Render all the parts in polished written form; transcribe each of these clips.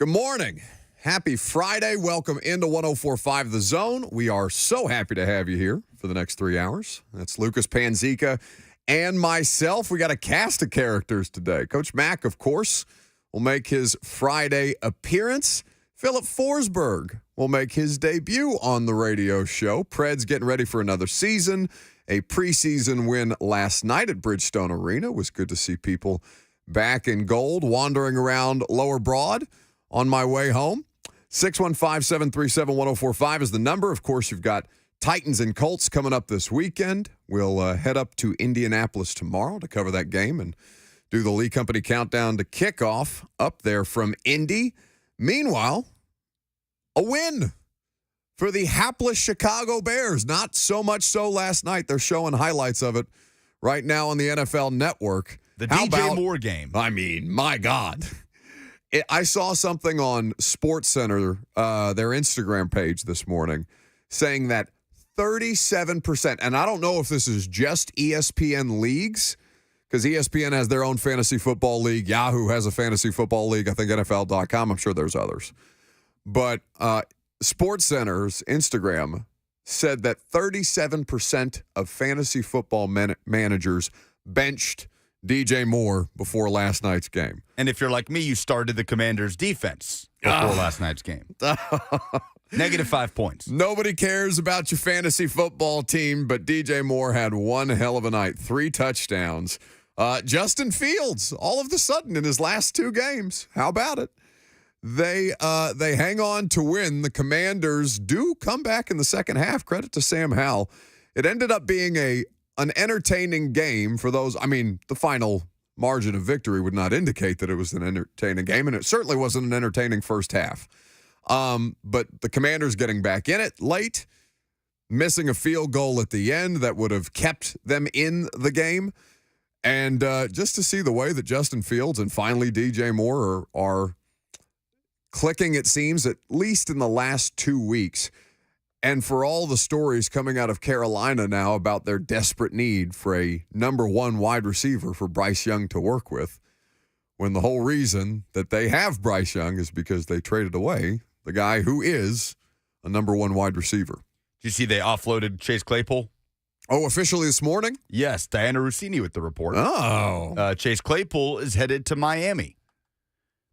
Good morning. Happy Friday. Welcome into 104.5 The Zone. We are so happy to have you here for the next 3 hours. That's Lucas Panzica and myself. We got a cast of characters today. Coach Mack, of course, will make his Friday appearance. Philip Forsberg will make his debut on the radio show. Preds getting ready for another season. A preseason win last night at Bridgestone Arena. It was good to see people back in gold, wandering around Lower Broad on my way home. 615-737-1045 is the number. Of course, you've got Titans and Colts coming up this weekend. We'll head up to Indianapolis tomorrow to cover that game and do the Lee Company countdown to kickoff up there from Indy. Meanwhile, a win for the hapless Chicago Bears. Not so much so last night. They're showing highlights of it right now on the NFL Network. The DJ Moore game. I mean, my God. I saw something on SportsCenter, their Instagram page this morning, saying that 37%, and I don't know if this is just ESPN leagues, because ESPN has their own fantasy football league. Yahoo has a fantasy football league. I think NFL.com. I'm sure there's others. But SportsCenter's Instagram said that 37% of fantasy football managers benched DJ Moore before last night's game. And if you're like me, you started the Commanders' defense before last night's game. -5 points. Nobody cares about your fantasy football team, but DJ Moore had one hell of a night. 3 touchdowns. Justin Fields, all of a sudden in his last 2 games. How about it? They hang on to win. The Commanders do come back in the second half. Credit to Sam Howell. It ended up being an entertaining game for those. I mean, the final margin of victory would not indicate that it was an entertaining game, and it certainly wasn't an entertaining first half. But the Commanders getting back in it late, missing a field goal at the end that would have kept them in the game. And just to see the way that Justin Fields and finally DJ Moore are clicking, it seems, at least in the last 2 weeks. And for all the stories coming out of Carolina now about their desperate need for a number 1 wide receiver for Bryce Young to work with, when the whole reason that they have Bryce Young is because they traded away the guy who is a number 1 wide receiver. Did you see they offloaded Chase Claypool? Oh, officially this morning? Yes, Diana Rossini with the report. Oh. Chase Claypool is headed to Miami.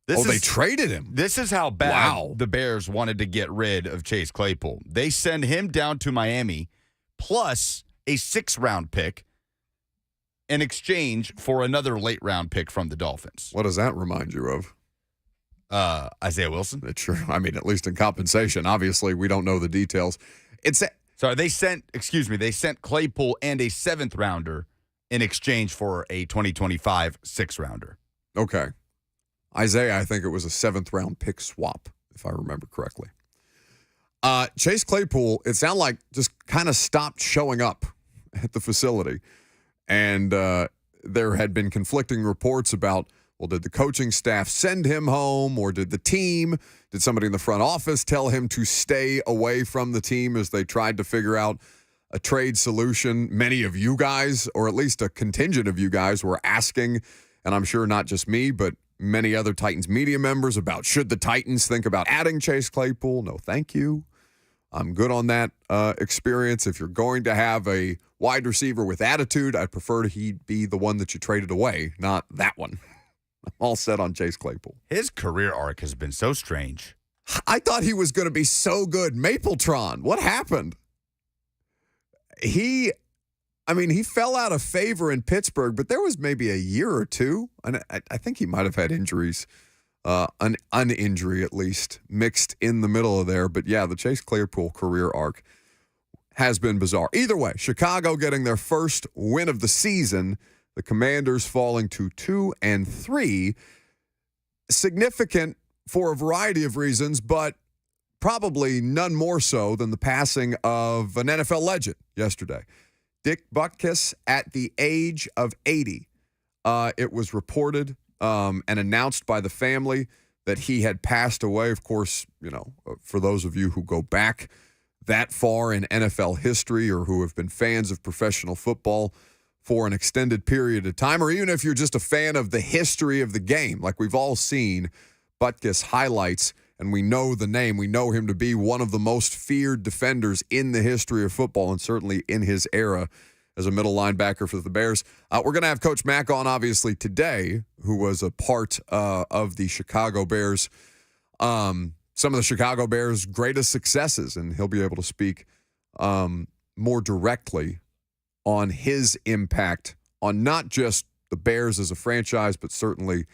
They traded him. This is how bad the Bears wanted to get rid of Chase Claypool. They send him down to Miami plus a 6th-round pick in exchange for another late-round pick from the Dolphins. What does that remind you of? Isaiah Wilson. Sure. I mean, at least in compensation. Obviously, we don't know the details. They sent Claypool and a 7th-rounder in exchange for a 2025 6th-rounder. Okay. Isaiah, I think it was a 7th-round pick swap, if I remember correctly. Chase Claypool, it sounded like just kind of stopped showing up at the facility. And there had been conflicting reports about, well, did the coaching staff send him home, or did somebody in the front office tell him to stay away from the team as they tried to figure out a trade solution? Many of you guys, or at least a contingent of you guys, were asking, and I'm sure not just me, but many other Titans media members, about should the Titans think about adding Chase Claypool? No, thank you. I'm good on that experience. If you're going to have a wide receiver with attitude, I'd prefer he be the one that you traded away, not that one. I'm all set on Chase Claypool. His career arc has been so strange. I thought he was going to be so good. Mapletron, what happened? He fell out of favor in Pittsburgh, but there was maybe a year or two, and I think he might have had injuries, an injury at least, mixed in the middle of there. But yeah, the Chase Claypool career arc has been bizarre. Either way, Chicago getting their first win of the season, the Commanders falling to 2-3. Significant for a variety of reasons, but probably none more so than the passing of an NFL legend yesterday. Dick Butkus at the age of 80. It was reported and announced by the family that he had passed away. Of course, for those of you who go back that far in NFL history or who have been fans of professional football for an extended period of time, or even if you're just a fan of the history of the game, like we've all seen Butkus highlights, and we know the name. We know him to be one of the most feared defenders in the history of football, and certainly in his era as a middle linebacker for the Bears. We're going to have Coach Mack on, obviously, today, who was a part of the Chicago Bears, some of the Chicago Bears' greatest successes, and he'll be able to speak more directly on his impact on not just the Bears as a franchise, but certainly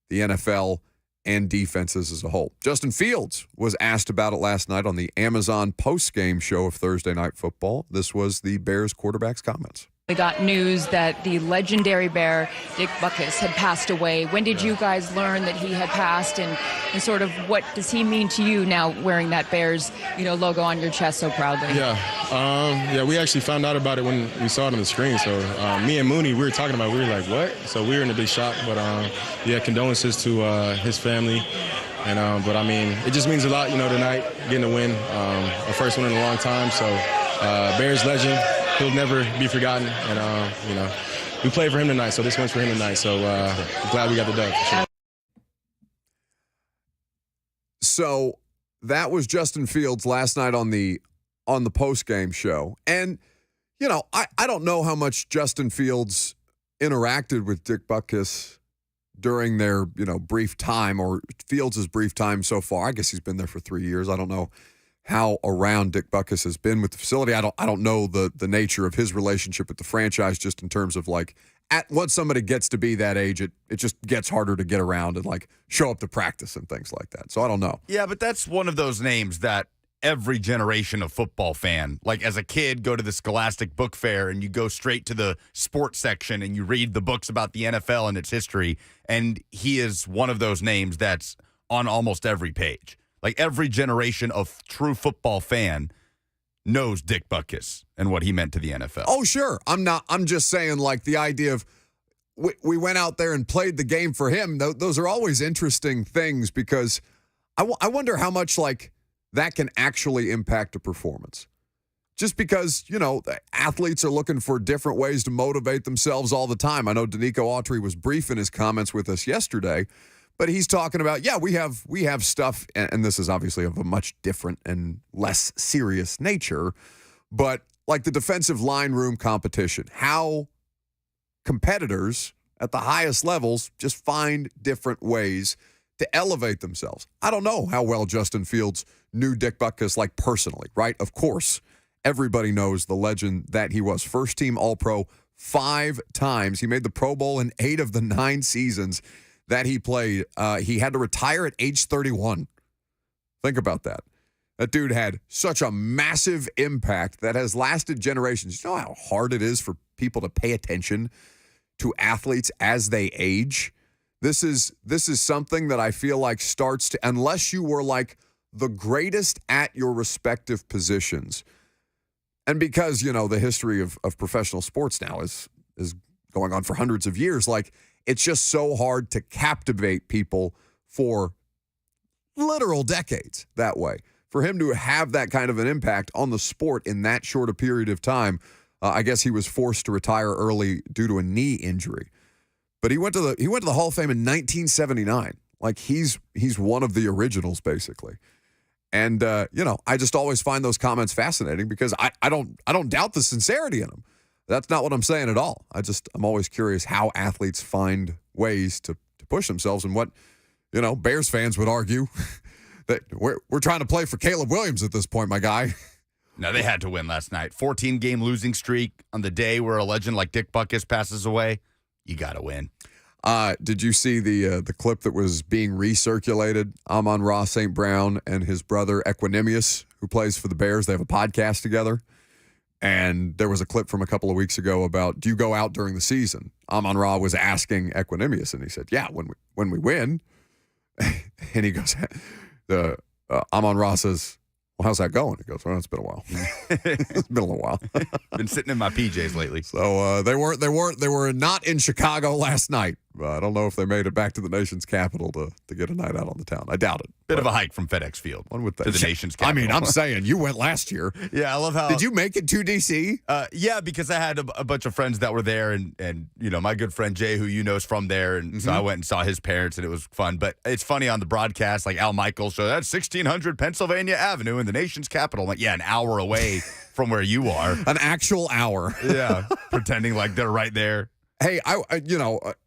the NFL and defenses as a whole. Justin Fields was asked about it last night on the Amazon post-game show of Thursday Night Football. This was the Bears quarterback's comments. We got news that the legendary Bear, Dick Butkus, had passed away. When did you guys learn that he had passed, and sort of what does he mean to you now wearing that Bears, logo on your chest so proudly? Yeah, we actually found out about it when we saw it on the screen. So me and Mooney, we were talking about it. We were like, what? So we were in a big shock. But, condolences to his family. And but, I mean, it just means a lot, tonight, getting a win, our first one in a long time. So Bears legend. He'll never be forgotten, and we played for him tonight, so this one's for him tonight. So glad we got the dub. For sure. So that was Justin Fields last night on the post-game show, and I don't know how much Justin Fields interacted with Dick Butkus during their brief time, or Fields' brief time so far. I guess he's been there for 3 years. I don't know how around Dick Butkus has been with the facility. I don't know the nature of his relationship with the franchise, just in terms of once somebody gets to be that age, it just gets harder to get around and show up to practice and things like that. So I don't know. Yeah, but that's one of those names that every generation of football fan, as a kid, go to the Scholastic Book Fair and you go straight to the sports section and you read the books about the NFL and its history. And he is one of those names that's on almost every page. Every generation of true football fan knows Dick Butkus and what he meant to the NFL. Oh, sure. I'm just saying, the idea of we went out there and played the game for him. Those are always interesting things, because I wonder how much that can actually impact a performance. Just because, the athletes are looking for different ways to motivate themselves all the time. I know Danico Autry was brief in his comments with us yesterday, but he's talking about, we have stuff, and this is obviously of a much different and less serious nature, but the defensive line room competition, how competitors at the highest levels just find different ways to elevate themselves. I don't know how well Justin Fields knew Dick Butkus personally, right? Of course, everybody knows the legend that he was. First-team All-Pro 5 times. He made the Pro Bowl in 8 of the 9 seasons that he played. He had to retire at age 31. Think about that. That dude had such a massive impact that has lasted generations. You know how hard it is for people to pay attention to athletes as they age? This is something that I feel starts to, unless you were the greatest at your respective positions. And because, the history of professional sports now is going on for hundreds of years, it's just so hard to captivate people for literal decades that way. For him to have that kind of an impact on the sport in that short a period of time, I guess he was forced to retire early due to a knee injury. But he went to the Hall of Fame in 1979. He's one of the originals, basically. And I just always find those comments fascinating, because I don't doubt the sincerity in them. That's not what I'm saying at all. I'm always curious how athletes find ways to push themselves, and what, Bears fans would argue that we're trying to play for Caleb Williams at this point, my guy. No, they had to win last night. 14-game losing streak on the day where a legend like Dick Butkus passes away. You got to win. Did you see the clip that was being recirculated? Amon-Ra St. Brown and his brother Equanimous, who plays for the Bears, they have a podcast together. And there was a clip from a couple of weeks ago about, do you go out during the season? Amon-Ra was asking Equanimous, and he said, yeah, when we win. And he goes, Amon-Ra says, well, how's that going? He goes, well, it's been a while. It's been a little while. Been sitting in my PJs lately. So they were not in Chicago last night, I don't know if they made it back to the nation's capital to get a night out on the town. I doubt it. Bit of a hike from FedEx Field One would to the nation's capital. I mean, I'm saying you went last year. Yeah, I love how. Did you make it to D.C.? Yeah, because I had a bunch of friends that were there, and my good friend Jay, who you know is from there, and so I went and saw his parents, and it was fun. But it's funny on the broadcast, like Al Michaels, so that's 1600 Pennsylvania Avenue in the nation's capital. I'm like, yeah, an hour away from where you are. An actual hour. Yeah, pretending like they're right there. Hey,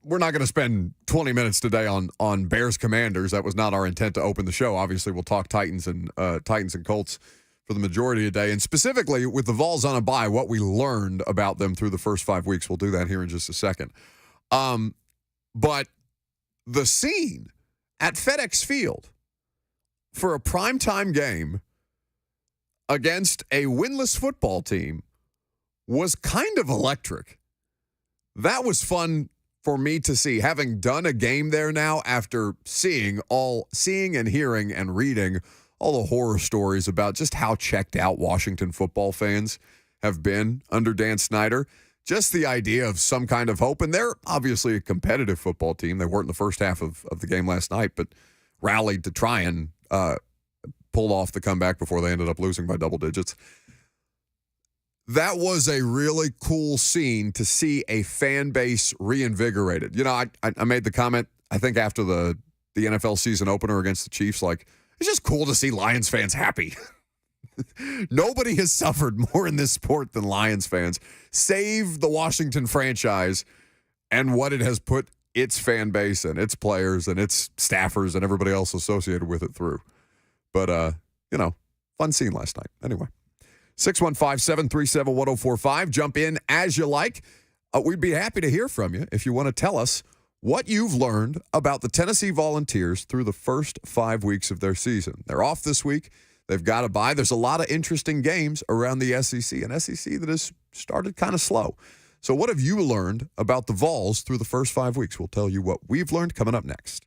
we're not going to spend 20 minutes today on Bears Commanders. That was not our intent to open the show. Obviously, we'll talk Titans and Colts for the majority of the day. And specifically, with the Vols on a bye, what we learned about them through the first 5 weeks. We'll do that here in just a second. But the scene at FedEx Field for a primetime game against a winless football team was kind of electric. That was fun for me to see, having done a game there now after seeing and hearing and reading all the horror stories about just how checked out Washington football fans have been under Dan Snyder. Just the idea of some kind of hope. And they're obviously a competitive football team. They weren't in the first half of the game last night, but rallied to try and pull off the comeback before they ended up losing by double digits. That was a really cool scene to see a fan base reinvigorated. You know, I made the comment, I think, after the NFL season opener against the Chiefs, like, it's just cool to see Lions fans happy. Nobody has suffered more in this sport than Lions fans, save the Washington franchise and what it has put its fan base and its players and its staffers and everybody else associated with it through. But, fun scene last night. Anyway. 615-737-1045. Jump in as you like. We'd be happy to hear from you if you want to tell us what you've learned about the Tennessee Volunteers through the first 5 weeks of their season. They're off this week. They've got to bye. There's a lot of interesting games around the SEC, an SEC that has started kind of slow. So what have you learned about the Vols through the first 5 weeks? We'll tell you what we've learned coming up next.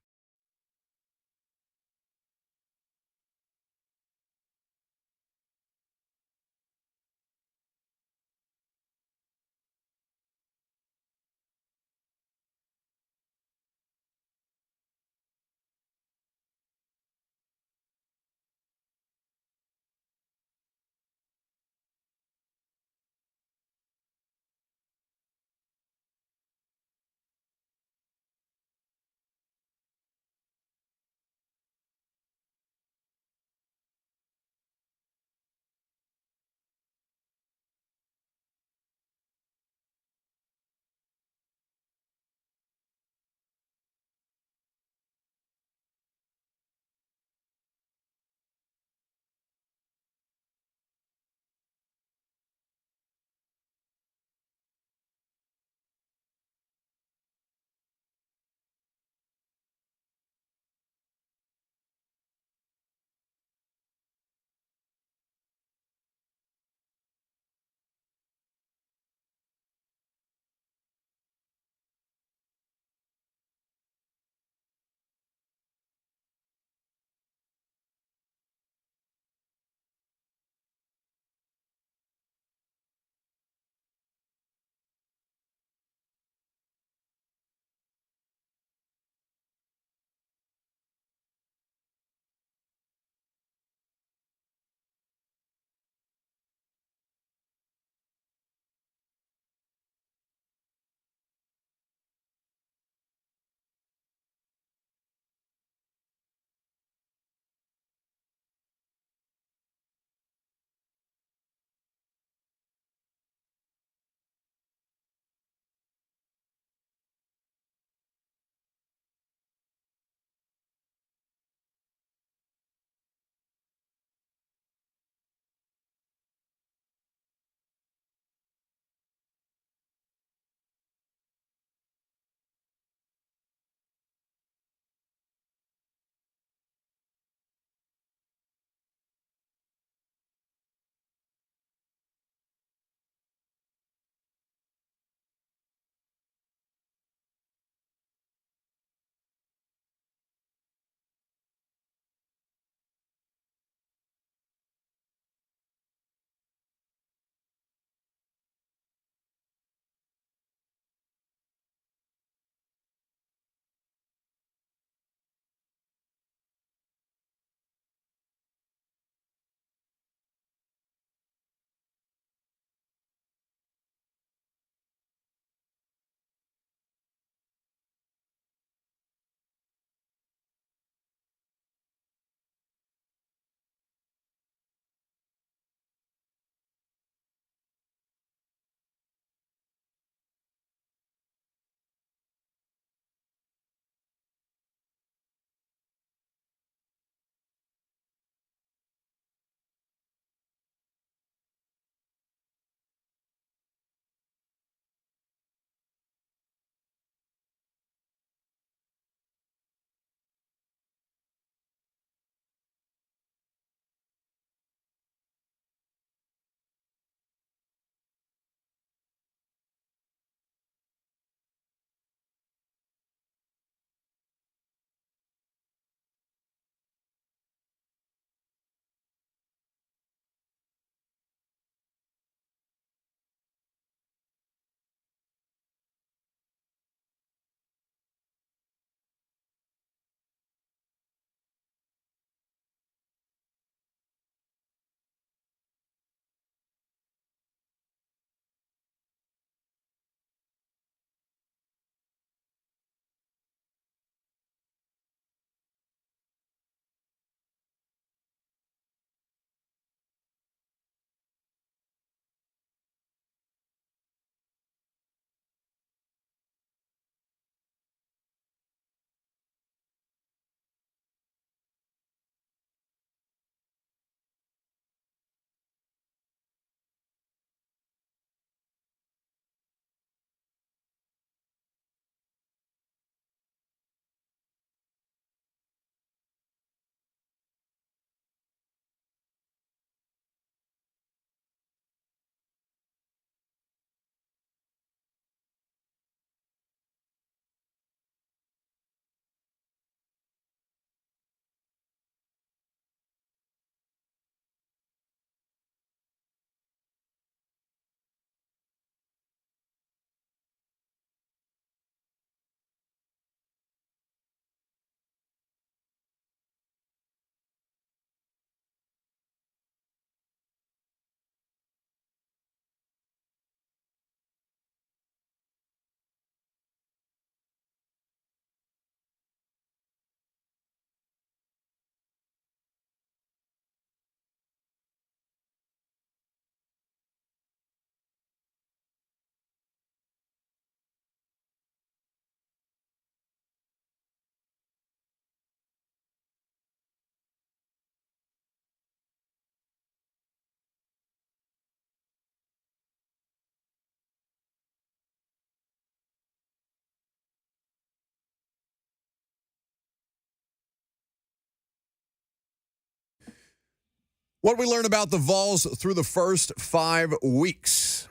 What we learn about the Vols through the first 5 weeks.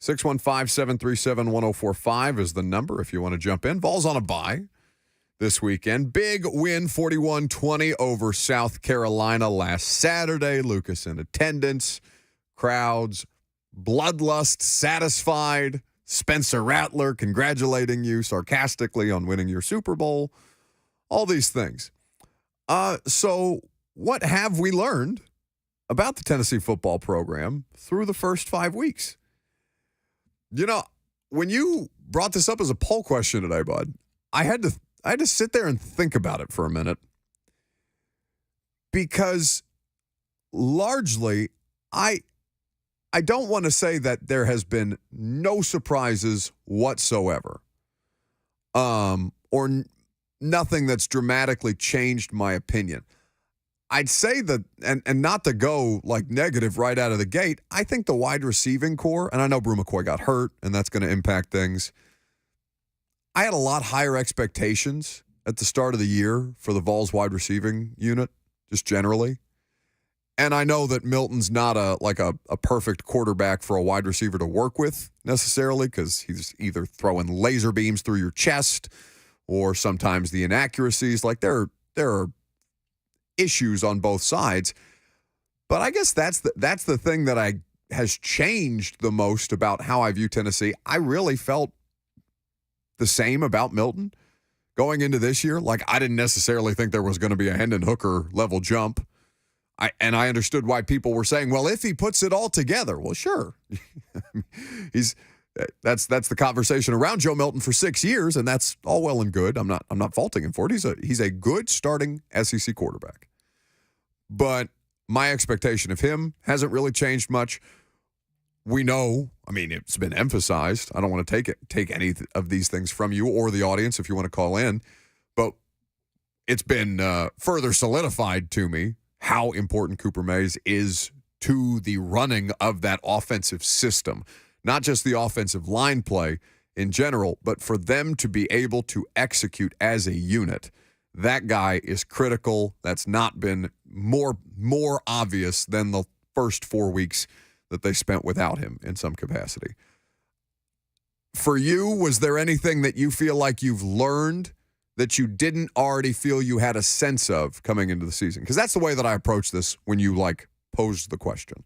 615-737-1045 is the number if you want to jump in. Vols on a bye this weekend. Big win, 41-20 over South Carolina last Saturday. Lucas in attendance. Crowds, bloodlust satisfied. Spencer Rattler congratulating you sarcastically on winning your Super Bowl. All these things. So what have we learned about the Tennessee football program through the first 5 weeks? You know, when you brought this up as a poll question today, bud, I had to sit there and think about it for a minute, because largely I don't want to say that there has been no surprises whatsoever, or nothing that's dramatically changed my opinion. I'd say that, and not to go like negative right out of the gate, I think the wide receiving core, and I know Brew McCoy got hurt, and that's going to impact things. I had a lot higher expectations at the start of the year for the Vols wide receiving unit, just generally. And I know that Milton's not a perfect quarterback for a wide receiver to work with necessarily, because he's either throwing laser beams through your chest or sometimes the inaccuracies. Like there are issues on both sides. But I guess that's the thing that has changed the most about how I view Tennessee. I really felt the same about Milton going into this year. Like, I didn't necessarily think there was going to be a Hendon Hooker level jump. I understood why people were saying, well, if he puts it all together, well, sure. That's the conversation around Joe Milton for 6 years, and that's all well and good. I'm not faulting him for it. He's a good starting SEC quarterback. But my expectation of him hasn't really changed much. We know, I mean, it's been emphasized. I don't want to take any of these things from you or the audience if you want to call in, but it's been further solidified to me how important Cooper Mays is to the running of that offensive system. Not just the offensive line play in general, but for them to be able to execute as a unit. That guy is critical. That's not been more obvious than the first 4 weeks that they spent without him in some capacity. For you, was there anything that you feel like you've learned that you didn't already feel you had a sense of coming into the season? Because that's the way that I approach this when you posed the question.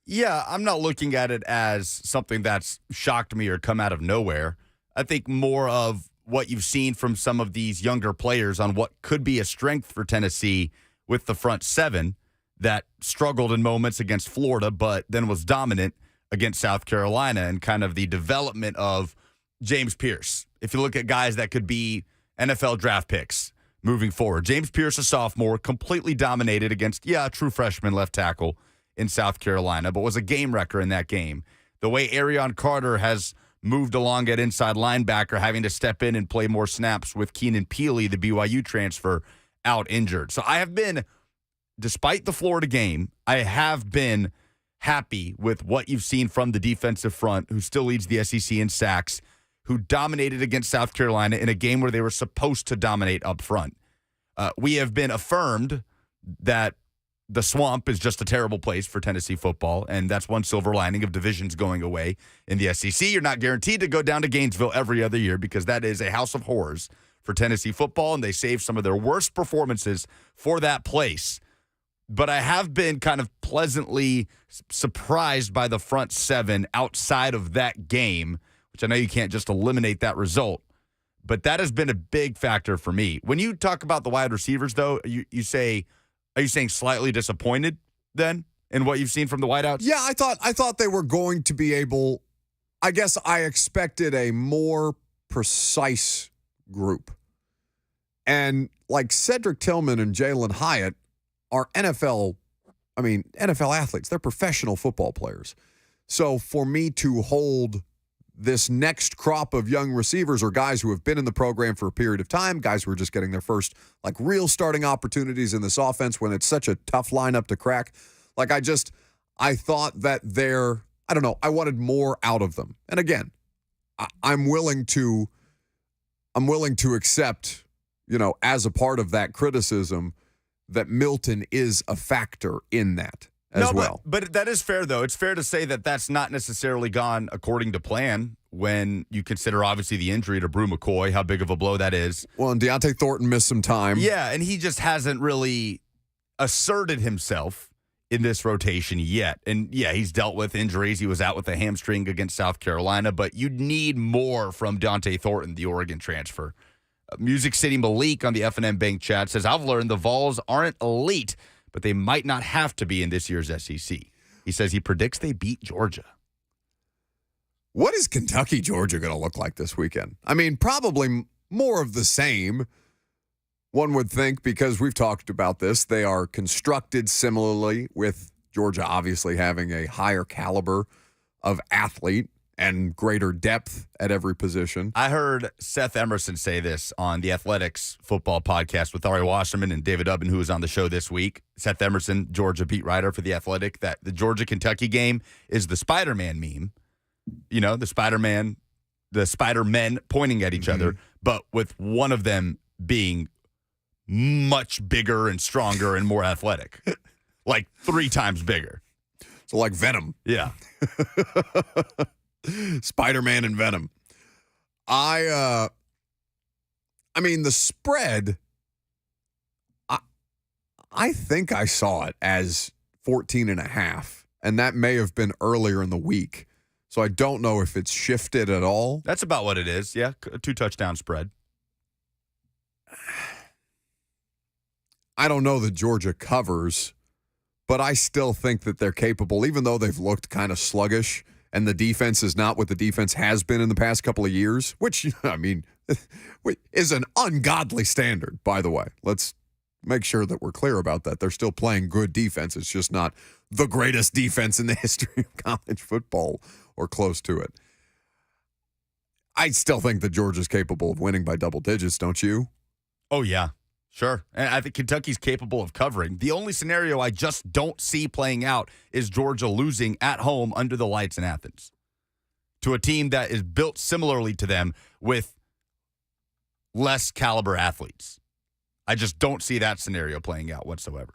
Yeah, I'm not looking at it as something that's shocked me or come out of nowhere. I think more of what you've seen from some of these younger players on what could be a strength for Tennessee with the front seven that struggled in moments against Florida, but then was dominant against South Carolina, and kind of the development of James Pierce. If you look at guys that could be NFL draft picks moving forward, James Pierce, a sophomore, completely dominated against, a true freshman left tackle in South Carolina, but was a game wrecker in that game. The way Arion Carter has moved along at inside linebacker, having to step in and play more snaps with Keenan Peely, the BYU transfer, out injured. So I have been, despite the Florida game, I have been happy with what you've seen from the defensive front, who still leads the SEC in sacks, who dominated against South Carolina in a game where they were supposed to dominate up front. We have been affirmed that the swamp is just a terrible place for Tennessee football, and that's one silver lining of divisions going away in the SEC. You're not guaranteed to go down to Gainesville every other year, because that is a house of horrors for Tennessee football, and they save some of their worst performances for that place. But I have been kind of pleasantly surprised by the front seven outside of that game, which I know you can't just eliminate that result, but that has been a big factor for me. When you talk about the wide receivers, though, you say, are you saying slightly disappointed then in what you've seen from the wideouts? Yeah, I thought they were going to be able, I guess I expected a more precise group. And like Cedric Tillman and Jalen Hyatt are NFL athletes. They're professional football players. So for me to hold this next crop of young receivers, or guys who have been in the program for a period of time, guys who are just getting their first real starting opportunities in this offense when it's such a tough lineup to crack. I thought that I wanted more out of them. And again, I'm willing to accept, as a part of that criticism, that Milton is a factor in that as well. But that is fair, though. It's fair to say that that's not necessarily gone according to plan when you consider, obviously, the injury to Brew McCoy, how big of a blow that is. Well, and Deontay Thornton missed some time. Yeah, and he just hasn't really asserted himself in this rotation yet. And, yeah, he's dealt with injuries. He was out with a hamstring against South Carolina, but you'd need more from Deontay Thornton, the Oregon transfer. Music City Malik on the F&M Bank chat says, I've learned the Vols aren't elite, but they might not have to be in this year's SEC. He says he predicts they beat Georgia. What is Kentucky-Georgia going to look like this weekend? I mean, probably more of the same, one would think, because we've talked about this. They are constructed similarly, with Georgia obviously having a higher caliber of athlete and greater depth at every position. I heard Seth Emerson say this on the Athletics football podcast with Ari Wasserman and David Ubben, who was on the show this week. Seth Emerson, Georgia beat writer for the Athletic, that the Georgia-Kentucky game is the Spider-Man meme. You know, the Spider-Men pointing at each other, but with one of them being much bigger and stronger and more athletic. Like 3 times bigger. So like Venom. Yeah. Spider-Man and Venom. I mean, the spread, I think I saw it as 14.5, and that may have been earlier in the week. So I don't know if it's shifted at all. That's about what it is. Yeah, a 2-touchdown spread. I don't know that Georgia covers, but I still think that they're capable, even though they've looked kind of sluggish and the defense is not what the defense has been in the past couple of years, which, I mean, is an ungodly standard, by the way. Let's make sure that we're clear about that. They're still playing good defense. It's just not the greatest defense in the history of college football or close to it. I still think that Georgia's capable of winning by double digits, don't you? Oh, yeah. Sure. And I think Kentucky's capable of covering. The only scenario I just don't see playing out is Georgia losing at home under the lights in Athens to a team that is built similarly to them with less caliber athletes. I just don't see that scenario playing out whatsoever.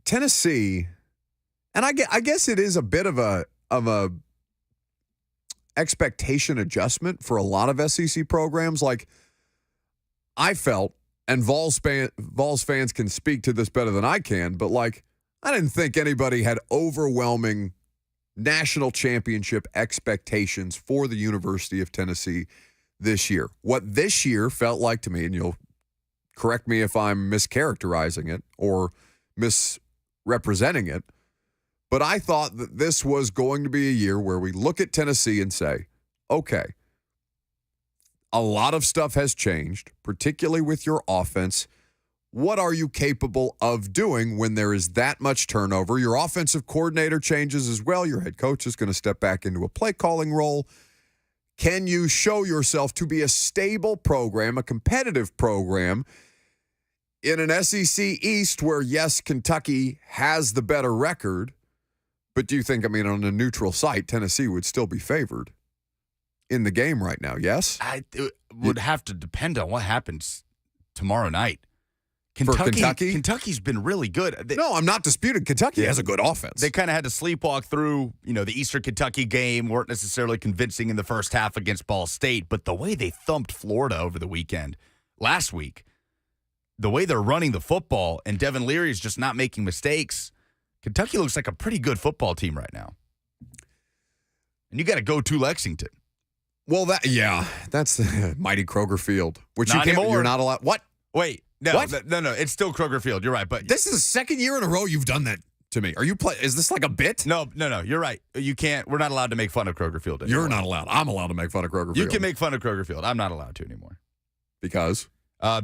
Tennessee, and I guess it is a bit of a expectation adjustment for a lot of SEC programs. Like, I felt, and Vols fans can speak to this better than I can, but like, I didn't think anybody had overwhelming national championship expectations for the University of Tennessee this year. What this year felt like to me, and you'll correct me if I'm mischaracterizing it or misrepresenting it, but I thought that this was going to be a year where we look at Tennessee and say, okay, a lot of stuff has changed, particularly with your offense. What are you capable of doing when there is that much turnover? Your offensive coordinator changes as well. Your head coach is going to step back into a play calling role. Can you show yourself to be a stable program, a competitive program in an SEC East where, yes, Kentucky has the better record, but do you think, on a neutral site, Tennessee would still be favored in the game right now, yes? It would have to depend on what happens tomorrow night. For Kentucky? Kentucky's been really good. No, I'm not disputing Kentucky has a good offense. They kind of had to sleepwalk through, the Eastern Kentucky game, weren't necessarily convincing in the first half against Ball State, but the way they thumped Florida over the weekend, last week, the way they're running the football, and Devin Leary is just not making mistakes, Kentucky looks like a pretty good football team right now. And you got to go to Lexington. Well, that's the mighty Kroger Field, which not anymore. You're not allowed. What? Wait. No, it's still Kroger Field. You're right, but this is the second year in a row you've done that to me. Is this like a bit? No, you're right. You can't. We're not allowed to make fun of Kroger Field anymore. You're not allowed. I'm allowed to make fun of Kroger Field. You can make fun of Kroger Field. I'm not allowed to anymore. Because?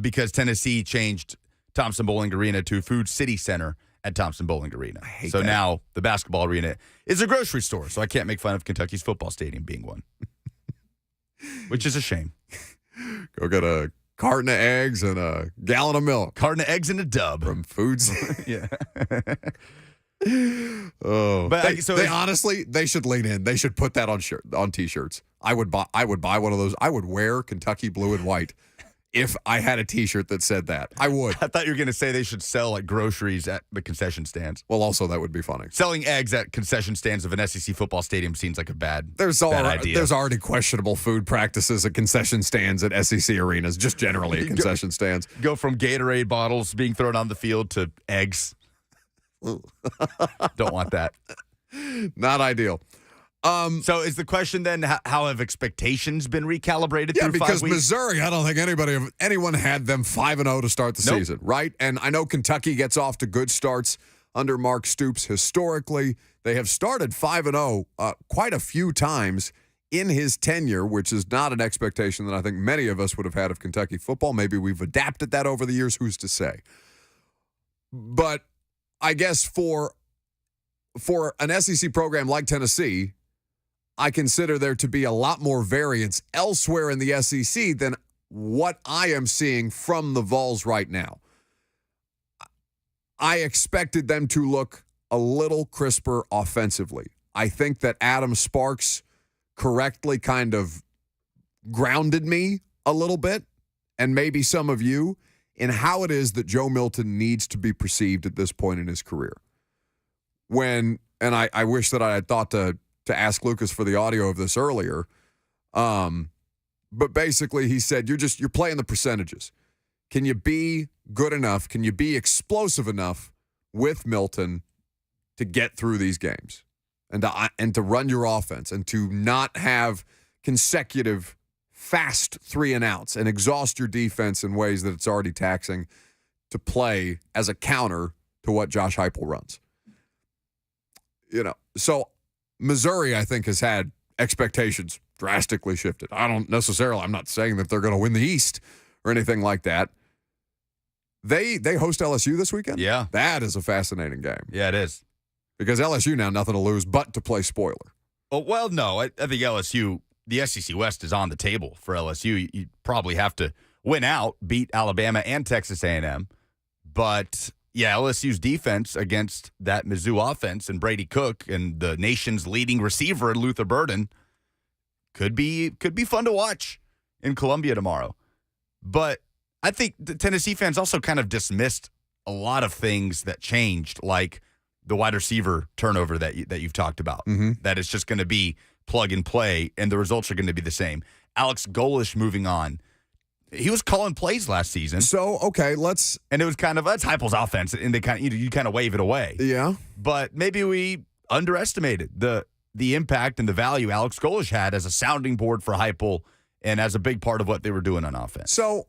Because Tennessee changed Thompson Bowling Arena to Food City Center at Thompson Bowling Arena. So now the basketball arena is a grocery store, so I can't make fun of Kentucky's football stadium being one. Which is a shame. Go get a carton of eggs and a gallon of milk. Carton of eggs and a dub. From Foods. Yeah. Oh, But they honestly, they should lean in. They should put that on T-shirts. I would buy one of those. I would wear Kentucky blue and white if I had a T-shirt that said that. I would. I thought you were going to say they should sell like groceries at the concession stands. Well, also that would be funny. Selling eggs at concession stands of an SEC football stadium seems like a bad idea. There's already questionable food practices at concession stands at SEC arenas, just generally at concession stands. Go from Gatorade bottles being thrown on the field to eggs. Don't want that. Not ideal. So is the question then, how have expectations been recalibrated through 5 weeks? Because Missouri, I don't think anyone had them 5-0 to start the season, right? And I know Kentucky gets off to good starts under Mark Stoops historically. They have started 5-0 quite a few times in his tenure, which is not an expectation that I think many of us would have had of Kentucky football. Maybe we've adapted that over the years. Who's to say? But I guess for an SEC program like Tennessee, I consider there to be a lot more variance elsewhere in the SEC than what I am seeing from the Vols right now. I expected them to look a little crisper offensively. I think that Adam Sparks correctly kind of grounded me a little bit, and maybe some of you, in how it is that Joe Milton needs to be perceived at this point in his career. I wish that I had thought to ask Lucas for the audio of this earlier. But basically he said, you're playing the percentages. Can you be good enough? Can you be explosive enough with Milton to get through these games and to run your offense and to not have consecutive fast 3-and-outs and exhaust your defense in ways that it's already taxing to play as a counter to what Josh Heupel runs. So Missouri, I think, has had expectations drastically shifted. I'm not saying that they're going to win the East or anything like that. They host LSU this weekend? Yeah. That is a fascinating game. Yeah, it is. Because LSU now nothing to lose but to play spoiler. Well, no, I think LSU, the SEC West is on the table for LSU. You probably have to win out, beat Alabama and Texas A&M. But yeah, LSU's defense against that Mizzou offense and Brady Cook and the nation's leading receiver, Luther Burden, could be fun to watch in Columbia tomorrow. But I think the Tennessee fans also kind of dismissed a lot of things that changed, like the wide receiver turnover that you've talked about. Mm-hmm. That it's just going to be plug and play, and the results are going to be the same. Alex Golesh moving on. He was calling plays last season. So, okay, and it was kind of, that's Heupel's offense, and they kind of, you kind of wave it away. Yeah. But maybe we underestimated the impact and the value Alex Golesh had as a sounding board for Heupel and as a big part of what they were doing on offense. So,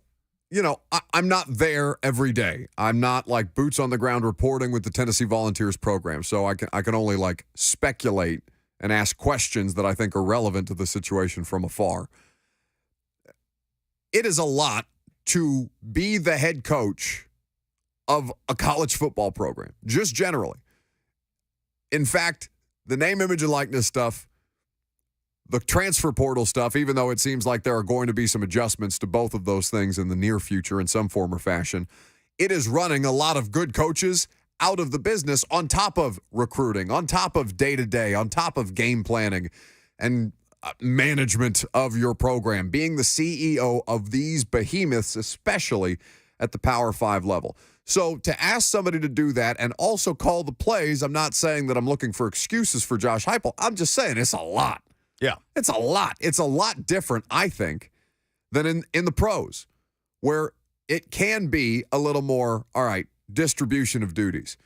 I'm not there every day. I'm not like boots on the ground reporting with the Tennessee Volunteers program. So I can only like speculate and ask questions that I think are relevant to the situation from afar. It is a lot to be the head coach of a college football program, just generally. In fact, the name, image, and likeness stuff, the transfer portal stuff, even though it seems like there are going to be some adjustments to both of those things in the near future in some form or fashion, it is running a lot of good coaches out of the business on top of recruiting, on top of day-to-day, on top of game planning and management of your program, being the CEO of these behemoths, especially at the Power 5 level. So to ask somebody to do that and also call the plays, I'm not saying that I'm looking for excuses for Josh Heupel. I'm just saying it's a lot. Yeah. It's a lot. It's a lot different, I think, than in the pros, where it can be a little more, all right, distribution of duties.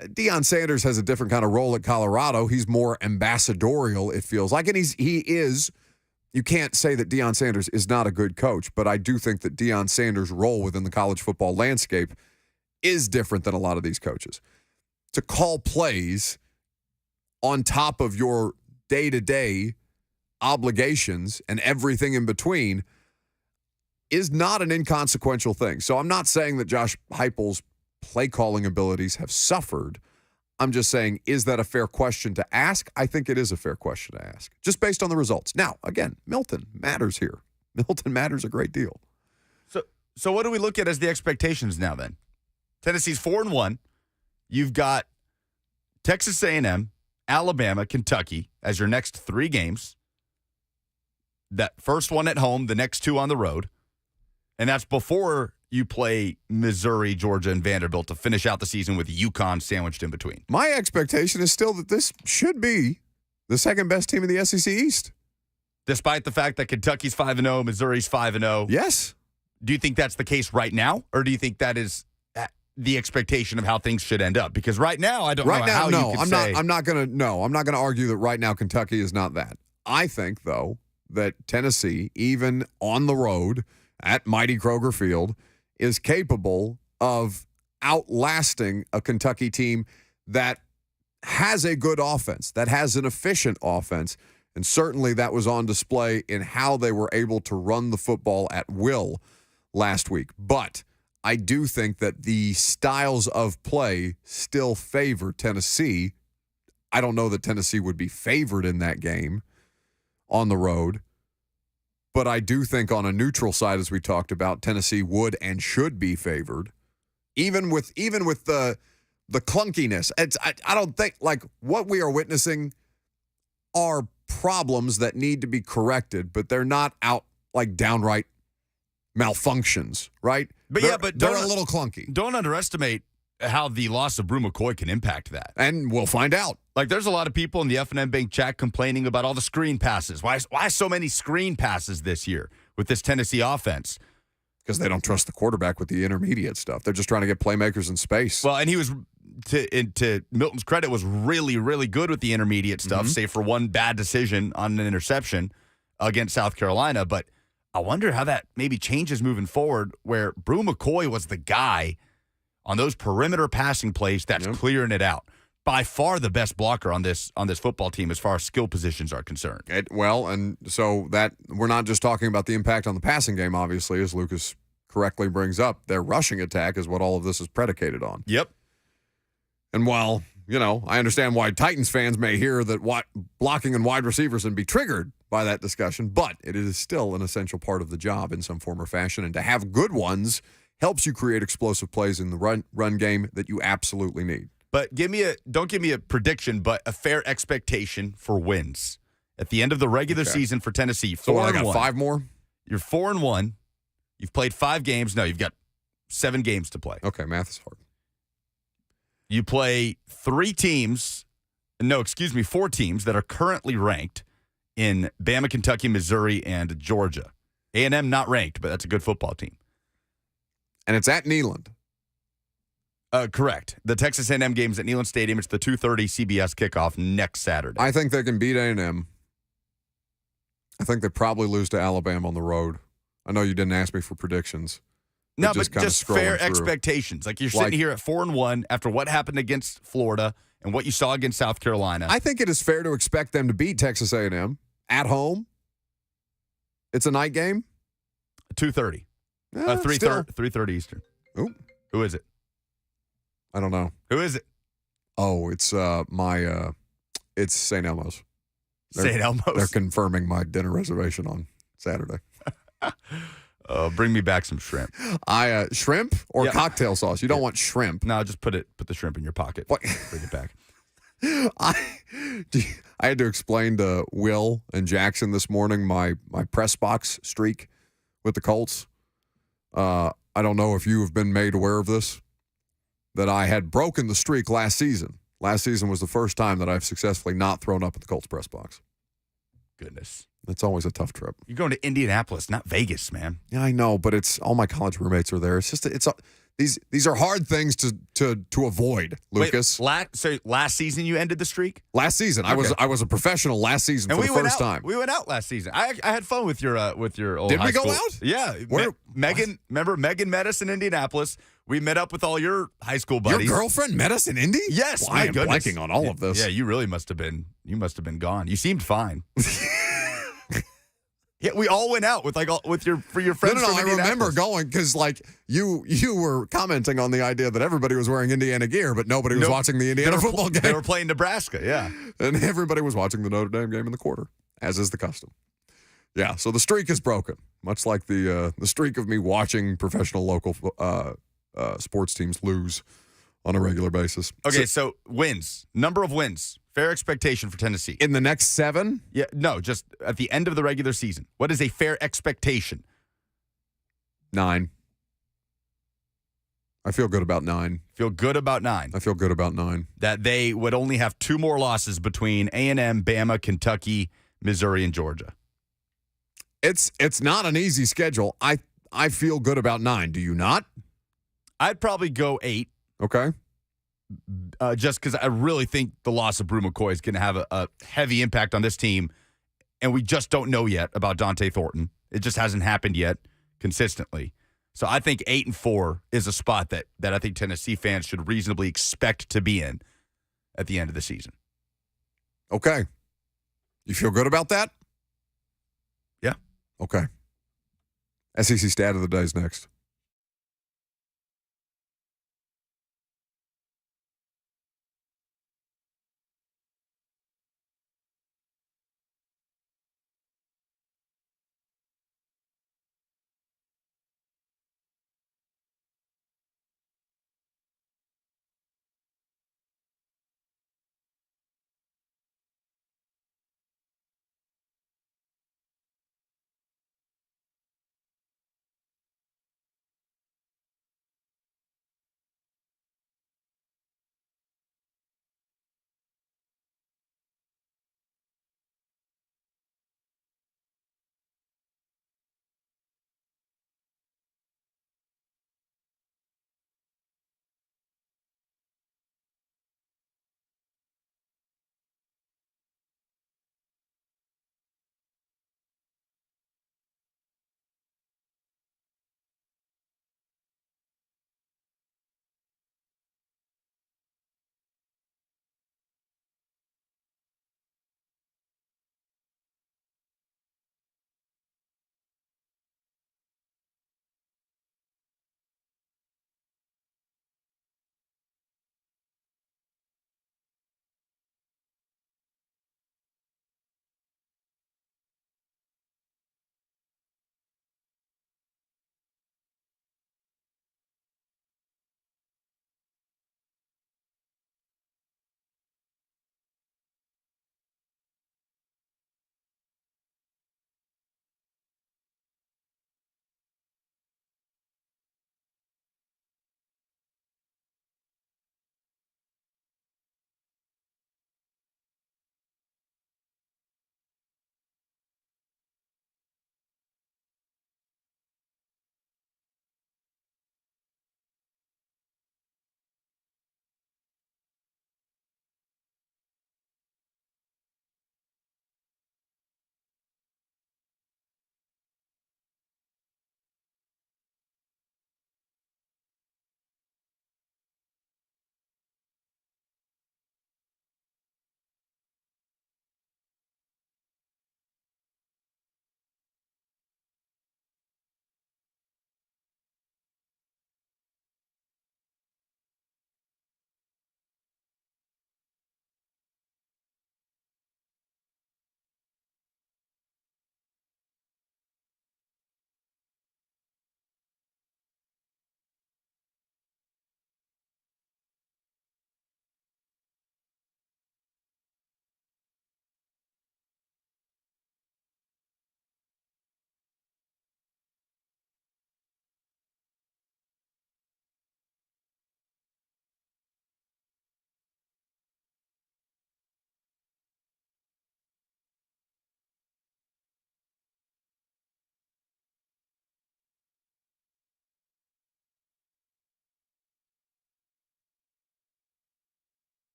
Deion Sanders has a different kind of role at Colorado. He's more ambassadorial, it feels like. And he is, you can't say that Deion Sanders is not a good coach, but I do think that Deion Sanders' role within the college football landscape is different than a lot of these coaches. To call plays on top of your day-to-day obligations and everything in between is not an inconsequential thing. So I'm not saying that Josh Heupel's play calling abilities have suffered. I'm just saying, is that a fair question to ask? I think it is a fair question to ask, just based on the results. Now, again, Milton matters here. Milton matters a great deal. So what do we look at as the expectations now then? Tennessee's 4-1. You've got Texas A&M, Alabama, Kentucky as your next 3 games. That first one at home, the next 2 on the road. And that's before you play Missouri, Georgia, and Vanderbilt to finish out the season with UConn sandwiched in between. My expectation is still that this should be the second best team in the SEC East. Despite the fact that Kentucky's 5-0, Missouri's 5-0. Yes. Do you think that's the case right now? Or do you think that is the expectation of how things should end up? Because right now, I don't know how you could say. I'm not going to argue that right now Kentucky is not that. I think, though, that Tennessee, even on the road at mighty Kroger Field, is capable of outlasting a Kentucky team that has a good offense, that has an efficient offense, and certainly that was on display in how they were able to run the football at will last week. But I do think that the styles of play still favor Tennessee. I don't know that Tennessee would be favored in that game on the road, but I do think on a neutral side, as we talked about, Tennessee would and should be favored, even with the clunkiness. I don't think, like, what we are witnessing are problems that need to be corrected, but they're not out like downright malfunctions, right? But they're a little clunky. Don't underestimate how the loss of Brew McCoy can impact that. And we'll find out. Like, there's a lot of people in the F&M Bank chat complaining about all the screen passes. Why so many screen passes this year with this Tennessee offense? Because they don't trust the quarterback with the intermediate stuff. They're just trying to get playmakers in space. Well, and he was, to Milton's credit, was really, really good with the intermediate stuff, save for one bad decision on an interception against South Carolina. But I wonder how that maybe changes moving forward, where Brew McCoy was the guy on those perimeter passing plays that's clearing it out. By far the best blocker on this football team as far as skill positions are concerned. And so that we're not just talking about the impact on the passing game, obviously, as Lucas correctly brings up. Their rushing attack is what all of this is predicated on. Yep. And while, I understand why Titans fans may hear that blocking and wide receivers and be triggered by that discussion, but it is still an essential part of the job in some form or fashion. And to have good ones helps you create explosive plays in the run game that you absolutely need. But don't give me a prediction, but a fair expectation for wins at the end of the regular season for Tennessee. 4-1. I got 5 more. You're 4-1. You've played 5 games. No, you've got 7 games to play. Okay, math is hard. You play 4 teams that are currently ranked in Bama, Kentucky, Missouri, and Georgia. A&M not ranked, but that's a good football team. And it's at Neyland. Correct. The Texas A&M game's at Neyland Stadium. It's the 2:30 CBS kickoff next Saturday. I think they can beat A&M. I think they probably lose to Alabama on the road. I know you didn't ask me for predictions. No, but just fair expectations. Like, you're sitting here at 4-1 after what happened against Florida and what you saw against South Carolina. I think it is fair to expect them to beat Texas A&M at home. It's a night game. 2:30. 3:30 Eastern. Ooh. Who is it? I don't know. Who is it? Oh, it's it's St. Elmo's. St. Elmo's. They're confirming my dinner reservation on Saturday. Bring me back some shrimp. Shrimp or cocktail sauce? You don't want shrimp. No, just put the shrimp in your pocket. What? Bring it back. I had to explain to Will and Jackson this morning my press box streak with the Colts. I don't know if you have been made aware of this, that I had broken the streak last season. Last season was the first time that I've successfully not thrown up at the Colts press box. Goodness. It's always a tough trip. You're going to Indianapolis, not Vegas, man. Yeah, I know, but it's all my college roommates are there. It's just these are hard things to avoid, Lucas. Wait, so last season you ended the streak? Last season, okay. I was a professional last season for the first time. We went out last season. I had fun with your old. Did high we go school. out? Yeah. Megan, remember Megan met us in Indianapolis. We met up with all your high school buddies. Your girlfriend met us in Indy? Yes. Well, I am blanking on all of this. Yeah, you really must have been. You must have been gone. You seemed fine. Yeah, we all went out with your friends. No, I remember going because you were commenting on the idea that everybody was wearing Indiana gear, but nobody was watching the Indiana football game. They were playing Nebraska, yeah, and everybody was watching the Notre Dame game in the quarter, as is the custom. Yeah, so the streak is broken, much like the streak of me watching professional local sports teams lose on a regular basis. Okay, so wins. Number of wins. Fair expectation for Tennessee. In the next 7? Yeah, no, just at the end of the regular season. What is a fair expectation? 9. I feel good about 9. Feel good about 9. I feel good about 9. That they would only have 2 more losses between A&M, Bama, Kentucky, Missouri, and Georgia. It's not an easy schedule. I feel good about 9. Do you not? I'd probably go 8. Okay. Just because I really think the loss of Brew McCoy is going to have a heavy impact on this team, and we just don't know yet about Dante Thornton. It just hasn't happened yet consistently. So I think 8-4 is a spot that I think Tennessee fans should reasonably expect to be in at the end of the season. Okay. You feel good about that? Yeah. Okay. SEC stat of the day is next.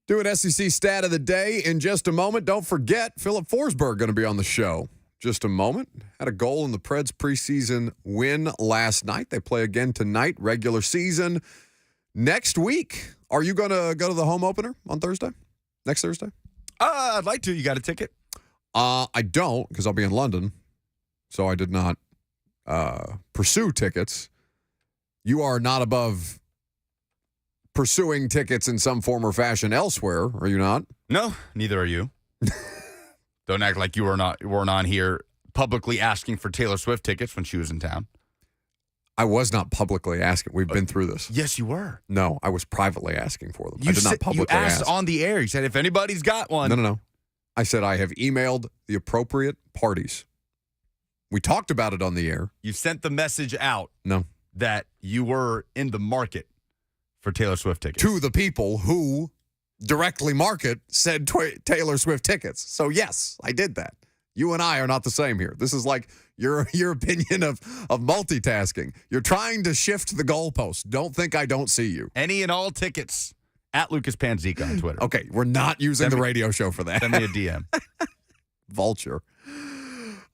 Do an SEC stat of the day in just a moment. Don't forget, Philip Forsberg going to be on the show. Just a moment. Had a goal in the Preds preseason win last night. They play again tonight, regular season. Next week, are you going to go to the home opener on Thursday? Next Thursday? I'd like to. You got a ticket? I don't, because I'll be in London. So I did not pursue tickets. You are not above pursuing tickets in some form or fashion elsewhere, are you not? No, neither are you. Don't act like you weren't on here publicly asking for Taylor Swift tickets when she was in town. I was not publicly asking. We've been through this. Yes, you were. No, I was privately asking for them. I did not publicly ask. You asked on the air. You said, if anybody's got one. No. I said I have emailed the appropriate parties. We talked about it on the air. You sent the message out. No. That you were in the market for Taylor Swift tickets. To the people who directly market said Taylor Swift tickets. So, yes, I did that. You and I are not the same here. This is like your opinion of multitasking. You're trying to shift the goalpost. Don't think I don't see you. Any and all tickets at Lucas Panzica on Twitter. Okay, we're not using the radio show for that. Send me a DM. Vulture.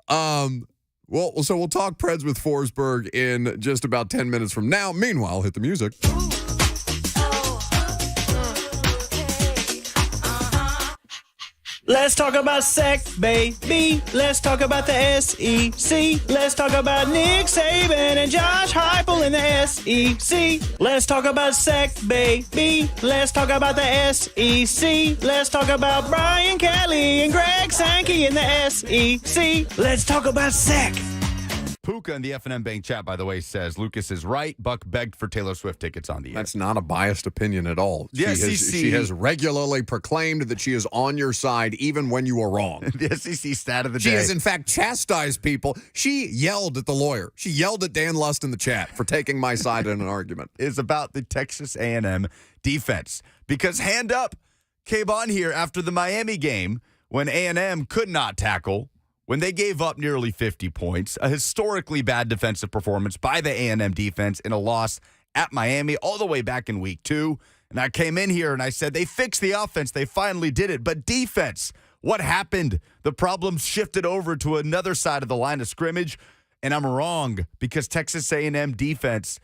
Well, so we'll talk Preds with Forsberg in just about 10 minutes from now. Meanwhile, hit the music. Let's talk about sex, baby. Let's talk about the SEC. Let's talk about Nick Saban and Josh Heupel in the SEC. Let's talk about sex, baby. Let's talk about the SEC. Let's talk about Brian Kelly and Greg Sankey in the SEC. Let's talk about sex. Puka in the F&M Bank chat, by the way, says Lucas is right. Buck begged for Taylor Swift tickets on the air. That's not a biased opinion at all. The SEC, she has regularly proclaimed that she is on your side even when you are wrong. The SEC stat of the day. She has, in fact, chastised people. She yelled at the lawyer. She yelled at Dan Lust in the chat for taking my side in an argument. Is about the Texas A&M defense. Because Hand Up came on here after the Miami game when A&M could not tackle, when they gave up nearly 50 points, a historically bad defensive performance by the A&M defense in a loss at Miami all the way back in week 2. And I came in here and I said, they fixed the offense. They finally did it. But defense, what happened? The problems shifted over to another side of the line of scrimmage. And I'm wrong, because Texas A&M's defense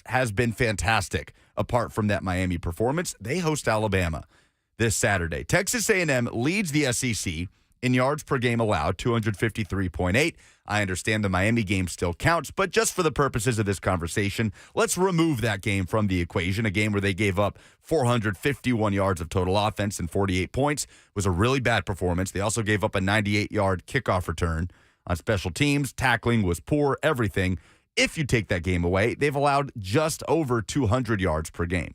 has been fantastic apart from that Miami performance. They host Alabama this Saturday. Texas A&M leads the SEC in yards per game allowed, 253.8. I understand the Miami game still counts, but just for the purposes of this conversation, let's remove that game from the equation. A game where they gave up 451 yards of total offense and 48 points. It was a really bad performance. They also gave up a 98-yard kickoff return on special teams. Tackling was poor, everything. If you take that game away, they've allowed just over 200 yards per game.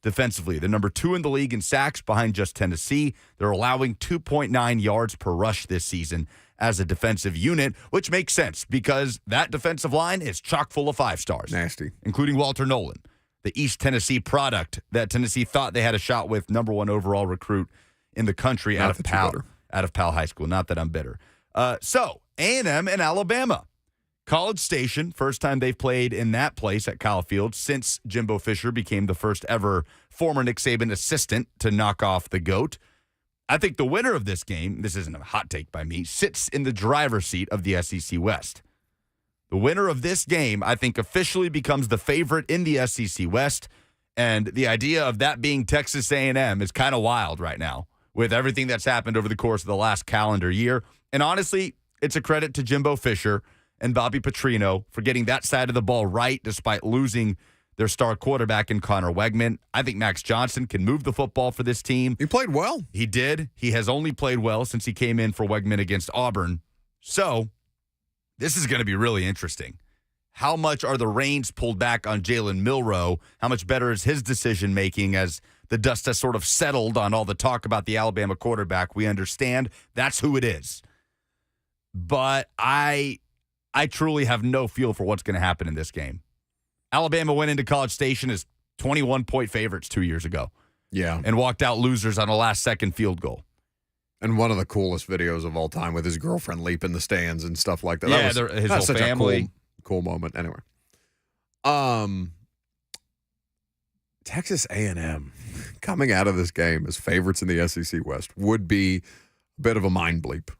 Defensively, they're number 2 in the league in sacks behind just Tennessee. They're allowing 2.9 yards per rush this season as a defensive unit, which makes sense because that defensive line is chock full of 5 stars. Nasty. Including Walter Nolan, the East Tennessee product that Tennessee thought they had a shot with, number 1 overall recruit in the country out of Powell High School. Not that I'm bitter. So, A&M and Alabama. College Station, first time they've played in that place at Kyle Field since Jimbo Fisher became the first ever former Nick Saban assistant to knock off the GOAT. I think the winner of this game, this isn't a hot take by me, sits in the driver's seat of the SEC West. The winner of this game, I think, officially becomes the favorite in the SEC West, and the idea of that being Texas A&M is kind of wild right now with everything that's happened over the course of the last calendar year. And honestly, it's a credit to Jimbo Fisher and Bobby Petrino for getting that side of the ball right despite losing their star quarterback in Connor Wegman. I think Max Johnson can move the football for this team. He played well. He did. He has only played well since he came in for Wegman against Auburn. So this is going to be really interesting. How much are the reins pulled back on Jalen Milroe? How much better is his decision-making as the dust has sort of settled on all the talk about the Alabama quarterback? We understand that's who it is. But I truly have no feel for what's going to happen in this game. Alabama went into College Station as 21-point favorites 2 years ago. Yeah. And walked out losers on a last-second field goal. And one of the coolest videos of all time with his girlfriend leaping the stands and stuff like that. Yeah, that his whole family. Cool moment. Anyway. Texas A&M. coming out of this game as favorites in the SEC West would be a bit of a mind bleep.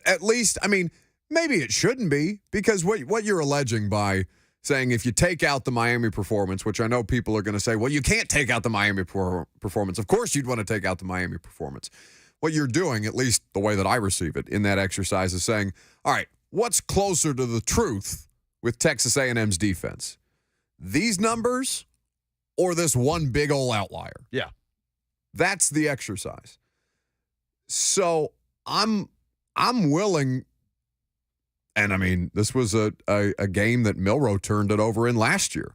At least, I mean, maybe it shouldn't be, because what you're alleging by saying if you take out the Miami performance, which I know people are going to say, well, you can't take out the Miami performance. Of course you'd want to take out the Miami performance. What you're doing, at least the way that I receive it in that exercise, is saying, all right, what's closer to the truth with Texas A&M's defense? These numbers or this one big old outlier? Yeah. That's the exercise. So I'm willing. And, I mean, this was a game that Milroe turned it over in last year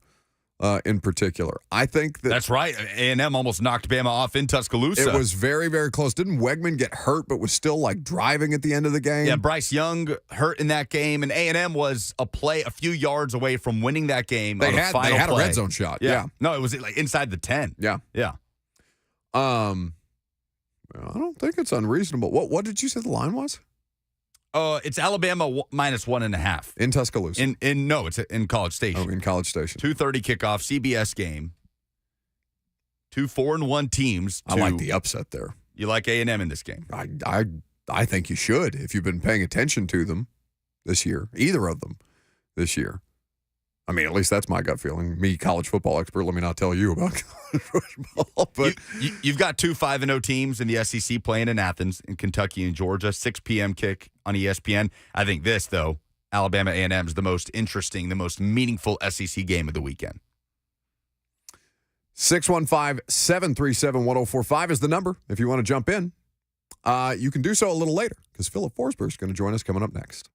in particular. I think that's right. A&M almost knocked Bama off in Tuscaloosa. It was very, very close. Didn't Wegman get hurt but was still, like, driving at the end of the game? Yeah, Bryce Young hurt in that game, and A&M was a few yards away from winning that game. They had a red zone shot. Yeah. No, it was like inside the 10. Yeah. Yeah. I don't think it's unreasonable. What did you say the line was? It's Alabama minus 1.5 in Tuscaloosa. No, it's in College Station. Oh, in College Station. 2:30 kickoff, CBS game. 2 4-1 teams. I like the upset there. You like A&M in this game? I think you should if you've been paying attention to them this year, either of them this year. I mean, at least that's my gut feeling. Me, college football expert, let me not tell you about college football. But you've got 2 5-0 teams in the SEC playing in Athens, in Kentucky and Georgia. 6 p.m. kick on ESPN. I think this, though, Alabama A&M is the most interesting, the most meaningful SEC game of the weekend. 615-737-1045 is the number if you want to jump in. You can do so a little later because Philip Forsberg is going to join us coming up next.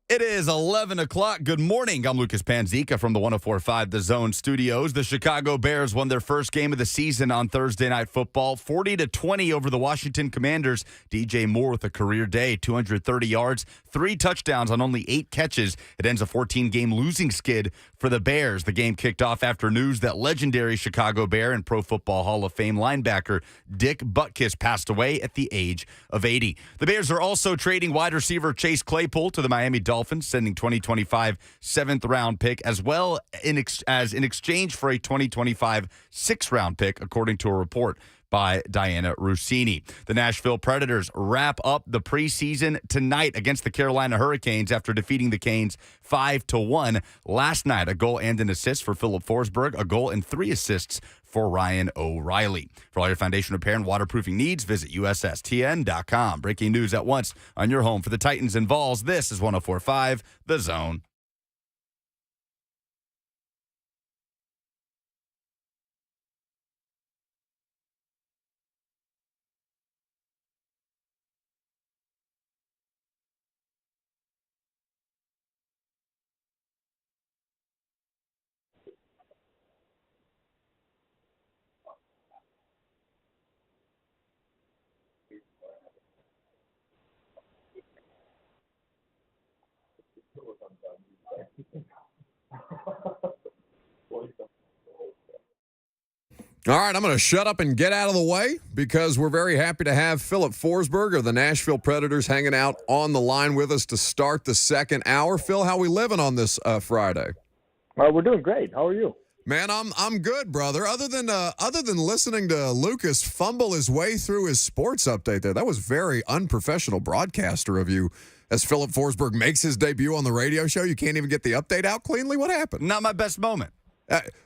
It is 11 o'clock. Good morning. I'm Lucas Panzica from the 104.5 The Zone studios. The Chicago Bears won their first game of the season on Thursday Night Football, 40-20 over the Washington Commanders. DJ Moore with a career day, 230 yards, 3 touchdowns on only 8 catches. It ends a 14-game losing skid for the Bears. The game kicked off after news that legendary Chicago Bear and Pro Football Hall of Fame linebacker Dick Butkus passed away at the age of 80. The Bears are also trading wide receiver Chase Claypool to the Miami Dolphins, sending 2025 7th-round pick as well as in exchange for a 2025 6th-round pick, according to a report by Diana Rossini. The Nashville Predators wrap up the preseason tonight against the Carolina Hurricanes after defeating the Canes 5-1 last night. A goal and an assist for Philip Forsberg, a goal and 3 assists for Ryan O'Reilly. For all your foundation repair and waterproofing needs, visit USSTN.com. Breaking news at once on your home for the Titans and Vols. This is 104.5 The Zone. All right, I'm going to shut up and get out of the way because we're very happy to have Filip Forsberg of the Nashville Predators hanging out on the line with us to start the second hour. Phil, how we living on this Friday? We're doing great. How are you? Man, I'm good, brother. Other than listening to Lucas fumble his way through his sports update there, that was very unprofessional broadcaster of you. As Filip Forsberg makes his debut on the radio show, you can't even get the update out cleanly. What happened? Not my best moment.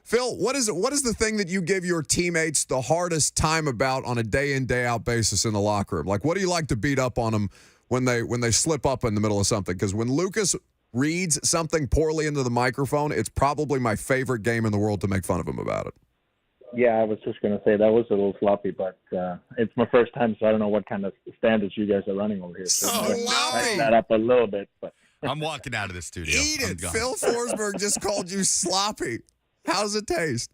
Phil, what is the thing that you give your teammates the hardest time about on a day in, day out basis in the locker room? Like, what do you like to beat up on them when they slip up in the middle of something? Because when Lucas reads something poorly into the microphone, it's probably my favorite game in the world to make fun of him about it. Yeah, I was just going to say that was a little sloppy, but it's my first time, so I don't know what kind of standards you guys are running over here. So sloppy. That up a little bit, but I'm walking out of the studio. Eat it. Phil Forsberg just called you sloppy. How's it taste?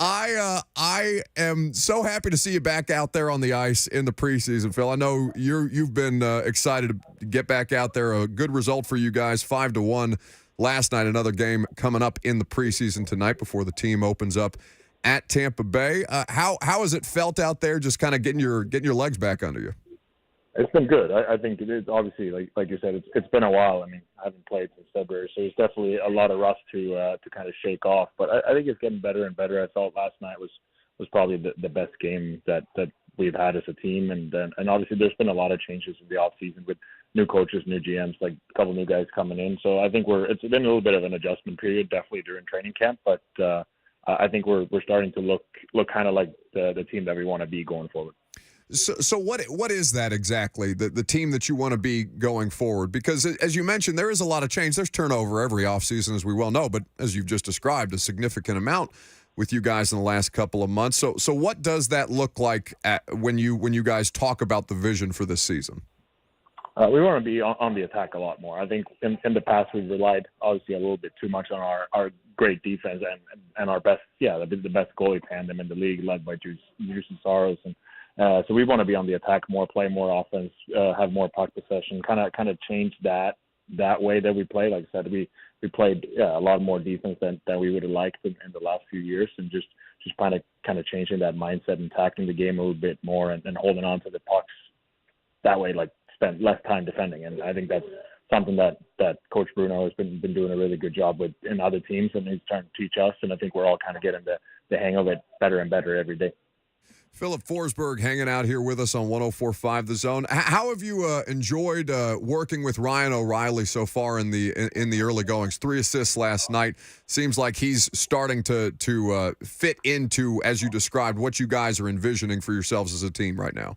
I am so happy to see you back out there on the ice in the preseason, Phil. I know you've been excited to get back out there. A good result for you guys, 5-1 last night. Another game coming up in the preseason tonight before the team opens up at Tampa Bay. How has it felt out there? Just kind of getting your legs back under you. it's been good. I think it is obviously like you said, it's been a while. I mean, I haven't played since February, so there's definitely a lot of rust to kind of shake off. But I think it's getting better and better. I thought last night was probably the best game that we've had as a team, and obviously there's been a lot of changes in the off season with new coaches, new GMs, like a couple new guys coming in. So I think it's been a little bit of an adjustment period, definitely during training camp. But I think we're starting to look kind of like the team that we want to be going forward. So what is that exactly, the team that you want to be going forward? Because as you mentioned, there is a lot of change. There's turnover every offseason, as we well know, but as you've just described, a significant amount with you guys in the last couple of months. So what does that look like when you guys talk about the vision for this season? We want to be on the attack a lot more. I think in the past we've relied obviously a little bit too much on our great defense and our best, the best goalie tandem in the league, led by Juicy Saros. And so we want to be on the attack more, play more offense, have more puck possession, kind of change that way that we play. Like I said, we played a lot more defense than we would have liked in the last few years, and just kind of changing that mindset and tackling the game a little bit more and holding on to the pucks that way, like spend less time defending. And I think that's something that Coach Bruno has been doing a really good job with in other teams, and he's trying to teach us. And I think we're all kind of getting the hang of it better and better every day. Philip Forsberg hanging out here with us on 104.5 The Zone. How have you enjoyed working with Ryan O'Reilly so far in the early goings? 3 assists last night. Seems like he's starting to fit into, as you described, what you guys are envisioning for yourselves as a team right now.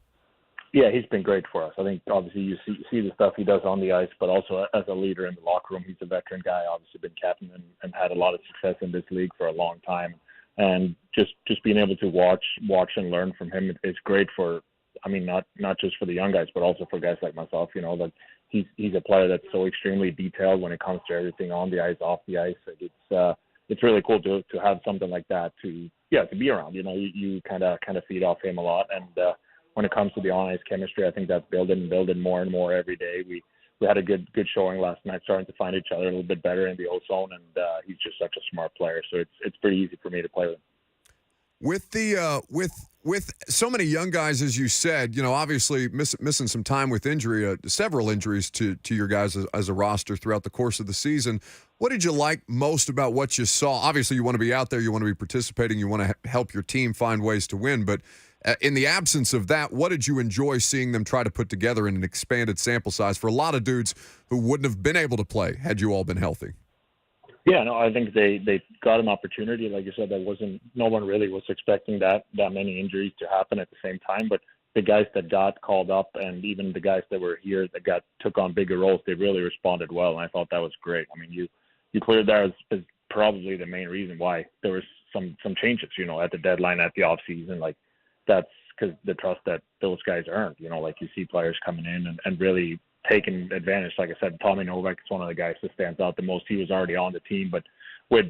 Yeah, he's been great for us. I think obviously you see the stuff he does on the ice, but also as a leader in the locker room. He's a veteran guy, obviously been captain and had a lot of success in this league for a long time. And just being able to watch and learn from him is great for, I mean, not just for the young guys, but also for guys like myself. You know, like he's a player that's so extremely detailed when it comes to everything on the ice, off the ice. Like it's really cool to have something like that to be around. You know, you kind of feed off him a lot, and when it comes to the on ice chemistry, I think that's building more and more every day. We had a good showing last night, starting to find each other a little bit better in the O-zone, and he's just such a smart player. So it's pretty easy for me to play with him. With the with so many young guys, as you said, you know, obviously missing some time with injury, several injuries to your guys as a roster throughout the course of the season. What did you like most about what you saw? Obviously, you want to be out there, you want to be participating, you want to help your team find ways to win. But in the absence of that, what did you enjoy seeing them try to put together in an expanded sample size for a lot of dudes who wouldn't have been able to play had you all been healthy? Yeah, no, I think they got an opportunity. Like you said, no one really was expecting that many injuries to happen at the same time. But the guys that got called up, and even the guys that were here that took on bigger roles, they really responded well, and I thought that was great. I mean, you cleared that as probably the main reason why there was some changes, you know, at the deadline, at the off season. Like, that's because the trust that those guys earned. You know, like you see players coming in and really taking advantage. Like I said, Tommy Novak is one of the guys that stands out the most. He was already on the team, but with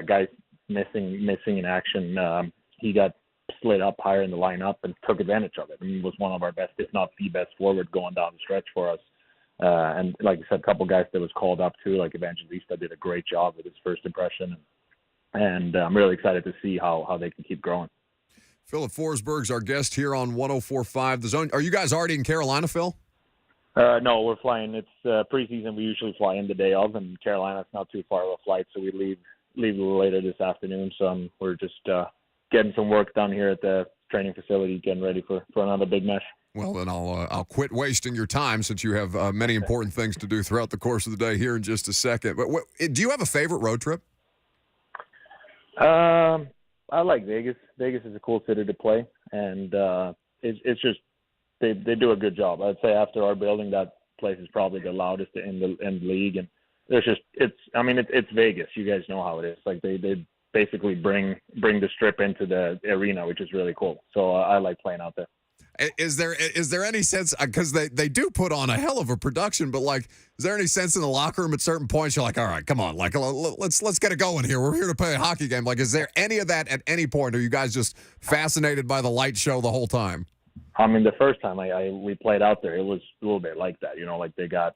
guys missing in action, he got slid up higher in the lineup and took advantage of it. I mean, he was one of our best, if not the best forward going down the stretch for us. And like I said, a couple guys that was called up too, like Evangelista did a great job with his first impression. And I'm really excited to see how they can keep growing. Philip Forsberg's our guest here on 104.5 The Zone. Are you guys already in Carolina, Phil? No, we're flying. It's preseason. We usually fly in the day of, and Carolina's not too far of a flight, so we leave a little later this afternoon. So we're just getting some work done here at the training facility, getting ready for another big match. Well, then I'll quit wasting your time since you have many important things to do throughout the course of the day here in just a second. But do you have a favorite road trip? I like Vegas. Vegas is a cool city to play, and it's just they do a good job. I'd say after our building, that place is probably the loudest in the league, and it's Vegas. You guys know how it is. Like they basically bring the strip into the arena, which is really cool. So I like playing out there. Is there any sense, because they do put on a hell of a production, but like, is there any sense in the locker room at certain points you're like, all right, come on, like let's get it going here. We're here to play a hockey game. Like, is there any of that at any point? Or are you guys just fascinated by the light show the whole time? I mean, the first time we played out there, it was a little bit like that. You know, like they got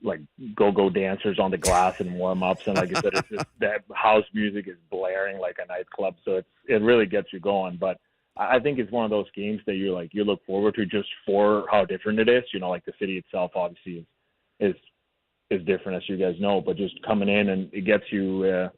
like go-go dancers on the glass and warm-ups, and like I said, it's just that house music is blaring like a nightclub, so it really gets you going. But I think it's one of those games that you look forward to just for how different it is. You know, like the city itself obviously is different, as you guys know, but just coming in and it gets you.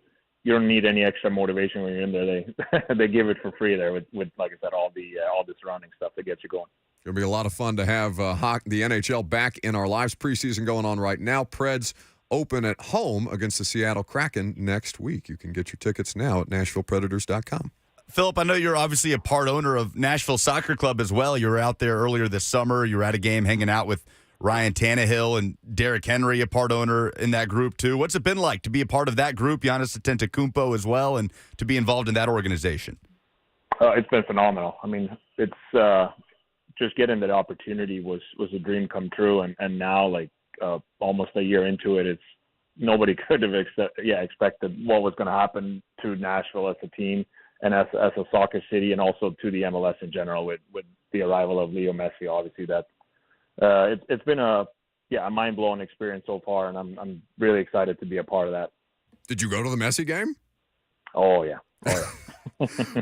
You don't need any extra motivation when you're in there. They give it for free there with like I said, all the surrounding stuff that gets you going. It's going to be a lot of fun to have the NHL back in our lives. Preseason going on right now. Preds open at home against the Seattle Kraken next week. You can get your tickets now at NashvillePredators.com. Philip, I know you're obviously a part owner of Nashville Soccer Club as well. You were out there earlier this summer. You were at a game hanging out with Ryan Tannehill and Derrick Henry, a part owner in that group too. What's it been like to be a part of that group, Giannis Antetokounmpo as well, and to be involved in that organization? It's been phenomenal. I mean, it's just getting that opportunity was a dream come true, and now like almost a year into it, it's nobody could have expected what was going to happen to Nashville as a team. And as a soccer city, and also to the MLS in general, with the arrival of Leo Messi, obviously that it's been a mind-blowing experience so far, and I'm really excited to be a part of that. Did you go to the Messi game? Oh yeah.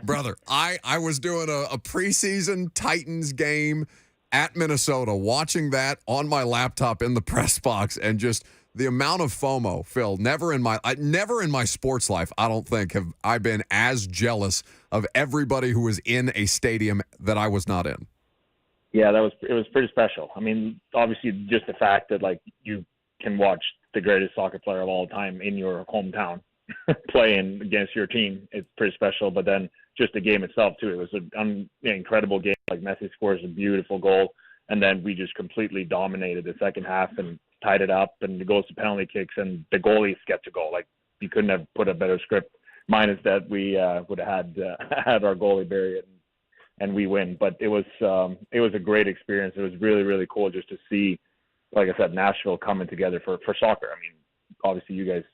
Brother, I was doing a preseason Titans game at Minnesota, watching that on my laptop in the press box, and just the amount of FOMO, Phil, never in my sports life, I don't think, have I been as jealous of everybody who was in a stadium that I was not in. Yeah, it was pretty special. I mean, obviously just the fact that like you can watch the greatest soccer player of all time in your hometown playing against your team, it's pretty special. But then just the game itself too, it was an incredible game. Like Messi scores a beautiful goal, and then we just completely dominated the second half and tied it up, and it goes to penalty kicks, and the goalies get to go. Like, you couldn't have put a better script, minus that we would have had our goalie bury it and we win. But it was a great experience. It was really, really cool just to see like I said, Nashville coming together for soccer. I mean, obviously you guys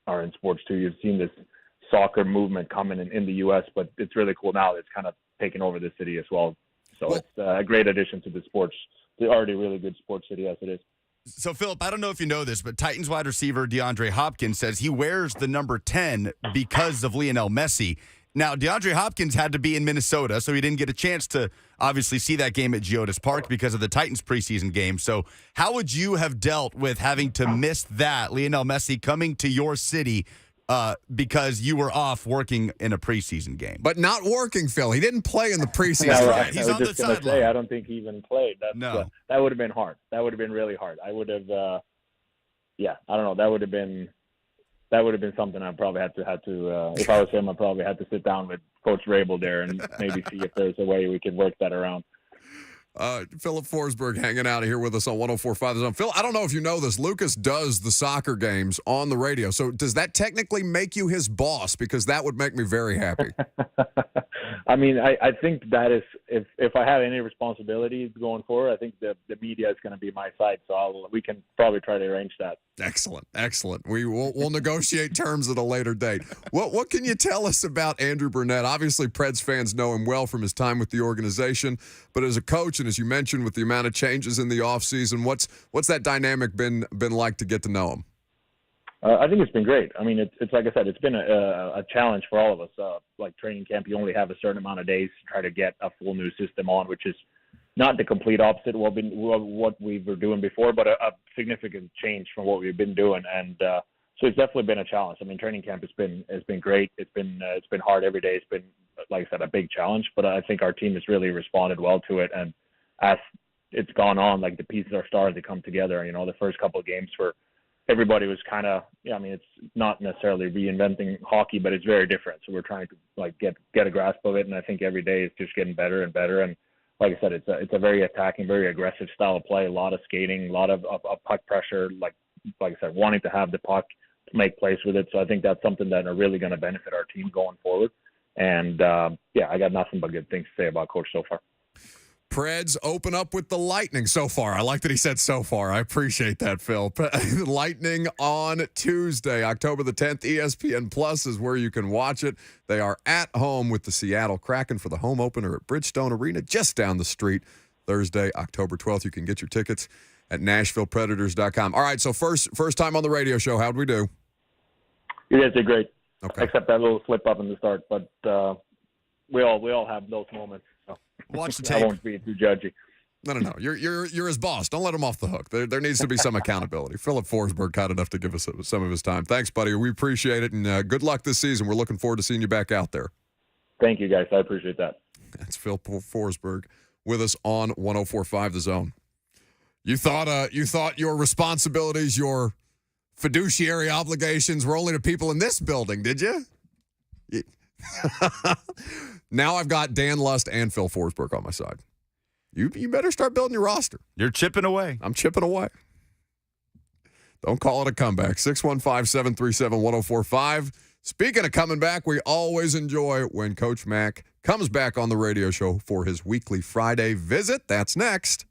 are in sports too. You've seen this soccer movement coming in the U.S., but it's really cool now. It's kind of taken over the city as well. So it's a great addition to the already really good sports city as it is. So, Philip, I don't know if you know this, but Titans wide receiver DeAndre Hopkins says he wears the number 10 because of Lionel Messi. Now, DeAndre Hopkins had to be in Minnesota, so he didn't get a chance to obviously see that game at Geodis Park because of the Titans preseason game. So how would you have dealt with having to miss that, Lionel Messi coming to your city because you were off working in a preseason game? But not working, Phil. He didn't play in the preseason. Yeah, right. He's I on was the just going to sideline. say, I don't think he even played. That would have been hard. That would have been really hard. I would have, I don't know. That would have been something I probably had to if I was him, I probably had to sit down with Coach Rabel there and maybe see if there's a way we could work that around. Philip Forsberg hanging out here with us on 104.5 The Zone. Phil, I don't know if you know this. Lucas does the soccer games on the radio. So does that technically make you his boss? Because that would make me very happy. I mean, I think that is, if I have any responsibilities going forward, I think the media is going to be my side. So we can probably try to arrange that. Excellent. We'll negotiate terms at a later date. What can you tell us about Andrew Burnett? Obviously, Preds fans know him well from his time with the organization, but as a coach, and as you mentioned, with the amount of changes in the offseason, what's that dynamic been like to get to know him? I think it's been great. I mean, it's like I said, it's been a challenge for all of us. Like training camp, you only have a certain amount of days to try to get a full new system on, which is not the complete opposite of what we were doing before, but a significant change from what we've been doing. And so it's definitely been a challenge. I mean, training camp has been great. It's been hard every day. It's been, like I said, a big challenge. But I think our team has really responded well to it. And as it's gone on, like the pieces are starting to come together. You know, the first couple of games for everybody was kind of, I mean, it's not necessarily reinventing hockey, but it's very different. So we're trying to like get a grasp of it. And I think every day it's just getting better and better. And like I said, it's a very attacking, very aggressive style of play. A lot of skating, a lot of puck pressure. Like I said, wanting to have the puck to make plays with it. So I think that's something that are really going to benefit our team going forward. And I got nothing but good things to say about Coach so far. Preds open up with the Lightning so far. I like that he said so far. I appreciate that, Phil. Lightning on Tuesday, October the 10th. ESPN Plus is where you can watch it. They are at home with the Seattle Kraken for the home opener at Bridgestone Arena just down the street. Thursday, October 12th. You can get your tickets at NashvillePredators.com. All right, so first time on the radio show. How'd we do? You guys did great. Okay. Except that little slip up in the start, but we all have those moments. So. Watch the tape. I won't be too judgy. No. You're his boss. Don't let him off the hook. There needs to be some accountability. Philip Forsberg kind enough to give us some of his time. Thanks, buddy. We appreciate it, and good luck this season. We're looking forward to seeing you back out there. Thank you, guys. I appreciate that. That's Philip Forsberg with us on 104.5 The Zone. You thought your responsibilities, your fiduciary obligations were only to people in this building, did you? Now I've got Dan Lust and Phil Forsberg on my side. You better start building your roster. You're chipping away. I'm chipping away. Don't call it a comeback. 615-737-1045. Speaking of coming back, we always enjoy when Coach Mack comes back on the radio show for his weekly Friday visit. That's next.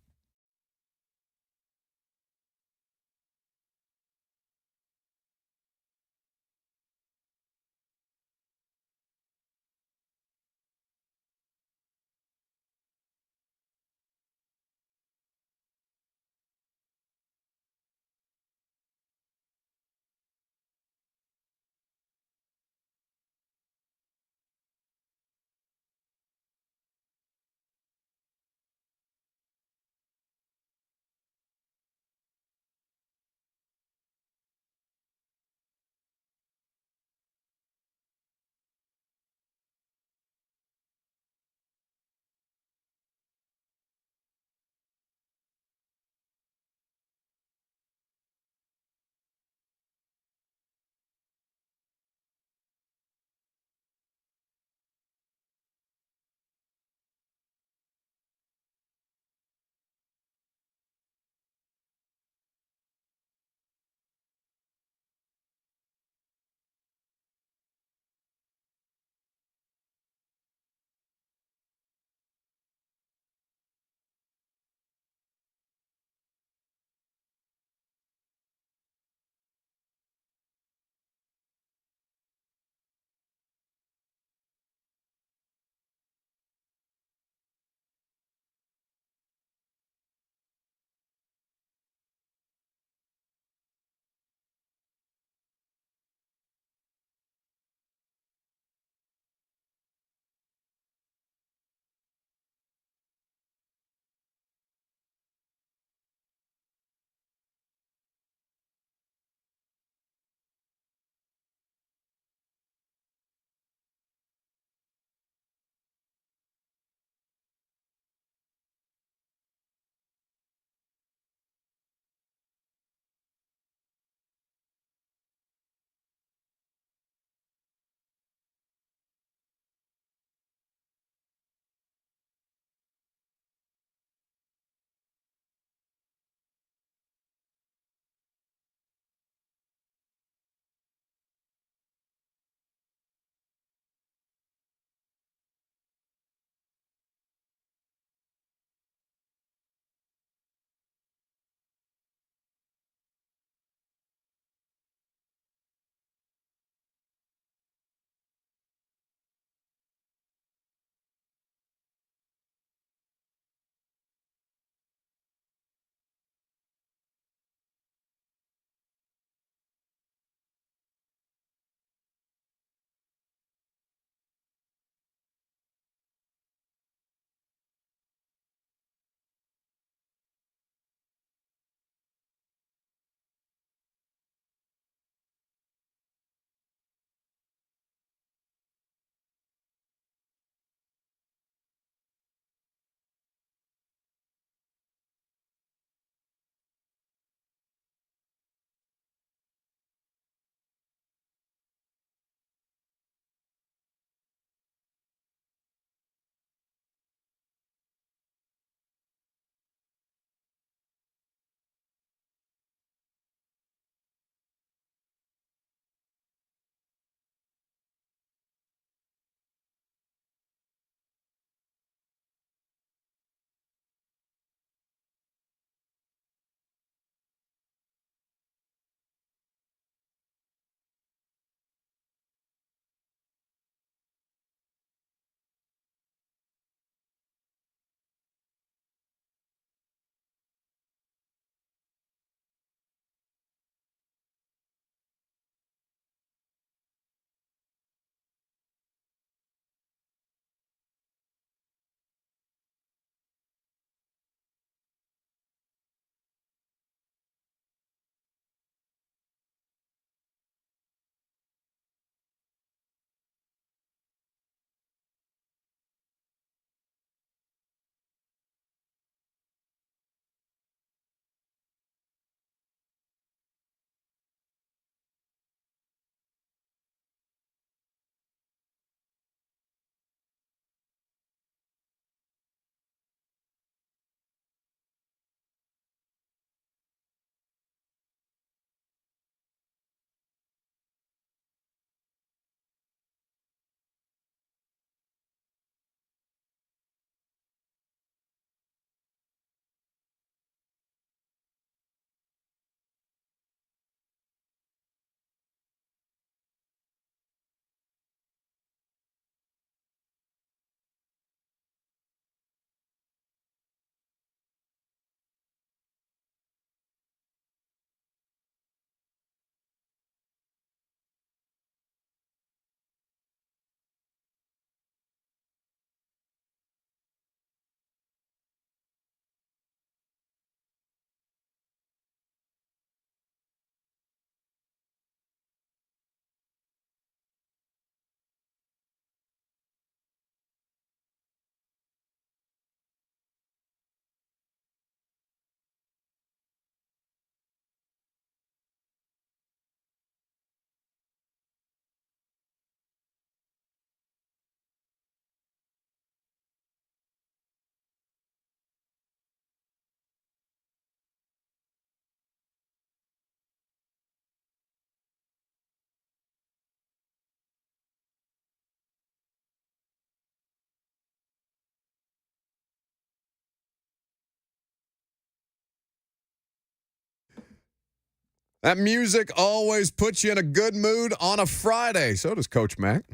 That music always puts you in a good mood on a Friday. So does Coach Mack.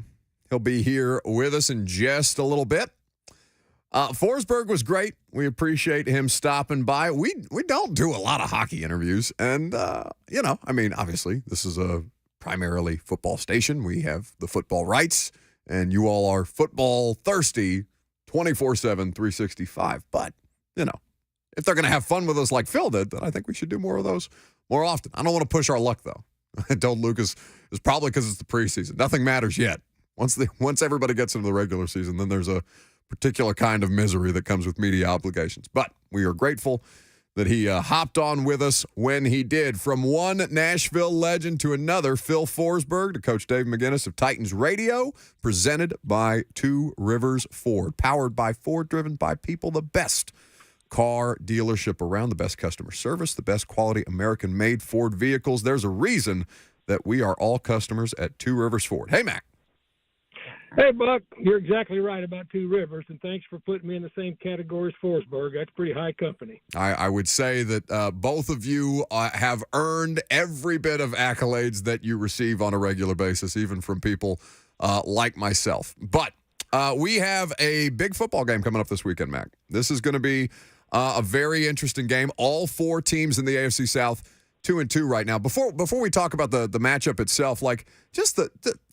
He'll be here with us in just a little bit. Forsberg was great. We appreciate him stopping by. We don't do a lot of hockey interviews. And, obviously, this is a primarily football station. We have the football rights, and you all are football thirsty 24/7, 365. But, if they're going to have fun with us like Phil did, then I think we should do more of those more often. I don't want to push our luck, though. I told Lucas it's probably because it's the preseason. Nothing matters yet. Once everybody gets into the regular season, then there's a particular kind of misery that comes with media obligations. But we are grateful that he hopped on with us when he did. From one Nashville legend to another, Phil Forsberg to Coach Dave McGinnis of Titans Radio, presented by Two Rivers Ford. Powered by Ford, driven by people, the best car dealership around, the best customer service, the best quality American-made Ford vehicles. There's a reason that we are all customers at Two Rivers Ford. Hey, Mac. Hey, Buck, you're exactly right about Two Rivers, and thanks for putting me in the same category as Forsberg. That's pretty high company. I would say that both of you have earned every bit of accolades that you receive on a regular basis, even from people like myself. But we have a big football game coming up this weekend, Mac. This is going to be a very interesting game. All four teams in the AFC South 2-2 right now. Before we talk about the matchup itself, like just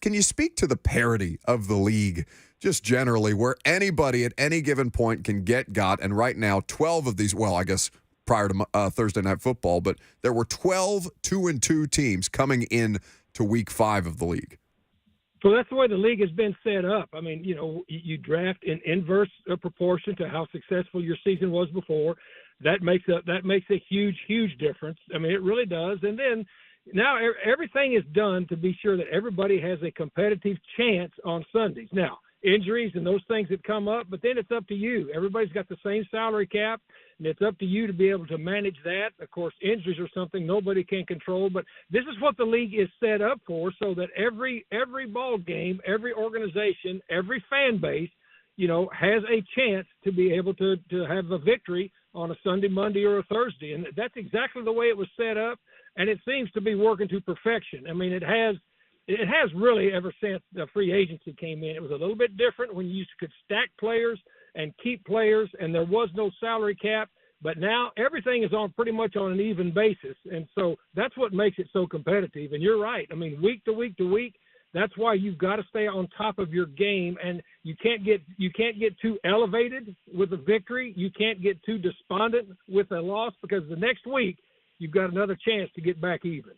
can you speak to the parity of the league just generally, where anybody at any given point can got, and right now 12 of these, well, I guess prior to Thursday Night Football, but there were 12 2-2 teams coming in to week 5 of the league. So that's the way the league has been set up. I mean, you draft in inverse proportion to how successful your season was before. That makes a huge difference. I mean, it really does. And then now everything is done to be sure that everybody has a competitive chance on Sundays. Now, injuries and those things that come up, but then it's up to you. Everybody's got the same salary cap, and it's up to you to be able to manage that. Of course, injuries are something nobody can control, but this is what the league is set up for, so that every ball game, every organization, every fan base, has a chance to be able to have a victory on a Sunday, Monday, or a Thursday. And that's exactly the way it was set up, and it seems to be working to perfection. I mean, it has really ever since the free agency came in. It was a little bit different when you could stack players and keep players, and there was no salary cap. But now everything is pretty much on an even basis, and so that's what makes it so competitive. And you're right. I mean, week to week to week, that's why you've got to stay on top of your game, and you can't get too elevated with a victory. You can't get too despondent with a loss, because the next week you've got another chance to get back even.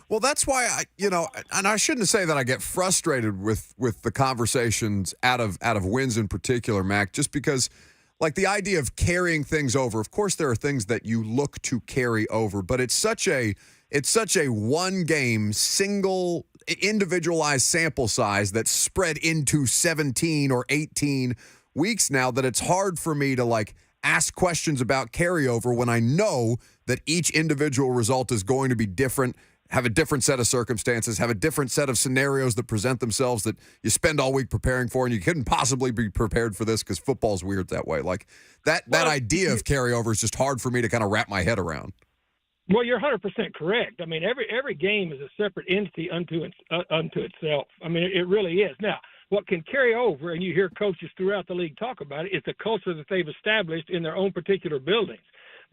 Well, that's why and I shouldn't say that I get frustrated with the conversations out of wins in particular, Mac, just because like the idea of carrying things over. Of course, there are things that you look to carry over, but it's such a one game single individualized sample size that's spread into 17 or 18 weeks now that it's hard for me to ask questions about carryover when I know that each individual result is going to be different, have a different set of circumstances, have a different set of scenarios that present themselves that you spend all week preparing for, and you couldn't possibly be prepared for this because football's weird that way. Like that idea of carryover is just hard for me to kind of wrap my head around. Well, you're 100% correct. I mean, every game is a separate entity unto itself. I mean, it really is. Now, what can carry over, and you hear coaches throughout the league talk about it, is the culture that they've established in their own particular buildings.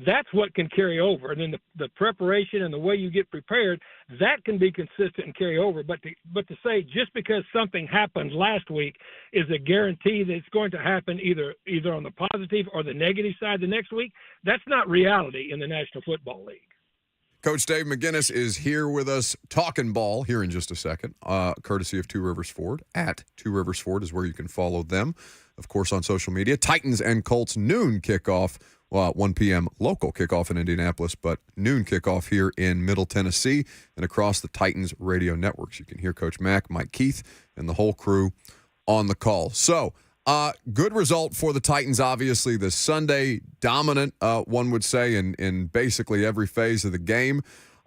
That's what can carry over. And then the preparation and the way you get prepared, that can be consistent and carry over. But to say just because something happened last week is a guarantee that it's going to happen either on the positive or the negative side the next week, that's not reality in the National Football League. Coach Dave McGinnis is here with us talking ball here in just a second, courtesy of Two Rivers Ford. At Two Rivers Ford is where you can follow them, of course, on social media. Titans and Colts noon kickoff, 1 p.m. local kickoff in Indianapolis, but noon kickoff here in Middle Tennessee and across the Titans radio networks. You can hear Coach Mack, Mike Keith, and the whole crew on the call. So, good result for the Titans, obviously, this Sunday. Dominant, one would say, in basically every phase of the game.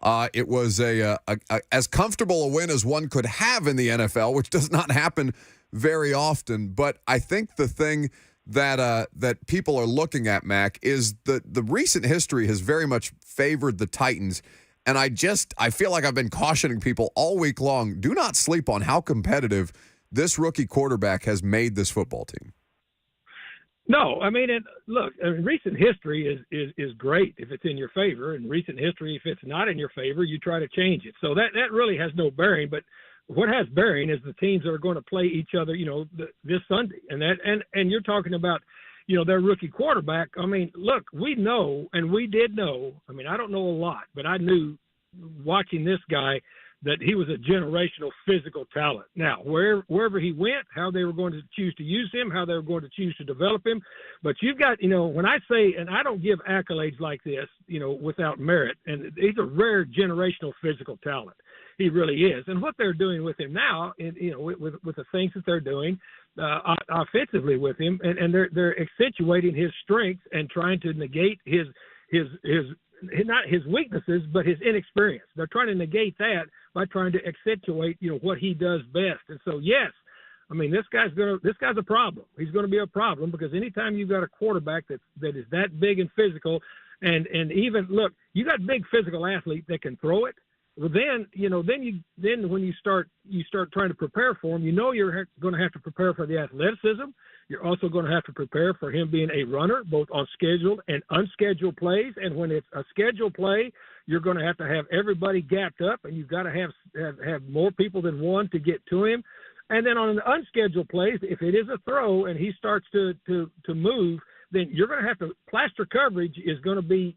It was as comfortable a win as one could have in the NFL, which does not happen very often. But I think the thing that people are looking at, Mac, is the recent history has very much favored the Titans And I feel like I've been cautioning people all week long, do not sleep on how competitive this rookie quarterback has made this football team. No, I mean, recent history is great if it's in your favor, and recent history, if it's not in your favor, you try to change it. So that really has no bearing. But what has bearing is the teams that are going to play each other, this Sunday, and you're talking about, their rookie quarterback. I mean, look, we know, and we did know. I mean, I don't know a lot, but I knew watching this guy that he was a generational physical talent. Now, wherever he went, how they were going to choose to use him, how they were going to choose to develop him. But you've got, when I say, and I don't give accolades like this, without merit, and he's a rare generational physical talent. He really is. And what they're doing with him now, with the things that they're doing offensively with him, and they're accentuating his strengths and trying to negate his not his weaknesses, but his inexperience. They're trying to negate that by trying to accentuate, what he does best. And so, yes, I mean, this guy's a problem. He's going to be a problem because anytime you've got a quarterback that is that big and physical, and even look, you got big physical athletes that can throw it. Well, then when you start trying to prepare for him, you're going to have to prepare for the athleticism. You're also going to have to prepare for him being a runner, both on scheduled and unscheduled plays. And when it's a scheduled play, you're going to have everybody gapped up, and you've got to have more people than one to get to him. And then on an unscheduled plays, if it is a throw and he starts to move, then you're going to have to plaster coverage is going to be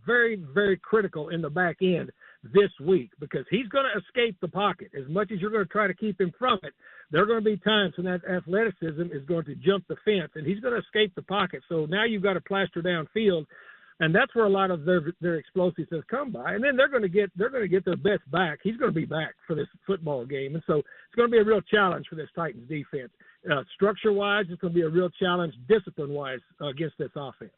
very, very critical in the back end this week, because he's going to escape the pocket. As much as you're going to try to keep him from it, there are going to be times when that athleticism is going to jump the fence, and he's going to escape the pocket. So now you've got to plaster downfield, and that's where a lot of their explosives has come by. And then they're going to get their best back. He's going to be back for this football game, and so it's going to be a real challenge for this Titans defense. Structure-wise, it's going to be a real challenge discipline-wise against this offense.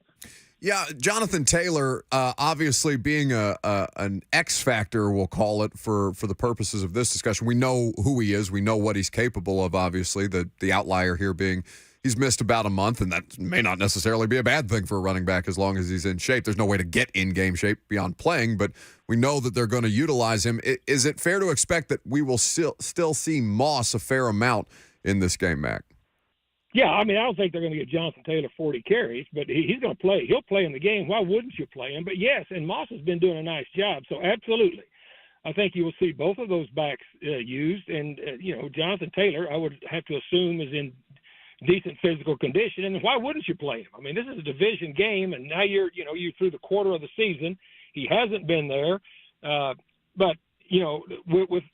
Yeah, Jonathan Taylor, obviously being an X factor, we'll call it, for the purposes of this discussion. We know who he is. We know what he's capable of, obviously. The outlier here being he's missed about a month, and that may not necessarily be a bad thing for a running back as long as he's in shape. There's no way to get in-game shape beyond playing, but we know that they're going to utilize him. Is it fair to expect that we will still see Moss a fair amount in this game, Mack? Yeah, I mean, I don't think they're going to get Jonathan Taylor 40 carries, but he's going to play. He'll play in the game. Why wouldn't you play him? But, yes, and Moss has been doing a nice job. So, absolutely, I think you will see both of those backs used. And, Jonathan Taylor, I would have to assume, is in decent physical condition. And why wouldn't you play him? I mean, this is a division game, and now you're through the quarter of the season. He hasn't been there. But,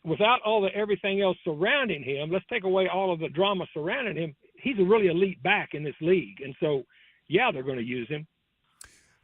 without all the everything else surrounding him, let's take away all of the drama surrounding him. He's a really elite back in this league. And so, yeah, they're going to use him.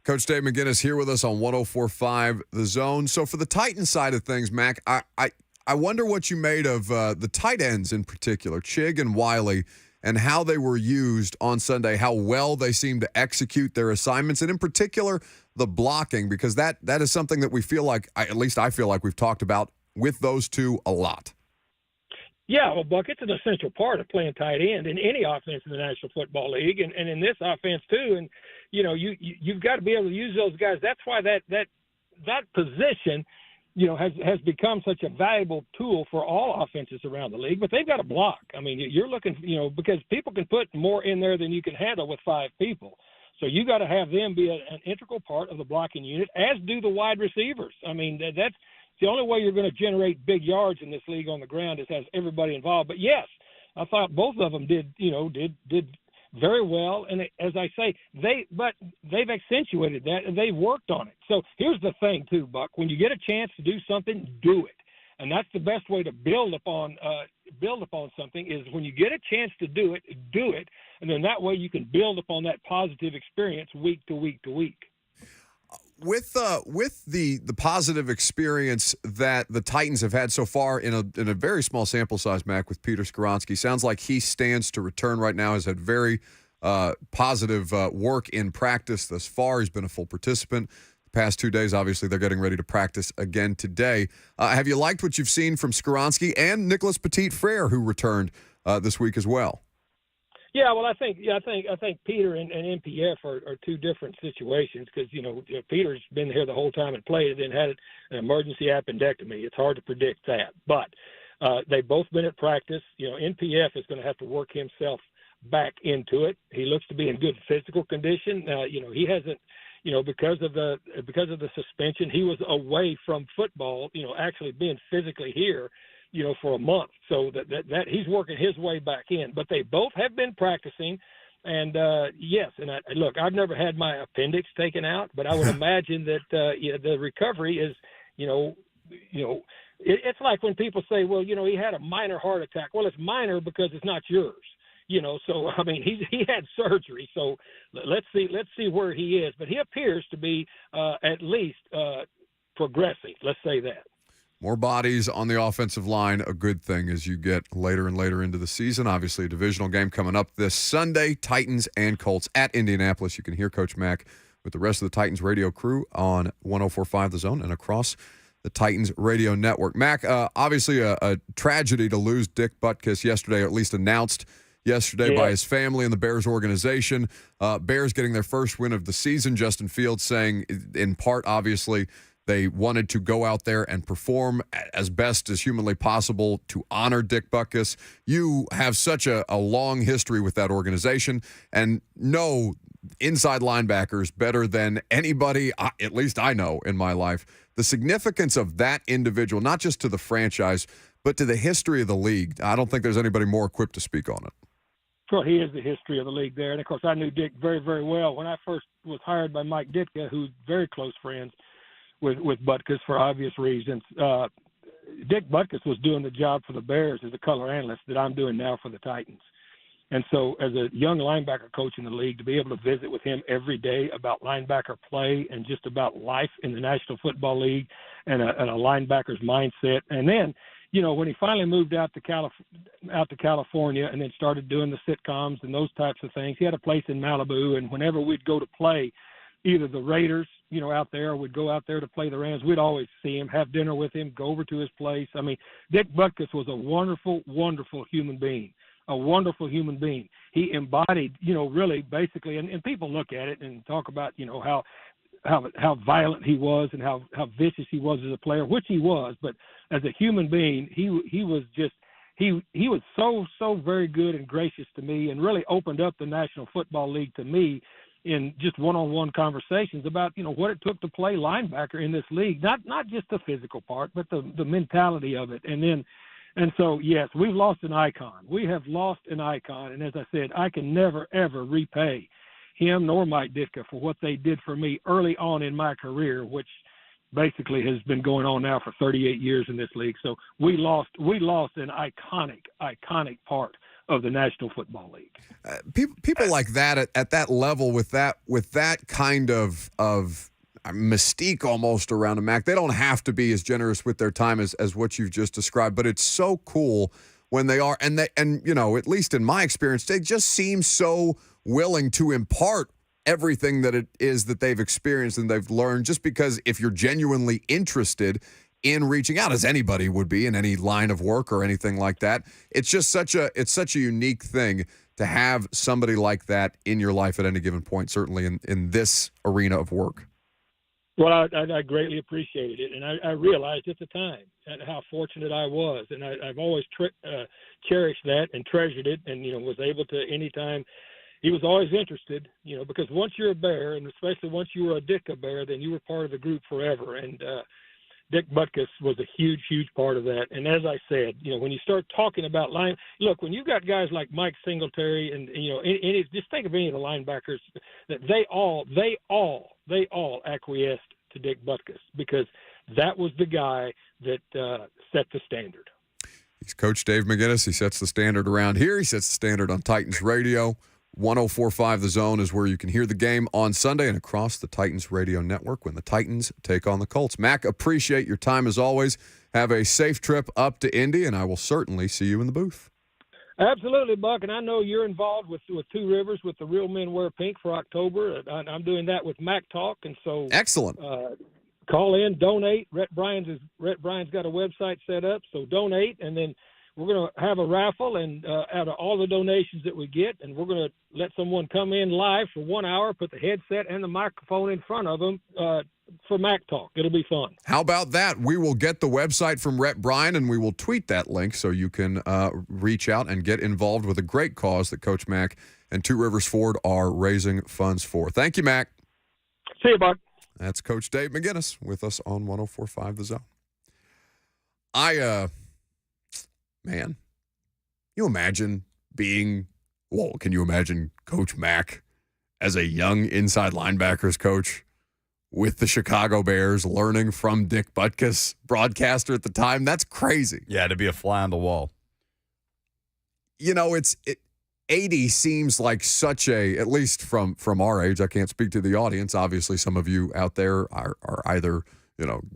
Coach Dave McGinnis here with us on 104.5 The Zone. So for the Titans side of things, Mack, I wonder what you made of the tight ends in particular, Chig and Wiley, and how they were used on Sunday, how well they seemed to execute their assignments, and in particular, the blocking, because that is something that we feel like, at least I feel like we've talked about with those two a lot. Yeah, well, Buck, it's an essential part of playing tight end in any offense in the National Football League, and in this offense too. And you've got to be able to use those guys. That's why that position, has become such a valuable tool for all offenses around the league. But they've got to block. I mean, you're looking, because people can put more in there than you can handle with 5 people. So you got to have them be an integral part of the blocking unit, as do the wide receivers. I mean, that's the only way you're going to generate big yards in this league on the ground is has everybody involved. But yes, I thought both of them did very well. And as I say, they've accentuated that and they've worked on it. So here's the thing too, Buck, when you get a chance to do something, do it. And that's the best way to build upon something is when you get a chance to do it. And then that way you can build upon that positive experience week to week to week. With the positive experience that the Titans have had so far in a very small sample size, Mack, with Peter Skoronski, sounds like he stands to return right now, has had very positive work in practice thus far. He's been a full participant the past 2 days. Obviously, they're getting ready to practice again today. Have you liked what you've seen from Skoronski and Nicholas Petit-Frere, who returned this week as well? Yeah, well, I think Peter and NPF are two different situations because Peter's been here the whole time and played, and then had an emergency appendectomy. It's hard to predict that, but they've both been at practice. NPF is going to have to work himself back into it. He looks to be in good physical condition. He hasn't. Because of the suspension, he was away from football. Actually being physically here. For a month, so that he's working his way back in. But they both have been practicing, and yes, and look, I've never had my appendix taken out, but I would imagine that the recovery is, it's like when people say, well, he had a minor heart attack. Well, it's minor because it's not yours. So I mean, he had surgery. So let's see where he is, but he appears to be at least progressing. Let's say that. More bodies on the offensive line, a good thing as you get later and later into the season. Obviously, a divisional game coming up this Sunday, Titans and Colts at Indianapolis. You can hear Coach Mack with the rest of the Titans radio crew on 104.5 The Zone and across the Titans radio network. Mack, obviously a tragedy to lose Dick Butkus yesterday, or at least announced yesterday by his family and the Bears organization. Bears getting their first win of the season. Justin Fields saying, in part, obviously, they wanted to go out there and perform as best as humanly possible to honor Dick Butkus. You have such a long history with that organization and know inside linebackers better than anybody, at least I know in my life, the significance of that individual, not just to the franchise, but to the history of the league. I don't think there's anybody more equipped to speak on it. Well, he is the history of the league there. And, of course, I knew Dick very, very well. When I first was hired by Mike Ditka, who's very close friends with Butkus for obvious reasons. Dick Butkus was doing the job for the Bears as a color analyst that I'm doing now for the Titans. And so as a young linebacker coach in the league, to be able to visit with him every day about linebacker play and just about life in the National Football League and a linebacker's mindset. And then, when he finally moved out to California and then started doing the sitcoms and those types of things, he had a place in Malibu, and whenever we'd go to play either the Raiders, out there, or would go out there to play the Rams, we'd always see him, have dinner with him, go over to his place. I mean, Dick Butkus was a wonderful, wonderful human being, a wonderful human being. He embodied, really basically, and people look at it and talk about, how violent he was and how vicious he was as a player, which he was, but as a human being, he was just, he was so very good and gracious to me, and really opened up the National Football League to me in just one-on-one conversations about, what it took to play linebacker in this league, not just the physical part, but the mentality of it. And so, yes, we've lost an icon. We have lost an icon. And as I said, I can never, ever repay him nor Mike Ditka for what they did for me early on in my career, which basically has been going on now for 38 years in this league. So we lost an iconic part of the National Football League. People like that at that level with that kind of mystique almost around them, Mac, they don't have to be as generous with their time as what you've just described, but it's so cool when they are, and at least in my experience, they just seem so willing to impart everything that it is that they've experienced and they've learned, just because if you're genuinely interested in reaching out, as anybody would be in any line of work or anything like that, it's just such a unique thing to have somebody like that in your life at any given point, certainly in this arena of work. Well, I greatly appreciated it, and I realized at the time how fortunate I was, and I've always cherished that and treasured it, and was able to anytime. He was always interested, because once you're a Bear, and especially once you were a Ditka Bear, then you were part of the group forever. And Dick Butkus was a huge, huge part of that. And as I said, when you start talking about look, when you've got guys like Mike Singletary and just think of any of the linebackers, that they all acquiesced to Dick Butkus, because that was the guy that set the standard. He's Coach Dave McGinnis. He sets the standard around here. He sets the standard on Titans radio. 104.5 The Zone is where you can hear the game on Sunday and across the Titans radio network when the Titans take on the Colts. Mac, appreciate your time as always. Have a safe trip up to Indy, and I will certainly see you in the booth. Absolutely, Buck, and I know you're involved with Two Rivers with the Real Men Wear Pink for October. I'm doing that with Mack Talk, and so excellent. Call in, donate. Rhett Bryan's got a website set up, so donate, and then we're going to have a raffle, and out of all the donations that we get, and we're going to let someone come in live for 1 hour, put the headset and the microphone in front of them for Mack Talk. It'll be fun. How about that? We will get the website from Rep Brian, and we will tweet that link so you can reach out and get involved with a great cause that Coach Mack and Two Rivers Ford are raising funds for. Thank you, Mack. See you, Buck. That's Coach Dave McGinnis with us on 104.5 The Zone. Man, you imagine can you imagine Coach Mack as a young inside linebackers coach with the Chicago Bears, learning from Dick Butkus, broadcaster at the time? That's crazy. Yeah, to be a fly on the wall. You know, 80 seems like such at least from our age, I can't speak to the audience. Obviously, some of you out there are either,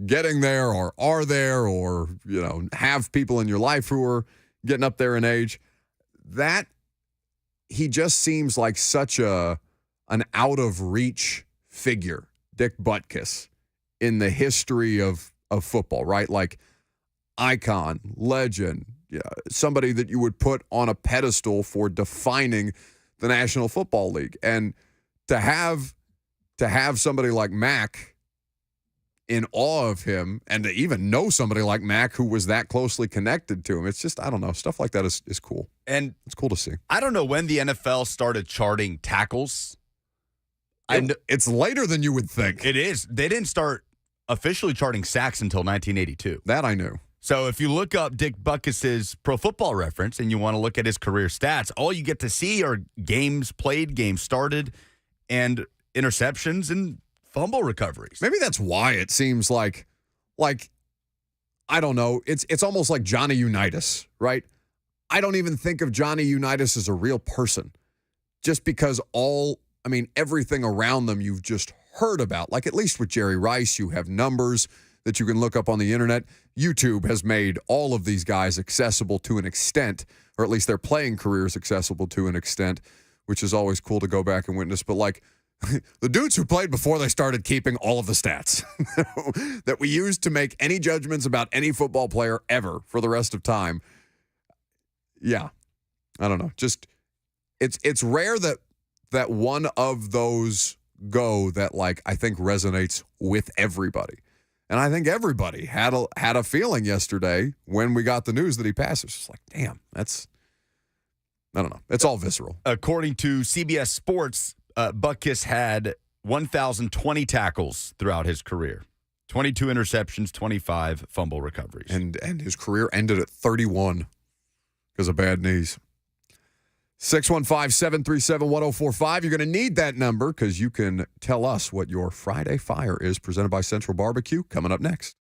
getting there or are there or, have people in your life who are getting up there in age. That he just seems like such an out of reach figure, Dick Butkus, in the history of football, right? Like icon, legend, somebody that you would put on a pedestal for defining the National Football League. And to have somebody like Mack in awe of him, and to even know somebody like Mack who was that closely connected to him, it's just, I don't know, stuff like that is cool. And it's cool to see. I don't know when the NFL started charting tackles. It's later than you would think. It is. They didn't start officially charting sacks until 1982. That I knew. So if you look up Dick Butkus's Pro Football Reference and you want to look at his career stats, all you get to see are games played, games started, and interceptions and fumble recoveries. Maybe that's why it seems like I don't know. It's almost like Johnny Unitas, right? I don't even think of Johnny Unitas as a real person, just because everything around them you've just heard about. Like at least with Jerry Rice, you have numbers that you can look up on the internet. YouTube has made all of these guys accessible to an extent, or at least their playing careers accessible to an extent, which is always cool to go back and witness. But like the dudes who played before they started keeping all of the stats that we used to make any judgments about any football player ever for the rest of time. Yeah. I don't know. Just it's rare that one of those go that like I think resonates with everybody. And I think everybody had a feeling yesterday when we got the news that he passed. It's just like, damn, I don't know. It's all visceral. According to CBS Sports, Butkus had 1,020 tackles throughout his career, 22 interceptions, 25 fumble recoveries. And his career ended at 31 because of bad knees. 615-737-1045. You're going to need that number because you can tell us what your Friday Fire is, presented by Central Barbecue, coming up next.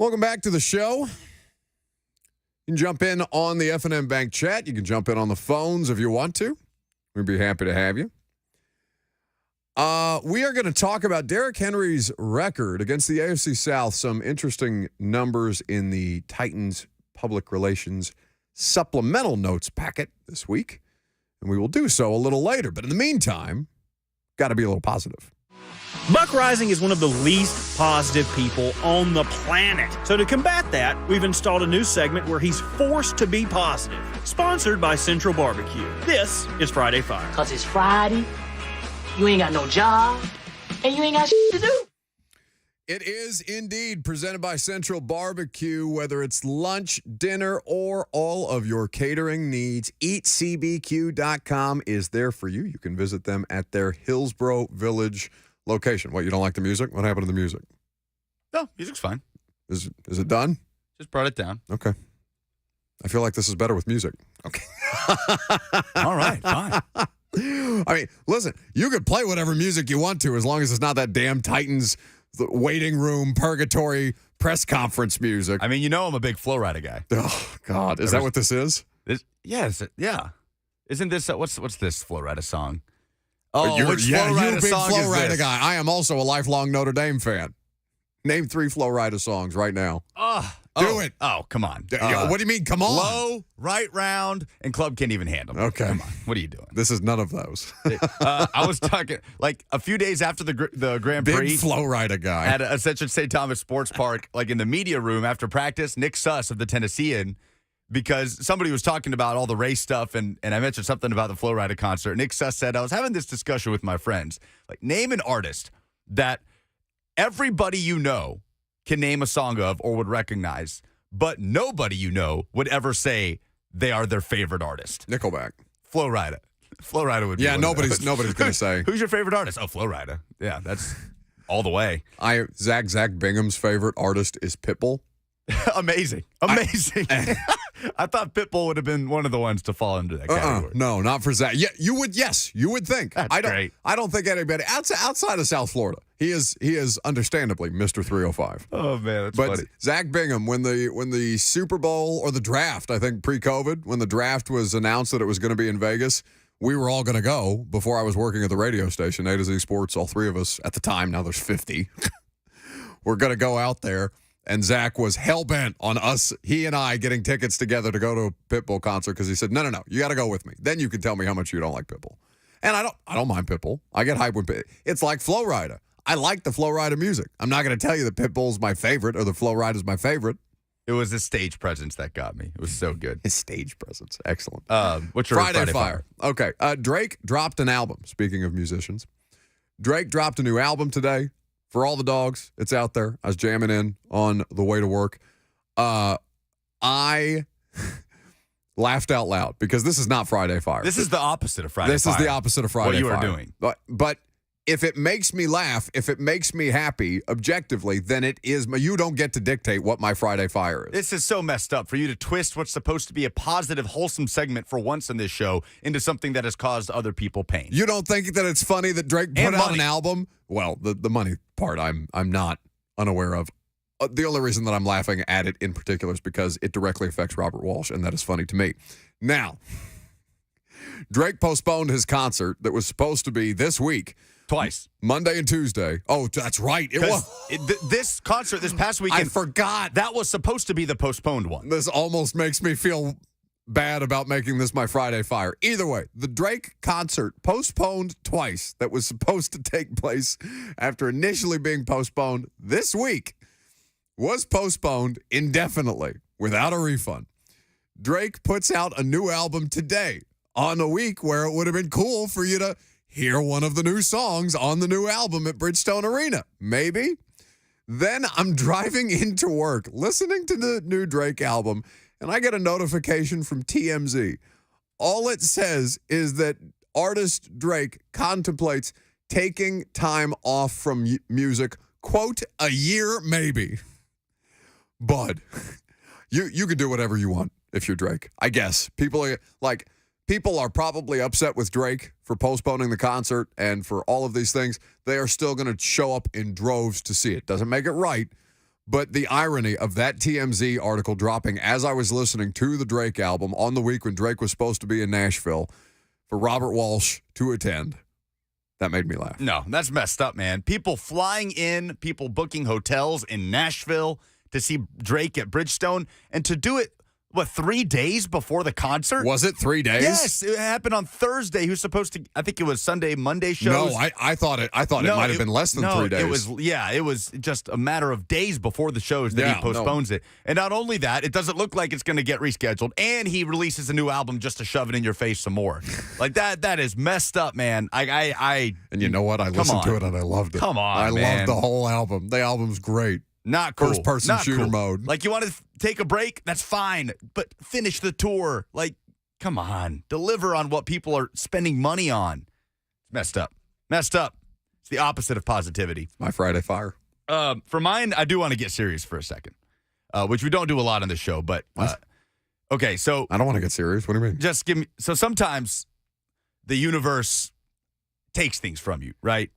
Welcome back to the show. You can jump in on the F&M Bank chat. You can jump in on the phones if you want to. We'd be happy to have you. We are going to talk about Derrick Henry's record against the AFC South. Some interesting numbers in the Titans public relations supplemental notes packet this week. And we will do so a little later. But in the meantime, got to be a little positive. Buck Rising is one of the least positive people on the planet. So to combat that, we've installed a new segment where he's forced to be positive. Sponsored by Central Barbecue. This is Friday Fire. Because it's Friday, you ain't got no job, and you ain't got shit to do. It is indeed presented by Central Barbecue. Whether it's lunch, dinner, or all of your catering needs, eatcbq.com is there for you. You can visit them at their Hillsborough Village location. What, you don't like the music? What happened to the music? No, music's fine. Is it done? Just brought it down. Okay. I feel like this is better with music. Okay. All right, fine. I mean, listen, you could play whatever music you want to as long as it's not that damn Titans waiting room purgatory press conference music. I mean, you know I'm a big Flow Rider guy. Oh, God. Is that what this is? Yes, yeah. Isn't this, what's this Flow Rider song? Oh, you're, which yeah, Flow Rider you're a big song Flow is Rider this? guy. I am also a lifelong Notre Dame fan. Name 3 Flow Rider songs right now. Do it. Oh, come on. What do you mean, come on? Low, right round, and club can't even handle it. Okay. Come on. What are you doing? This is none of those. I was talking, like, a few days after the Grand Prix. Big Flow Rider guy. At Ascension St. Thomas Sports Park, like in the media room after practice, Nick Suss of the Tennessean, because somebody was talking about all the race stuff, and I mentioned something about the Flow Rider concert. Nick Suss said, I was having this discussion with my friends. Like, name an artist that everybody you know can name a song of or would recognize, but nobody you know would ever say they are their favorite artist. Nickelback. Flow Rider. Flow Rider would be Yeah, one of those. nobody's going to say. Who's your favorite artist? Oh, Flow Rider. Yeah, that's all the way. Zach Bingham's favorite artist is Pitbull. Amazing. I thought Pitbull would have been one of the ones to fall into that category. No, not for Zach. Yeah, you would. Yes, you would think. That's great. I don't think anybody outside of South Florida. He is understandably Mr. 305. Oh man, that's but funny. Zach Bingham, when the Super Bowl or the draft, I think pre-COVID, when the draft was announced that it was going to be in Vegas, we were all going to go before I was working at the radio station, A to Z Sports. All 3 of us at the time. Now there's 50. We're going to go out there. And Zach was hell-bent on us, he and I, getting tickets together to go to a Pitbull concert because he said, no, you got to go with me. Then you can tell me how much you don't like Pitbull. And I don't mind Pitbull. I get hyped when it's like Flow Rider. I like the Flow Rider music. I'm not going to tell you that Pitbull's my favorite or the Flow Rider's my favorite. It was his stage presence that got me. It was so good. His stage presence. Excellent. What's your Friday Fire? Okay. Drake dropped an album, speaking of musicians. Drake dropped a new album today. For all the dogs, it's out there. I was jamming in on the way to work. I laughed out loud because this is not Friday Fire. This is the opposite of Friday Fire. This is the opposite of Friday Fire. What you are doing. But if it makes me laugh, if it makes me happy objectively, then it is. You don't get to dictate what my Friday Fire is. This is so messed up for you to twist what's supposed to be a positive, wholesome segment for once in this show into something that has caused other people pain. You don't think that it's funny that Drake put out an album? Well, the money part I'm not unaware of. The only reason that I'm laughing at it in particular is because it directly affects Robert Walsh, and that is funny to me. Now, Drake postponed his concert that was supposed to be this week. Twice. Monday and Tuesday. Oh, that's right. It was. This concert this past weekend. I forgot. That was supposed to be the postponed one. This almost makes me feel bad about making this my Friday Fire. Either way, the Drake concert postponed twice that was supposed to take place after initially being postponed this week was postponed indefinitely without a refund. Drake puts out a new album today on a week where it would have been cool for you to hear one of the new songs on the new album at Bridgestone Arena. Maybe. Then I'm driving into work, listening to the new Drake album, and I get a notification from TMZ. All it says is that artist Drake contemplates taking time off from music, quote, a year maybe. Bud, you can do whatever you want if you're Drake, I guess. People are probably upset with Drake for postponing the concert and for all of these things. They are still going to show up in droves to see it. Doesn't make it right, But the irony of that TMZ article dropping as I was listening to the Drake album on the week when Drake was supposed to be in Nashville for Robert Walsh to attend, that made me laugh. No, that's messed up, man. People flying in, people booking hotels in Nashville to see Drake at Bridgestone, and to do it, 3 days before the concert? Was it 3 days? Yes, it happened on Thursday. He was supposed to, I think it was Sunday, Monday shows. No, I thought it might have been less than 3 days. It was just a matter of days before the shows that he postpones it. And not only that, it doesn't look like it's going to get rescheduled, and he releases a new album just to shove it in your face some more. Like that is messed up, man. And you know what? I listened to it and I loved it. Come on, I man. loved the whole album. The album's great. Not cool. First-person shooter mode. Like, you want to take a break? That's fine. But finish the tour. Like, come on. Deliver on what people are spending money on. It's messed up. Messed up. It's the opposite of positivity. My Friday Fire. For mine, I do want to get serious for a second, which we don't do a lot on the show. But, okay, so. I don't want to get serious. What do you mean? Just give me. So sometimes the universe takes things from you, right?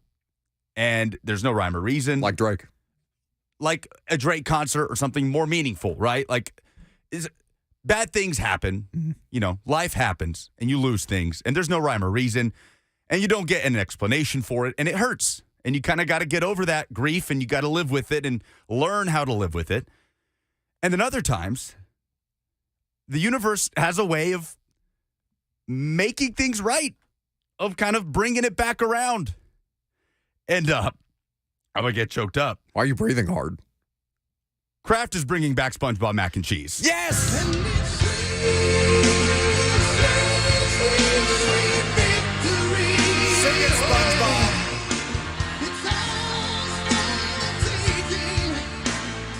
And there's no rhyme or reason. Like Drake. Like a Drake concert or something more meaningful, right? Like, bad things happen. Mm-hmm. Life happens, and you lose things, and there's no rhyme or reason, and you don't get an explanation for it, and it hurts. And you kind of got to get over that grief, and you got to live with it and learn how to live with it. And then other times, the universe has a way of making things right, of kind of bringing it back around. And I'm going to get choked up. Why are you breathing hard? Kraft is bringing back SpongeBob mac and cheese. Yes! Sing it, SpongeBob.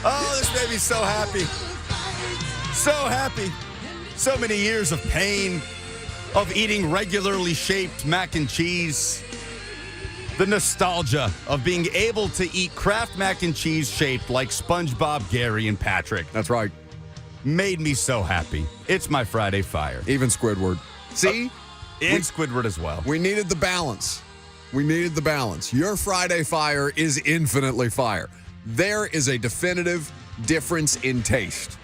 Oh, this made me so happy. So happy. So many years of pain, of eating regularly shaped mac and cheese. The nostalgia of being able to eat Kraft mac and cheese shaped like SpongeBob, Gary, and Patrick. That's right. Made me so happy. It's my Friday Fire. Even Squidward. See? And Squidward as well. We needed the balance. Your Friday Fire is infinitely fire. There is a definitive difference in taste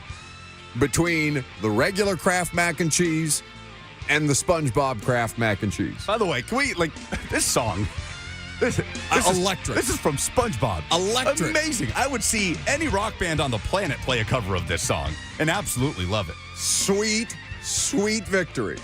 between the regular Kraft mac and cheese and the SpongeBob Kraft mac and cheese. By the way, can we, this song... This electric. This is from SpongeBob. Electric. Amazing. I would see any rock band on the planet play a cover of this song and absolutely love it. Sweet, sweet victory.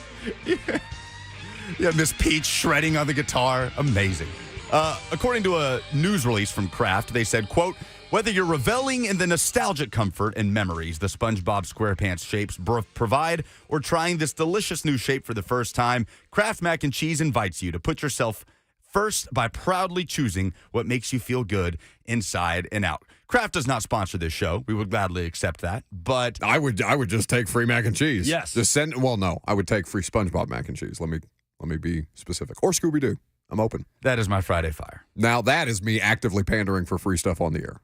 Yeah, Miss Peach shredding on the guitar. Amazing. According to a news release from Kraft, they said, quote, whether you're reveling in the nostalgic comfort and memories the SpongeBob SquarePants shapes provide or trying this delicious new shape for the first time, Kraft Mac and Cheese invites you to put yourself first by proudly choosing what makes you feel good inside and out. Kraft does not sponsor this show. We would gladly accept that, but I would just take free mac and cheese. Yes. No, I would take free SpongeBob mac and cheese. Let me be specific. Or Scooby-Doo. I'm open. That is my Friday Fire. Now that is me actively pandering for free stuff on the air.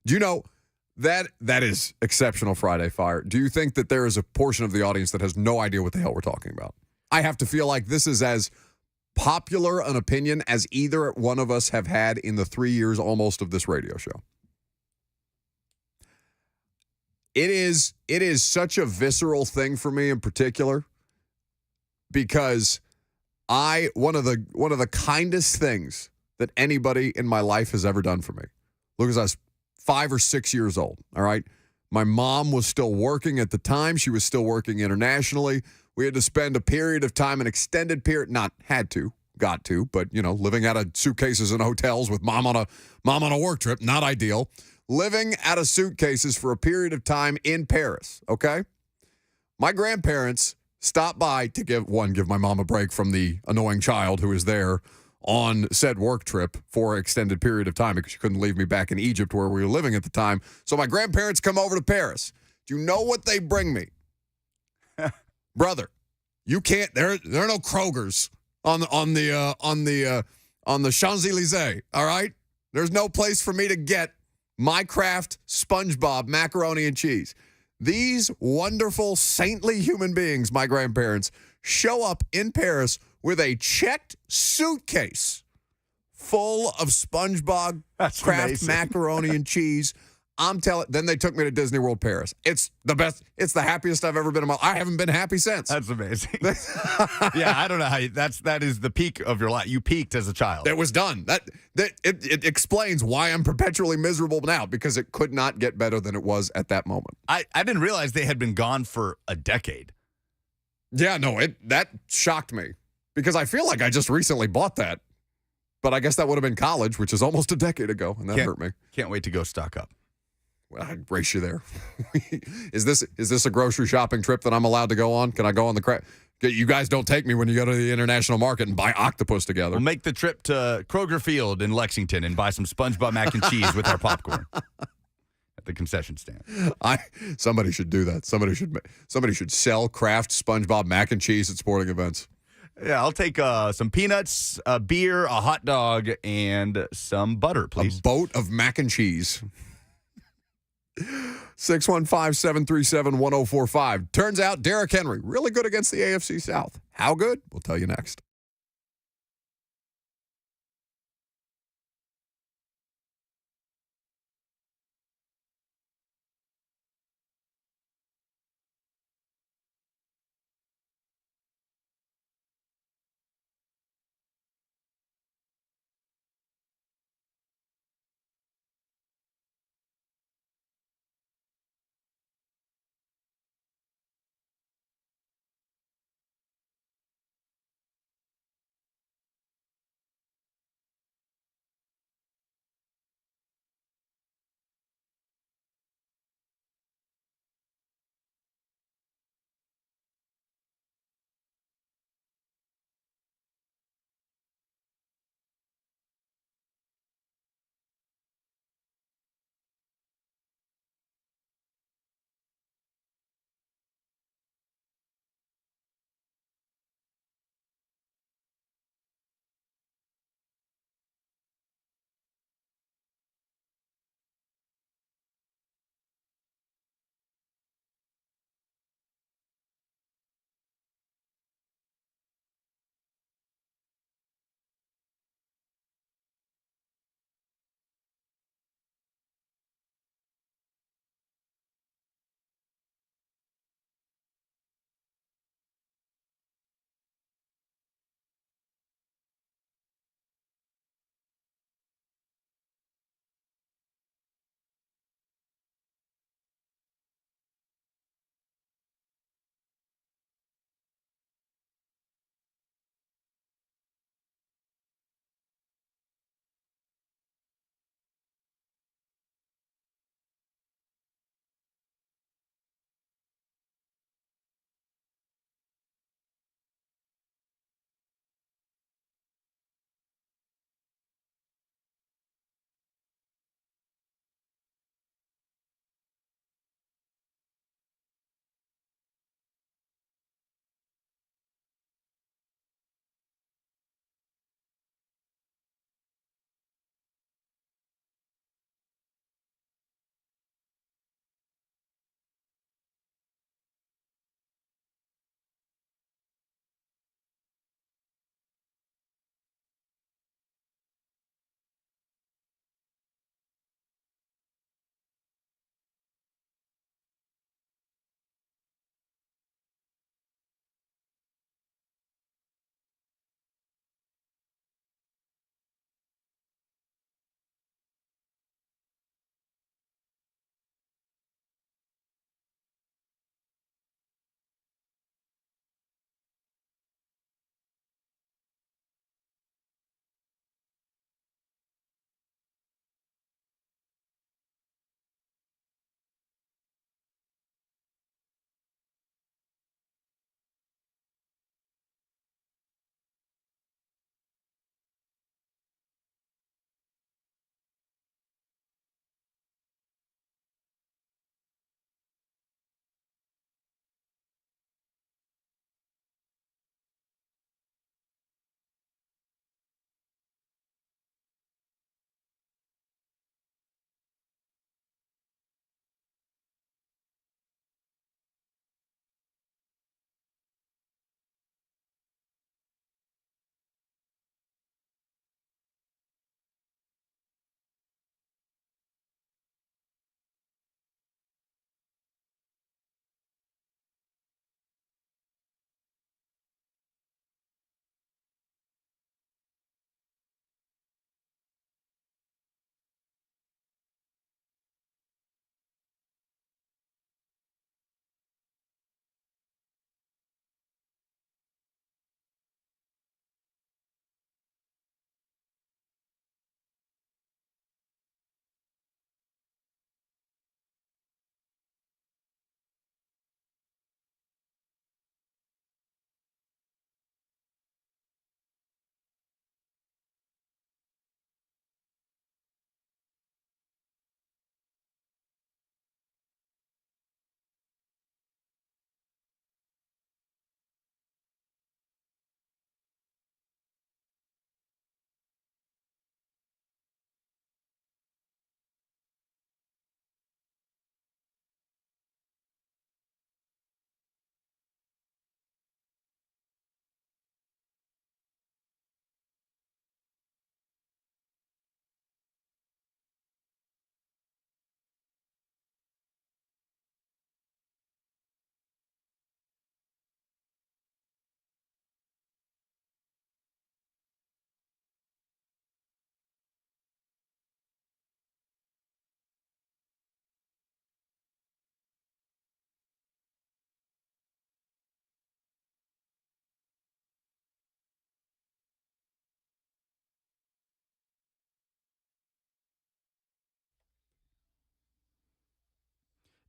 Do you know that is exceptional Friday Fire? Do you think that there is a portion of the audience that has no idea what the hell we're talking about? I have to feel like this is as popular an opinion as either one of us have had in the 3 years almost of this radio show. It is such a visceral thing for me in particular because one of the kindest things that anybody in my life has ever done for me. Look, as I was 5 or 6 years old, all right? My mom was still working at the time. She was still working internationally. We had to spend a period of time, an extended period, not had to, got to, but, living out of suitcases in hotels with mom on a work trip, not ideal. Living out of suitcases for a period of time in Paris, okay? My grandparents stopped by to give my mom a break from the annoying child who was there on said work trip for an extended period of time because she couldn't leave me back in Egypt where we were living at the time. So my grandparents come over to Paris. Do you know what they bring me? Brother, you can't. There are no Krogers on the Champs-Élysées. All right, there's no place for me to get my Kraft SpongeBob macaroni and cheese. These wonderful, saintly human beings, my grandparents, show up in Paris with a checked suitcase full of SpongeBob Kraft macaroni and cheese. Then they took me to Disney World Paris. It's the best. It's the happiest I've ever been in my life. I haven't been happy since. That's amazing. Yeah, I don't know how that is the peak of your life. You peaked as a child. It was done. It explains why I'm perpetually miserable now, because it could not get better than it was at that moment. I didn't realize they had been gone for a decade. Yeah, no, that shocked me because I feel like I just recently bought that. But I guess that would have been college, which is almost a decade ago, and that hurt me. Can't wait to go stock up. Well, I'd race you there. Is this a grocery shopping trip that I'm allowed to go on? Can I go on the crap? You guys don't take me when you go to the international market and buy octopus together. We'll make the trip to Kroger Field in Lexington and buy some SpongeBob mac and cheese with our popcorn at the concession stand. Somebody should do that. Somebody should sell Kraft SpongeBob mac and cheese at sporting events. Yeah, I'll take some peanuts, a beer, a hot dog, and some butter, please. A boat of mac and cheese. 615-737-1045. Turns out Derrick Henry, really good against the AFC South. How good? We'll tell you next.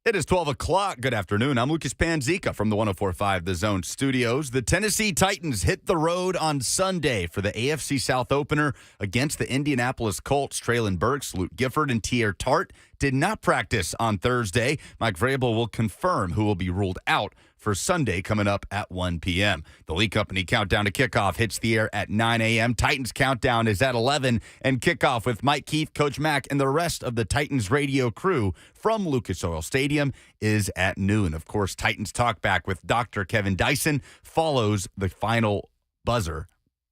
It is 12 o'clock. Good afternoon. I'm Lucas Panzica from the 104.5 The Zone studios. The Tennessee Titans hit the road on Sunday for the AFC South opener against the Indianapolis Colts. Traylon Burks, Luke Gifford, and Tier Tart did not practice on Thursday. Mike Vrabel will confirm who will be ruled out for Sunday coming up at 1 p.m. The Lee Company countdown to kickoff hits the air at 9 a.m. Titans countdown is at 11, and kickoff with Mike Keith, Coach Mack, and the rest of the Titans radio crew from Lucas Oil Stadium is at noon. Of course, Titans Talkback with Dr. Kevin Dyson follows the final buzzer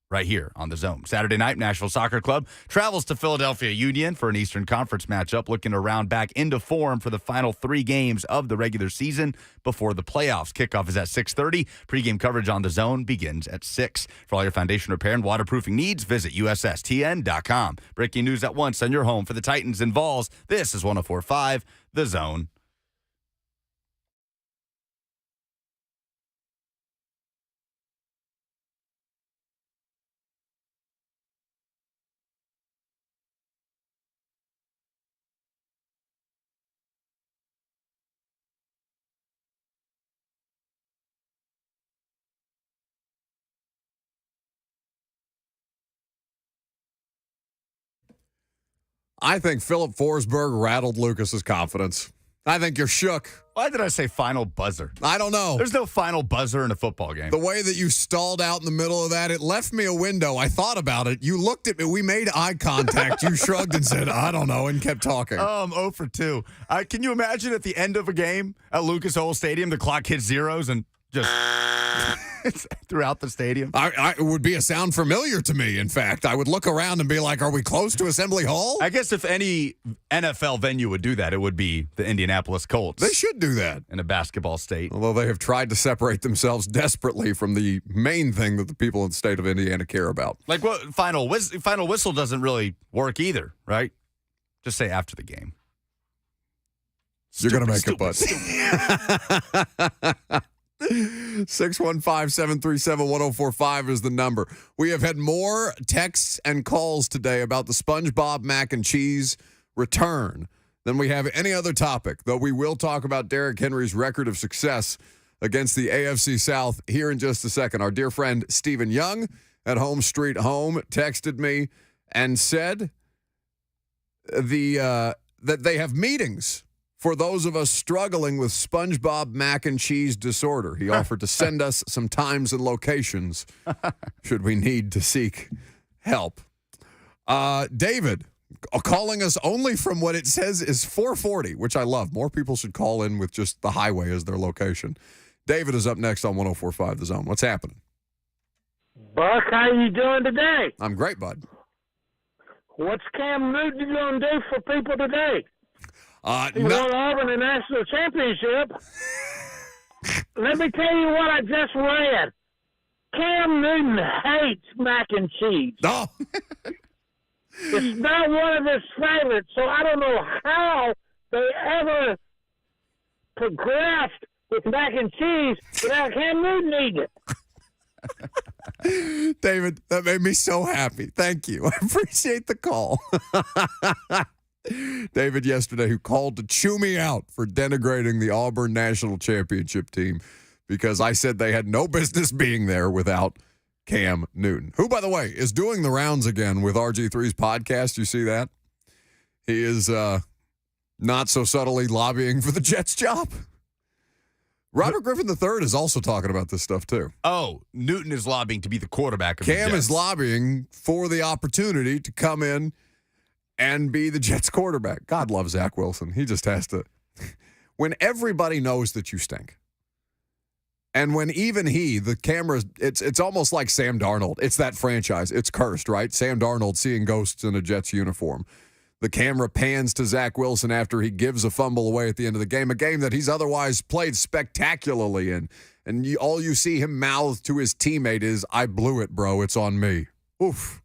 right here on The Zone. Saturday night, Nashville Soccer Club travels to Philadelphia Union for an Eastern Conference matchup, looking to round back into form for the final 3 games of the regular season before the playoffs. Kickoff is at 6:30. Pre-game coverage on The Zone begins at 6. For all your foundation repair and waterproofing needs, visit USSTN.com. Breaking news at once on your home for the Titans and Vols. This is 104.5 The Zone. I think Philip Forsberg rattled Lucas's confidence. I think you're shook. Why did I say final buzzer? I don't know. There's no final buzzer in a football game. The way that you stalled out in the middle of that, it left me a window. I thought about it. You looked at me. We made eye contact. You shrugged and said, I don't know, and kept talking. I'm 0 for 2. Can you imagine at the end of a game at Lucas Oil Stadium, the clock hits zeros and just throughout the stadium? It would be a sound familiar to me, in fact. I would look around and be like, are we close to Assembly Hall? I guess if any NFL venue would do that, it would be the Indianapolis Colts. They should do that. In a basketball state. Although they have tried to separate themselves desperately from the main thing that the people in the state of Indiana care about. Like what final whistle doesn't really work either, right? Just say after the game. You're going to make it, bud. 615-737-1045 is the number. We have had more texts and calls today about the SpongeBob mac and cheese return than we have any other topic, though we will talk about Derrick Henry's record of success against the AFC South here in just a second. Our dear friend Stephen Young at Home Street Home texted me and said that they have meetings for those of us struggling with SpongeBob mac and cheese disorder. He offered to send us some times and locations should we need to seek help. David, calling us only from what it says is 440, which I love. More people should call in with just the highway as their location. David is up next on 104.5 The Zone. What's happening? Buck, how you doing today? I'm great, bud. What's Cam Newton going to do for people today? He no. won Auburn the national championship. Let me tell you what I just read. Cam Newton hates mac and cheese. Oh. It's not one of his favorites, so I don't know how they ever progressed with mac and cheese without Cam Newton eating it. David, that made me so happy. Thank you. I appreciate the call. David yesterday, who called to chew me out for denigrating the Auburn national championship team because I said they had no business being there without Cam Newton, who, by the way, is doing the rounds again with RG3's podcast. You see that? He is not so subtly lobbying for the Jets job. Robert Griffin III is also talking about this stuff, too. Oh, Newton is lobbying to be the quarterback of the Jets. Cam is lobbying for the opportunity to come in and be the Jets quarterback. God loves Zach Wilson. He just has to. When everybody knows that you stink, and when even the camera, it's almost like Sam Darnold. It's that franchise. It's cursed, right? Sam Darnold seeing ghosts in a Jets uniform. The camera pans to Zach Wilson after he gives a fumble away at the end of the game, a game that he's otherwise played spectacularly in. And all you see him mouth to his teammate is, I blew it, bro. It's on me. Oof.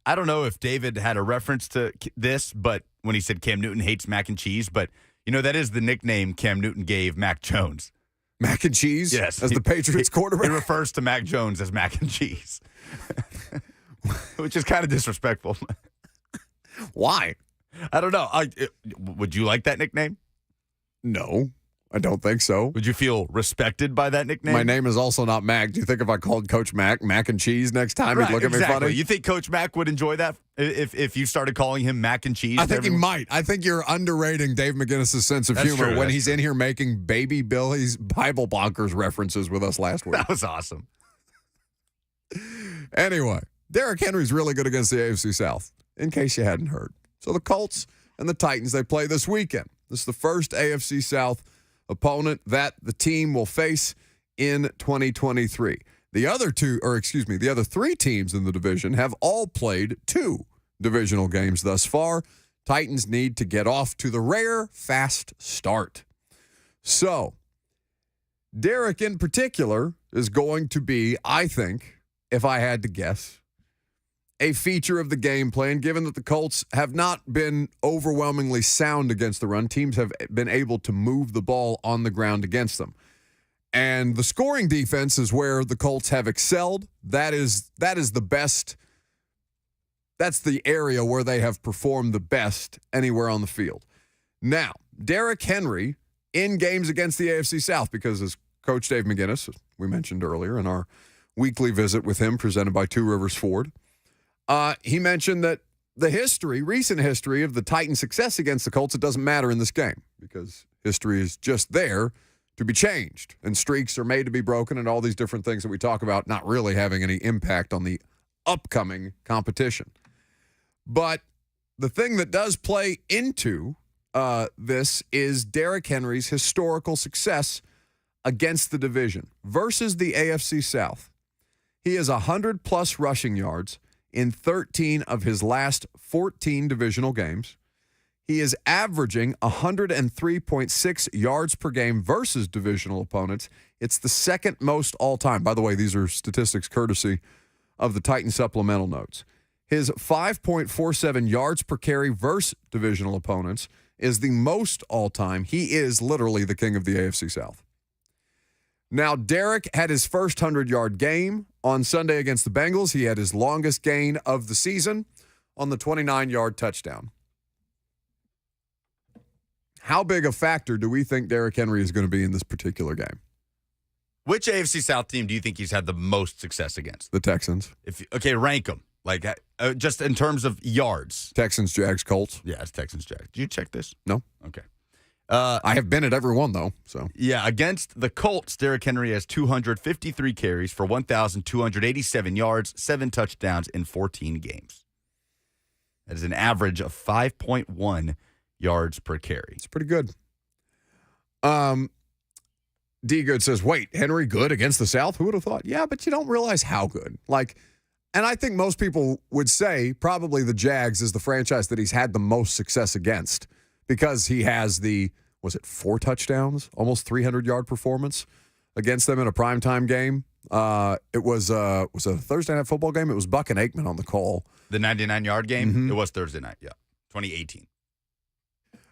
I don't know if David had a reference to this, but when he said Cam Newton hates mac and cheese, but, that is the nickname Cam Newton gave Mac Jones. Mac and cheese? Yes. As the Patriots quarterback? He refers to Mac Jones as mac and cheese, which is kind of disrespectful. Why? I don't know. Would you like that nickname? No, I don't think so. Would you feel respected by that nickname? My name is also not Mack. Do you think if I called Coach Mack and cheese next time, he'd look at me funny? You think Coach Mack would enjoy that if you started calling him Mac and Cheese? I think he might. I think you're underrating Dave McGinnis' sense of humor when he's in here making Baby Billy's Bible Bonkers references with us last week. That was awesome. Anyway, Derrick Henry's really good against the AFC South, in case you hadn't heard. So the Colts and the Titans, they play this weekend. This is the first AFC South opponent that the team will face in 2023. The other three teams in the division have all played 2 divisional games thus far. Titans need to get off to the rare fast start. So, Derrick in particular is going to be, I think, if I had to guess, a feature of the game plan, given that the Colts have not been overwhelmingly sound against the run. Teams have been able to move the ball on the ground against them. And the scoring defense is where the Colts have excelled. That is the best. That's the area where they have performed the best anywhere on the field. Now, Derrick Henry in games against the AFC South, because as Coach Dave McGinnis, we mentioned earlier in our weekly visit with him presented by Two Rivers Ford, he mentioned that the recent history of the Titans' success against the Colts, it doesn't matter in this game because history is just there to be changed and streaks are made to be broken and all these different things that we talk about not really having any impact on the upcoming competition. But the thing that does play into this is Derrick Henry's historical success against the division versus the AFC South. He has 100-plus rushing yards in 13 of his last 14 divisional games. He is averaging 103.6 yards per game versus divisional opponents. It's the second most all-time. By the way, these are statistics courtesy of the Titan supplemental notes. His 5.47 yards per carry versus divisional opponents is the most all-time. He is literally the king of the AFC South. Now, Derrick had his first 100-yard game on Sunday against the Bengals. He had his longest gain of the season on the 29-yard touchdown. How big a factor do we think Derrick Henry is going to be in this particular game? Which AFC South team do you think he's had the most success against? The Texans. Rank them. Like, just in terms of yards. Texans, Jags, Colts. Yeah, it's Texans, Jags. Did you check this? No. Okay. I have been at every one, though. So yeah, against the Colts, Derrick Henry has 253 carries for 1,287 yards, 7 touchdowns in 14 games. That is an average of 5.1 yards per carry. It's pretty good. D. Good says, wait, Henry good against the South? Who would have thought? Yeah, but you don't realize how good. And I think most people would say probably the Jags is the franchise that he's had the most success against. Because he has 4 touchdowns, almost 300-yard performance against them in a primetime game. It was a Thursday night football game. It was Buck and Aikman on the call. The 99-yard game? Mm-hmm. It was Thursday night, yeah, 2018.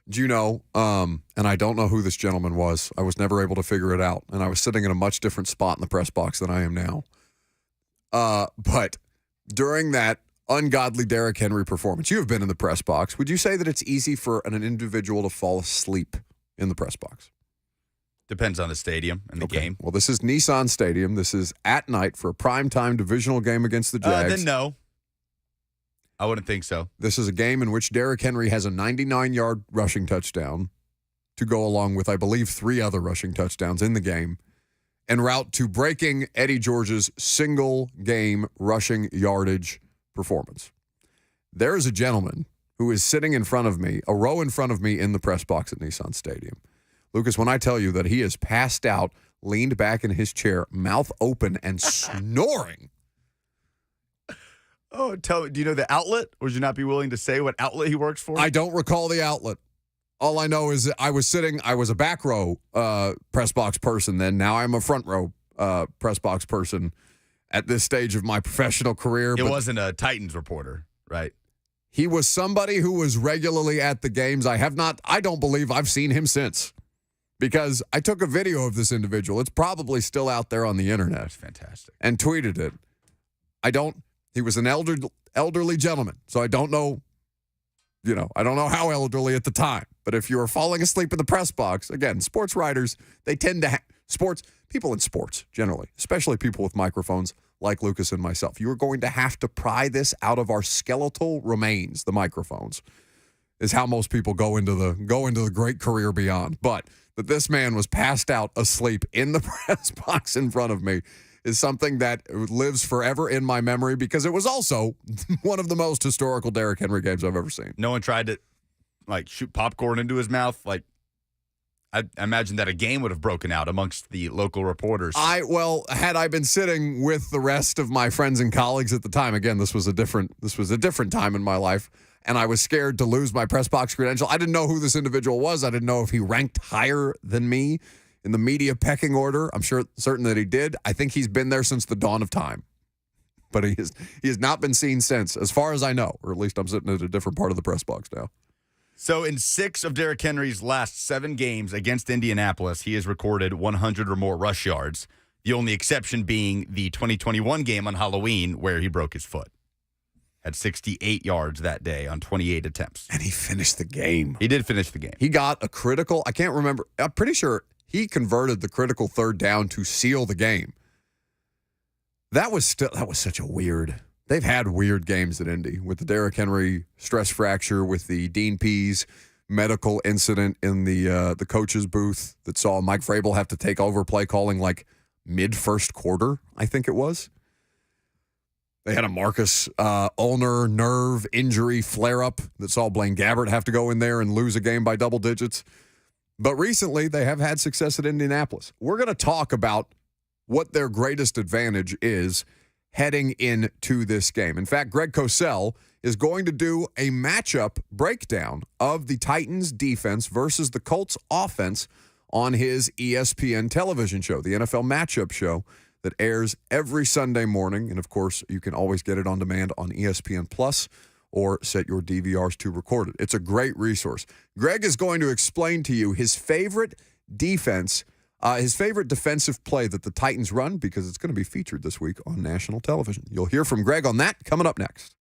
Do you know, and I don't know who this gentleman was. I was never able to figure it out. And I was sitting in a much different spot in the press box than I am now. But during that ungodly Derrick Henry performance, you have been in the press box. Would you say that it's easy for an individual to fall asleep in the press box? Depends on the stadium and the game. Well, this is Nissan Stadium. This is at night for a primetime divisional game against the Jags. Then no. I wouldn't think so. This is a game in which Derrick Henry has a 99-yard rushing touchdown to go along with, I believe, 3 other rushing touchdowns in the game, en route to breaking Eddie George's single-game rushing yardage performance. There is a gentleman who is sitting in front of me, a row in front of me in the press box at Nissan Stadium. Lucas, when I tell you that he is passed out, leaned back in his chair, mouth open and snoring. Oh, do you know the outlet? Or would you not be willing to say what outlet he works for? I don't recall the outlet. All I know is that I was a back row press box person then. Now I'm a front row press box person at this stage of my professional career. It wasn't a Titans reporter, right? He was somebody who was regularly at the games. I don't believe I've seen him since, because I took a video of this individual. It's probably still out there on the internet. That's fantastic. And tweeted it. He was an elderly gentleman, so I don't know I don't know how elderly at the time, but if you were falling asleep in the press box, again, sports writers, they tend to people in sports generally, especially people with microphones like Lucas and myself, you are going to have to pry this out of our skeletal remains, the microphones, is how most people go into the great career beyond. But that this man was passed out asleep in the press box in front of me is something that lives forever in my memory because it was also one of the most historical Derrick Henry games I've ever seen. No one tried to, shoot popcorn into his mouth. I imagine that a game would have broken out amongst the local reporters. Had I been sitting with the rest of my friends and colleagues at the time, again, this was a different time in my life, and I was scared to lose my press box credential. I didn't know who this individual was. I didn't know if he ranked higher than me in the media pecking order. I'm certain that he did. I think he's been there since the dawn of time. But he has not been seen since, as far as I know, or at least I'm sitting at a different part of the press box now. So in 6 of Derrick Henry's last 7 games against Indianapolis, he has recorded 100 or more rush yards, the only exception being the 2021 game on Halloween where he broke his foot. Had 68 yards that day on 28 attempts. And he finished the game. He did finish the game. He got a critical, I can't remember, I'm pretty sure he converted the critical third down to seal the game. That was such a weird. They've had weird games at Indy with the Derrick Henry stress fracture, with the Dean Pease medical incident in the coach's booth that saw Mike Vrabel have to take over play calling mid-first quarter, I think it was. They had a Marcus ulnar nerve injury flare-up that saw Blaine Gabbert have to go in there and lose a game by double digits. But recently, they have had success at Indianapolis. We're going to talk about what their greatest advantage is heading into this game. In fact, Greg Cosell is going to do a matchup breakdown of the Titans defense versus the Colts offense on his ESPN television show, the NFL matchup show that airs every Sunday morning. And of course, you can always get it on demand on ESPN Plus or set your DVRs to record it. It's a great resource. Greg is going to explain to you his favorite defense, his favorite defensive play that the Titans run, because it's going to be featured this week on national television. You'll hear from Greg on that coming up next.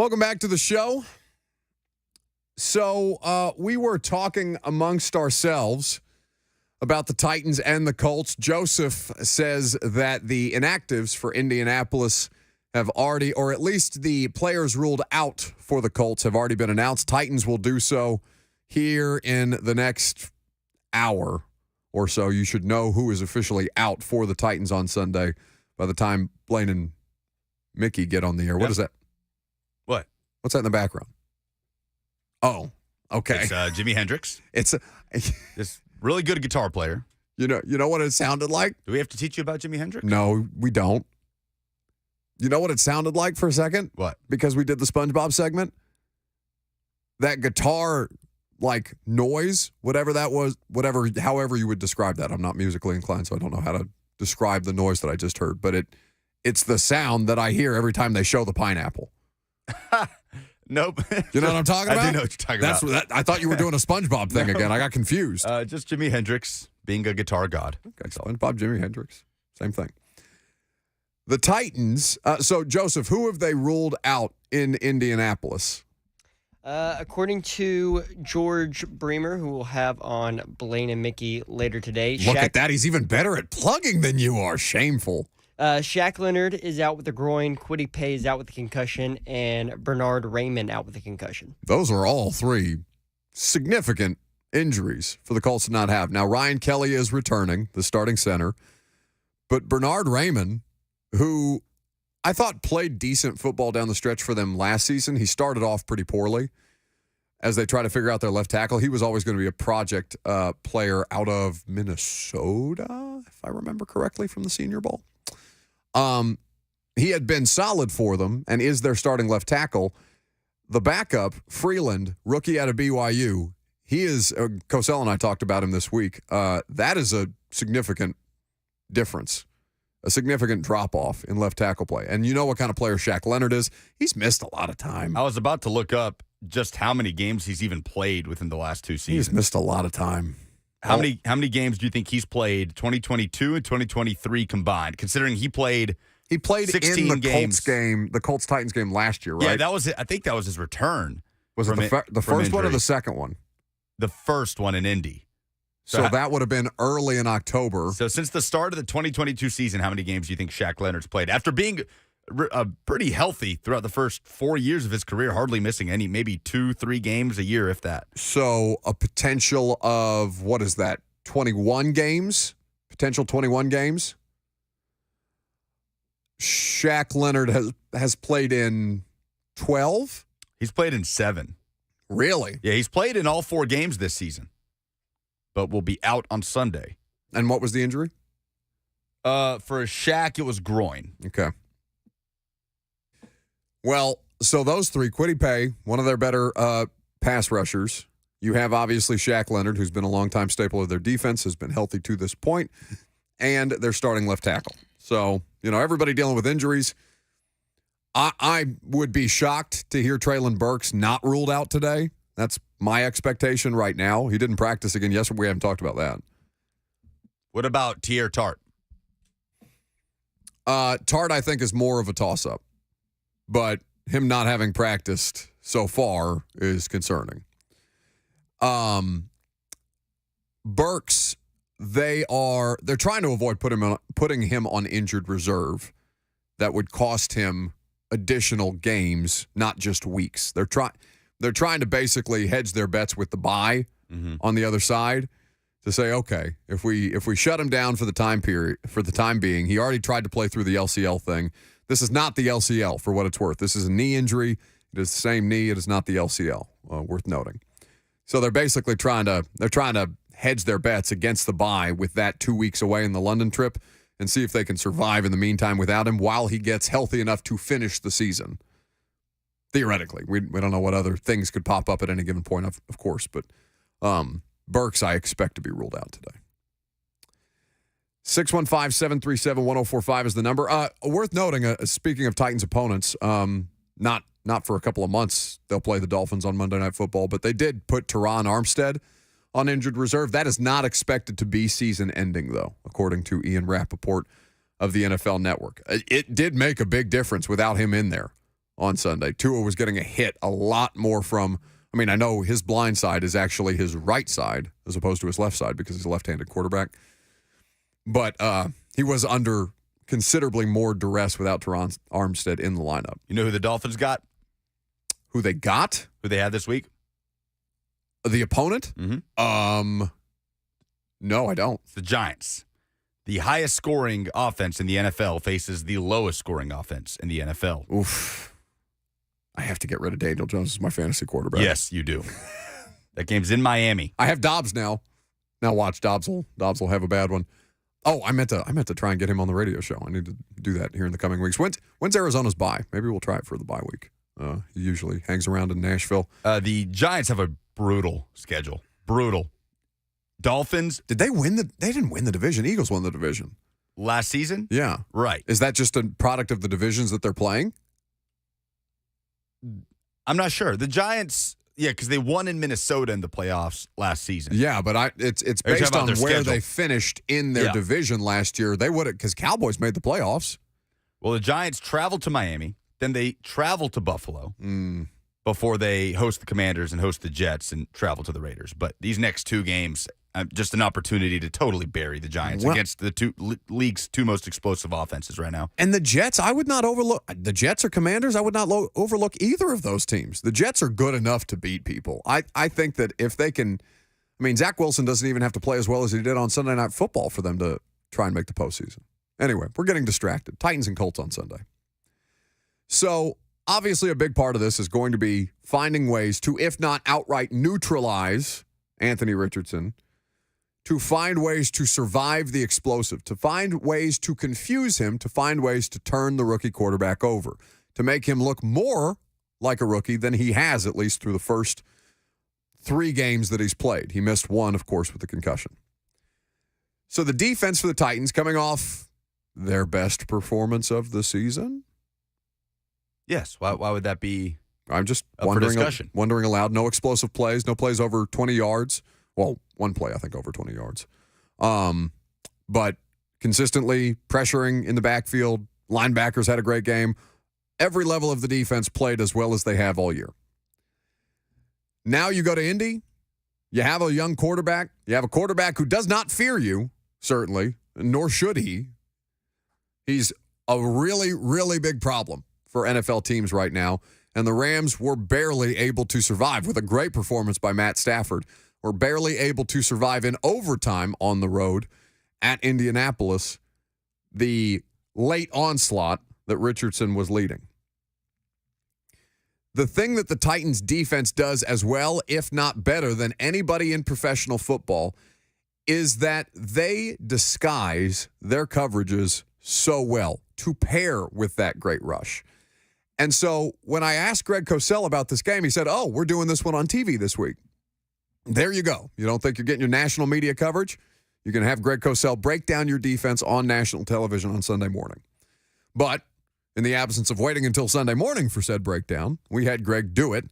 Welcome back to the show. So we were talking amongst ourselves about the Titans and the Colts. Joseph says that the inactives for Indianapolis have already, or at least the players ruled out for the Colts have already been announced. Titans will do so here in the next hour or so. You should know who is officially out for the Titans on Sunday by the time Blaine and Mickey get on the air. What is that? What? What's that in the background? Oh, okay. It's Jimi Hendrix. It's this really good guitar player. You know what it sounded like? Do we have to teach you about Jimi Hendrix? No, we don't. You know what it sounded like for a second? What? Because we did the SpongeBob segment. That guitar, like, noise, whatever that was, however you would describe that. I'm not musically inclined, so I don't know how to describe the noise that I just heard. But it's the sound that I hear every time they show the pineapple. Nope. You know what I'm talking about? I do know what you're talking about. I thought you were doing a SpongeBob thing again. I got confused. Just Jimi Hendrix being a guitar god. Okay, SpongeBob, Jimi Hendrix. Same thing. The Titans, so Joseph, who have they ruled out in Indianapolis? According to George Bremer, who we'll have on Blaine and Mickey later today. Look at that. He's even better at plugging than you are. Shameful. Shaq Leonard is out with the groin. Kwity Paye is out with the concussion. And Bernard Raymond out with the concussion. Those are all three significant injuries for the Colts to not have. Now, Ryan Kelly is returning, the starting center. But Bernard Raymond, who I thought played decent football down the stretch for them last season. He started off pretty poorly as they try to figure out their left tackle. He was always going to be a project player out of Minnesota, if I remember correctly, from the Senior Bowl. He had been solid for them and is their starting left tackle. The backup, Freeland, rookie out of BYU, he is, Cosell and I talked about him this week. That is a significant difference. A significant drop-off in left tackle play. And you know what kind of player Shaq Leonard is? He's missed a lot of time. I was about to look up just how many games he's even played within the last two seasons. He's missed a lot of time. How many games do you think he's played 2022 and 2023 combined, considering he played 16 in the games. Colts game, the Colts-Titans game last year, right? Yeah, that was it. I think that was his return. Was it the first one or the second one? The first one in Indy. So that would have been early in October. So since the start of the 2022 season, how many games do you think Shaq Leonard's played? After being pretty healthy throughout the first 4 years of his career, hardly missing any, maybe 2-3 games a year, if that. So a potential of, what is that, 21 games? Potential 21 games? Shaq Leonard has played in 12? He's played in 7. Really? Yeah, he's played in all 4 games this season, but will be out on Sunday. And what was the injury? For Shaq, it was groin. Okay. Well, so those three, Kwity Paye, one of their better pass rushers. You have, obviously, Shaq Leonard, who's been a longtime staple of their defense, has been healthy to this point, and their starting left tackle. So, everybody dealing with injuries. I would be shocked to hear Treylon Burks not ruled out today. That's my expectation right now. He didn't practice again yesterday. We haven't talked about that. What about Tier Tart? Tart, I think, is more of a toss-up. But him not having practiced so far is concerning. Burks, they're trying to avoid putting him on injured reserve. That would cost him additional games, not just weeks. They're trying to basically hedge their bets with the bye on the other side to say, okay, if we shut him down for the time being, he already tried to play through the LCL thing. This is not the LCL for what it's worth. This is a knee injury. It is the same knee. It is not the LCL. Worth noting. So they're basically trying to hedge their bets against the bye with that 2 weeks away in the London trip and see if they can survive in the meantime without him while he gets healthy enough to finish the season. Theoretically, we don't know what other things could pop up at any given point, of course, but Burks I expect to be ruled out today. 615-737-1045 is the number. Worth noting, speaking of Titans opponents, not for a couple of months they'll play the Dolphins on Monday Night Football, but they did put Teron Armstead on injured reserve. That is not expected to be season-ending, though, according to Ian Rappaport of the NFL Network. It did make a big difference without him in there on Sunday. Tua was getting a hit a lot more from, I mean, I know his blind side is actually his right side as opposed to his left side because he's a left-handed quarterback. But he was under considerably more duress without Teron Armstead in the lineup. You know who the Dolphins got? Who they got? Who they had this week? The opponent? Mm-hmm. No, I don't. It's the Giants. The highest scoring offense in the NFL faces the lowest scoring offense in the NFL. Oof. I have to get rid of Daniel Jones as my fantasy quarterback. Yes, you do. That game's in Miami. I have Dobbs now. Now watch, Dobbs will have a bad one. Oh, I meant to try and get him on the radio show. I need to do that here in the coming weeks. When's Arizona's bye? Maybe we'll try it for the bye week. He usually hangs around in Nashville. The Giants have a brutal schedule. Brutal. Dolphins. Did they win they didn't win the division. Eagles won the division. Last season? Yeah. Right. Is that just a product of the divisions that they're playing? I'm not sure. The Giants, yeah, because they won in Minnesota in the playoffs last season. Yeah, but it's based on where schedule. they finished in their division last year. They would have, because Cowboys made the playoffs. Well, the Giants traveled to Miami, then they traveled to Buffalo before they host the Commanders and host the Jets and travel to the Raiders. But these next two games, just an opportunity to totally bury the Giants against the league's two most explosive offenses right now. And the Jets, I would not overlook. The Jets or Commanders, I would not overlook either of those teams. The Jets are good enough to beat people. I think that if they can, I mean, Zach Wilson doesn't even have to play as well as he did on Sunday Night Football for them to try and make the postseason. Anyway, we're getting distracted. Titans and Colts on Sunday. So obviously a big part of this is going to be finding ways to, if not outright neutralize Anthony Richardson, to find ways to survive the explosive, to find ways to confuse him, to find ways to turn the rookie quarterback over, to make him look more like a rookie than he has, at least through the first 3 games that he's played. He missed 1, of course, with the concussion. So the defense for the Titans coming off their best performance of the season? Yes. Why would that be? I'm just wondering aloud. No explosive plays, no plays over 20 yards. Well, one play, I think, over 20 yards. But consistently pressuring in the backfield. Linebackers had a great game. Every level of the defense played as well as they have all year. Now you go to Indy. You have a young quarterback. You have a quarterback who does not fear you, certainly, nor should he. He's a really, really big problem for NFL teams right now. And the Rams were barely able to survive with a great performance by Matt Stafford. Were barely able to survive in overtime on the road at Indianapolis, the late onslaught that Richardson was leading. The thing that the Titans defense does as well, if not better than anybody in professional football, is that they disguise their coverages so well to pair with that great rush. And so when I asked Greg Cosell about this game, he said, we're doing this one on TV this week. There you go. You don't think you're getting your national media coverage? You can have Greg Cosell break down your defense on national television on Sunday morning. But in the absence of waiting until Sunday morning for said breakdown, we had Greg do it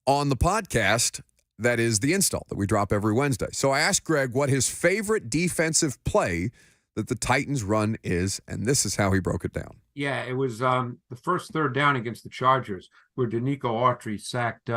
on the podcast that is The Install that we drop every Wednesday. So I asked Greg what his favorite defensive play that the Titans run is, and this is how he broke it down. Yeah, it was the first third down against the Chargers where Danico Autry sacked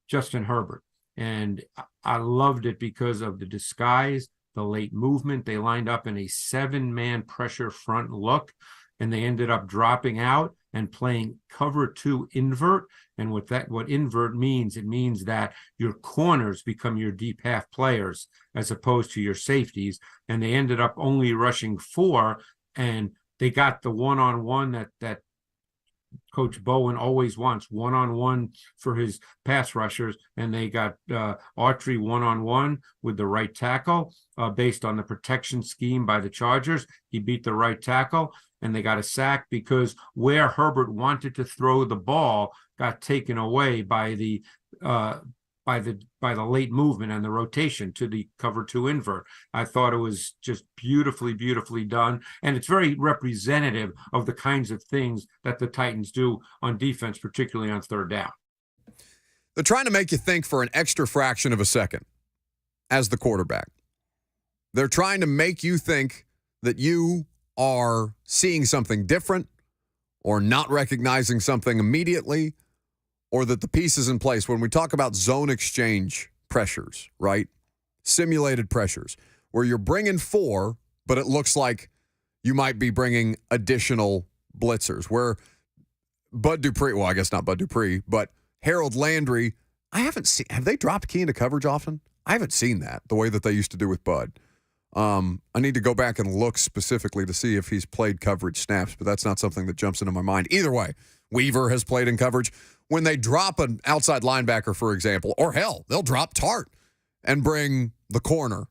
Justin Herbert. And I loved it because of the disguise, the late movement. They lined up in a 7-man pressure front look, and they ended up dropping out and playing cover 2 invert. And what invert means, it means that your corners become your deep half players as opposed to your safeties. And they ended up only rushing 4, and they got the one-on-one that Coach Bowen always wants, one-on-one for his pass rushers, and they got Autry one-on-one with the right tackle based on the protection scheme by the Chargers. He beat the right tackle, and they got a sack because where Herbert wanted to throw the ball got taken away by the late movement and the rotation to the cover 2 invert. I thought it was just beautifully, beautifully done. And it's very representative of the kinds of things that the Titans do on defense, particularly on third down. They're trying to make you think for an extra fraction of a second as the quarterback. They're trying to make you think that you are seeing something different or not recognizing something immediately, or that the piece is in place. When we talk about zone exchange pressures, right? Simulated pressures, where you're bringing 4, but it looks like you might be bringing additional blitzers, where Bud Dupree, well, I guess not Bud Dupree, but Harold Landry, I haven't seen, have they dropped key into coverage often? I haven't seen that the way that they used to do with Bud. I need to go back and look specifically to see if he's played coverage snaps, but that's not something that jumps into my mind. Either way, Weaver has played in coverage. When they drop an outside linebacker, for example, or hell, they'll drop Tart and bring the corner,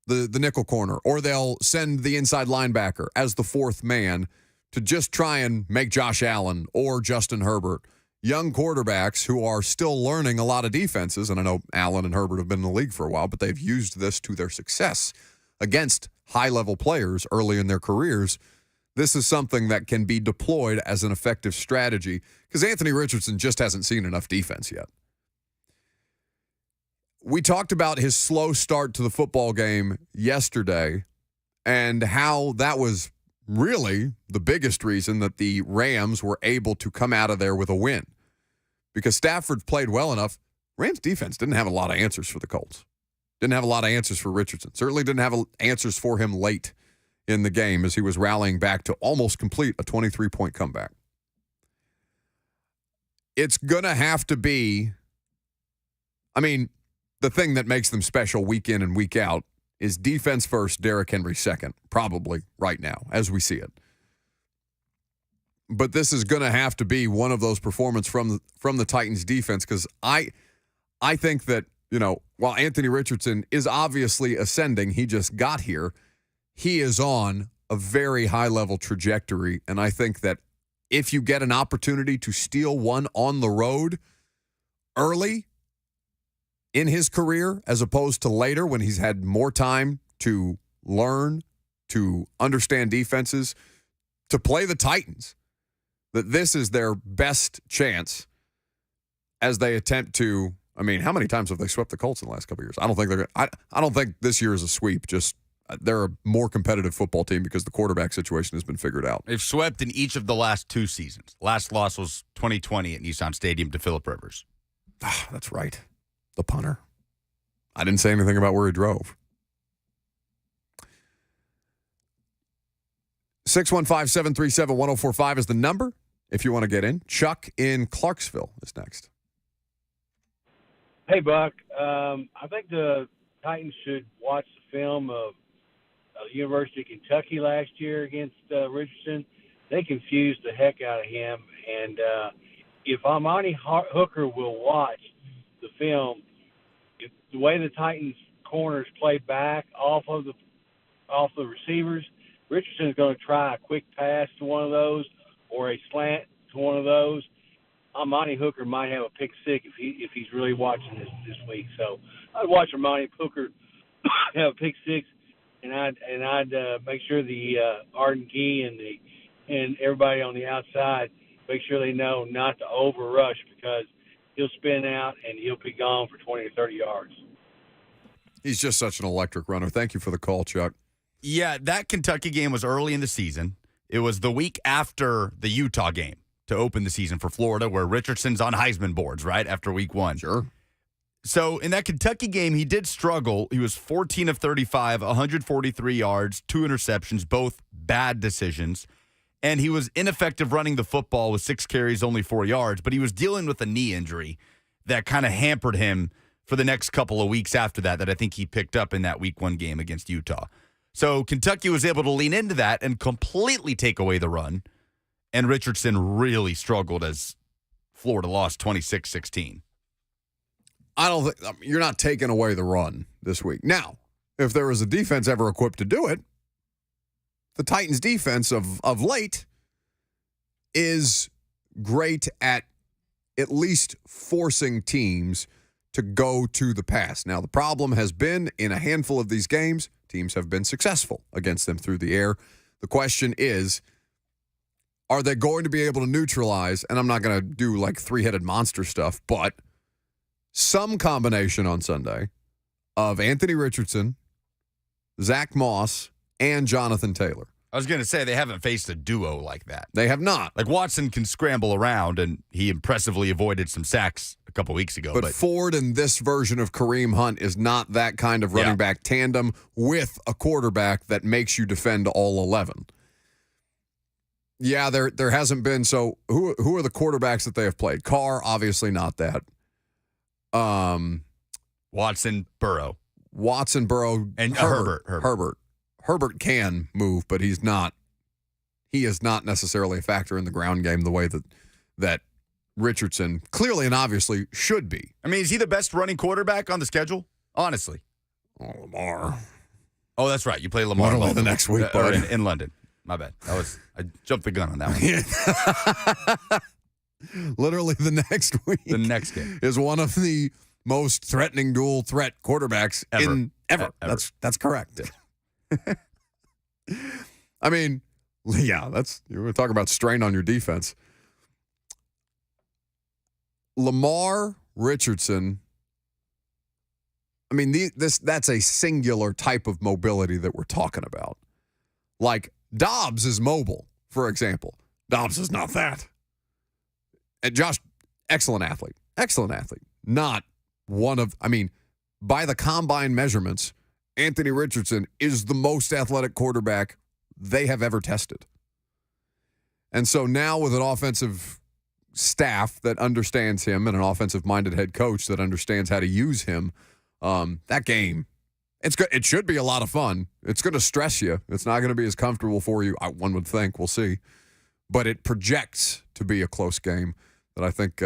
the nickel corner, or they'll send the inside linebacker as the 4th man to just try and make Josh Allen or Justin Herbert, young quarterbacks who are still learning a lot of defenses. And I know Allen and Herbert have been in the league for a while, but they've used this to their success against high-level players early in their careers. This is something that can be deployed as an effective strategy because Anthony Richardson just hasn't seen enough defense yet. We talked about his slow start to the football game yesterday and how that was really the biggest reason that the Rams were able to come out of there with a win. Because Stafford played well enough. Rams defense didn't have a lot of answers for the Colts. Didn't have a lot of answers for Richardson. Certainly didn't have answers for him late in the game as he was rallying back to almost complete a 23-point comeback. It's going to have to be, I mean, the thing that makes them special week in and week out is defense first, Derrick Henry second, probably right now as we see it. But this is going to have to be one of those performances from the Titans defense because I think that, while Anthony Richardson is obviously ascending, he just got here, he is on a very high-level trajectory, and I think that if you get an opportunity to steal one on the road early in his career as opposed to later when he's had more time to learn, to understand defenses, to play the Titans, that this is their best chance as they attempt to, I mean, how many times have they swept the Colts in the last couple of years? I don't think they're going to, I don't think this year is a sweep, just they're a more competitive football team because the quarterback situation has been figured out. They've swept in each of the last 2 seasons. Last loss was 2020 at Nissan Stadium to Philip Rivers. That's right. The punter. I didn't say anything about where he drove. 615-737-1045 is the number if you want to get in. Chuck in Clarksville is next. Hey, Buck. I think the Titans should watch the film of University of Kentucky last year against Richardson. They confused the heck out of him. And if Amani Hooker will watch the film, if the way the Titans corners play back off the receivers, Richardson's going to try a quick pass to one of those or a slant to one of those. Amani Hooker might have a pick six if he's really watching this week. So I'd watch Amani Hooker have a pick six, and I'd make sure the Arden Key and everybody on the outside make sure they know not to overrush because he'll spin out and he'll be gone for 20 or 30 yards. He's just such an electric runner. Thank you for the call, Chuck. Yeah, that Kentucky game was early in the season. It was the week after the Utah game to open the season for Florida, where Richardson's on Heisman boards, right, after week 1. Sure. So in that Kentucky game, he did struggle. He was 14 of 35, 143 yards, 2 interceptions, both bad decisions. And he was ineffective running the football with 6 carries, only 4 yards. But he was dealing with a knee injury that kind of hampered him for the next couple of weeks after that I think he picked up in that week 1 game against Utah. So Kentucky was able to lean into that and completely take away the run. And Richardson really struggled as Florida lost 26-16. I don't think you're not taking away the run this week. Now, if there was a defense ever equipped to do it, the Titans defense of late is great at least forcing teams to go to the pass. Now, the problem has been in a handful of these games, teams have been successful against them through the air. The question is, are they going to be able to neutralize, and I'm not going to do like three-headed monster stuff, but some combination on Sunday of Anthony Richardson, Zach Moss, and Jonathan Taylor. I was going to say they haven't faced a duo like that. They have not. Like Watson can scramble around, and he impressively avoided some sacks a couple weeks ago. But Ford and this version of Kareem Hunt is not that kind of running back tandem with a quarterback that makes you defend all 11. Yeah, there hasn't been. So who are the quarterbacks that they have played? Carr, obviously not that. Watson, Burrow, and Herbert. Herbert can move, but he is not necessarily a factor in the ground game the way that Richardson clearly and obviously should be. I mean, is he the best running quarterback on the schedule? Honestly. Oh, Lamar. Oh, that's right. You play Lamar Literally the next week, or in London. My bad. I jumped the gun on that one. Literally the next week. The next game is one of the most threatening dual threat quarterbacks ever. That's correct. I mean, yeah, you were talking about strain on your defense. Lamar, Richardson. I mean, that's a singular type of mobility that we're talking about. Like Dobbs is mobile, for example. Dobbs is not that. And Josh, excellent athlete. Not one of, by the combine measurements, Anthony Richardson is the most athletic quarterback they have ever tested. And so now with an offensive staff that understands him and an offensive-minded head coach that understands how to use him, that game, it should be a lot of fun. It's going to stress you. It's not going to be as comfortable for you, one would think. We'll see. But it projects to be a close game that I think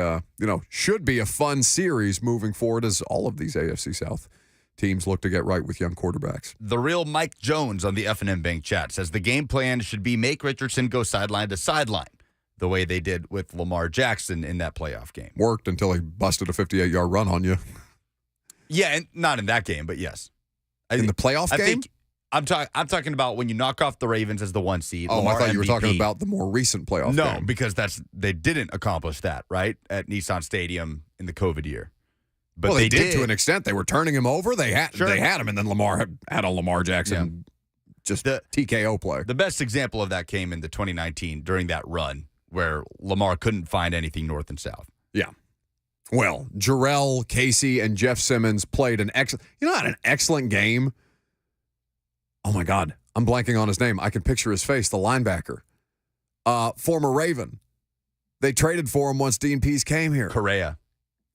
should be a fun series moving forward as all of these AFC South teams look to get right with young quarterbacks. The real Mike Jones on the F&M Bank chat says the game plan should be make Richardson go sideline to sideline, the way they did with Lamar Jackson in that playoff game. Worked until he busted a 58-yard run on you. Yeah, and not in that game, but yes. In the playoff game? I'm talking about when you knock off the Ravens as the 1 seed. Oh, Lamar I thought you were MVP. talking about the more recent playoff game. No, because they didn't accomplish that, right, at Nissan Stadium in the COVID year. But they did to an extent. They were turning him over. They had him, and then Lamar had a Lamar Jackson just TKO play. The best example of that came in the 2019 during that run where Lamar couldn't find anything north and south. Yeah. Well, Jarrell, Casey, and Jeff Simmons played an excellent game. Oh, my God. I'm blanking on his name. I can picture his face, the linebacker. Former Raven. They traded for him once Dean Pease came here.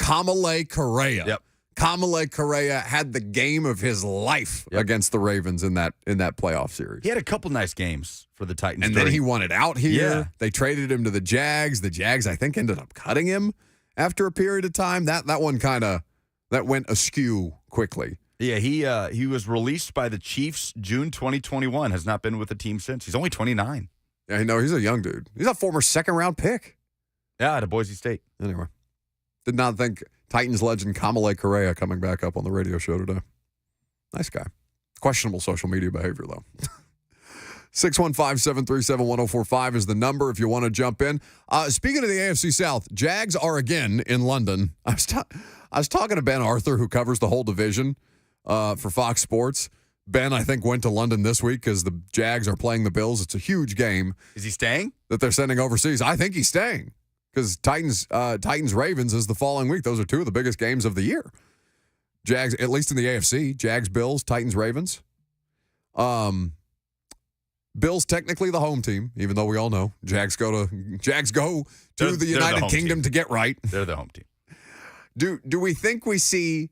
Kamalei Correa. Yep. Kamalei Correa had the game of his life against the Ravens in that playoff series. He had a couple nice games for the Titans. And then he won it out here. Yeah. They traded him to the Jags. The Jags, I think, ended up cutting him after a period of time. That one that went askew quickly. Yeah, he was released by the Chiefs June 2021, has not been with the team since. He's only 29. Yeah, I know. He's a young dude. He's a former second-round pick. Yeah, out of Boise State. Anyway. Did not think Titans legend Kamalei Correa coming back up on the radio show today. Nice guy. Questionable social media behavior, though. 615-737-1045 is the number if you want to jump in. Speaking of the AFC South, Jags are again in London. I was talking to Ben Arthur, who covers the whole division for Fox Sports. Ben, I think, went to London this week because the Jags are playing the Bills. It's a huge game. Is he staying? That they're sending overseas. I think he's staying. Because Titans-Ravens is the following week. Those are two of the biggest games of the year. Jags, at least in the AFC, Jags-Bills, Titans-Ravens. Bills technically the home team, even though we all know Jags go to the United Kingdom to get right. They're the home team. Do we think we see?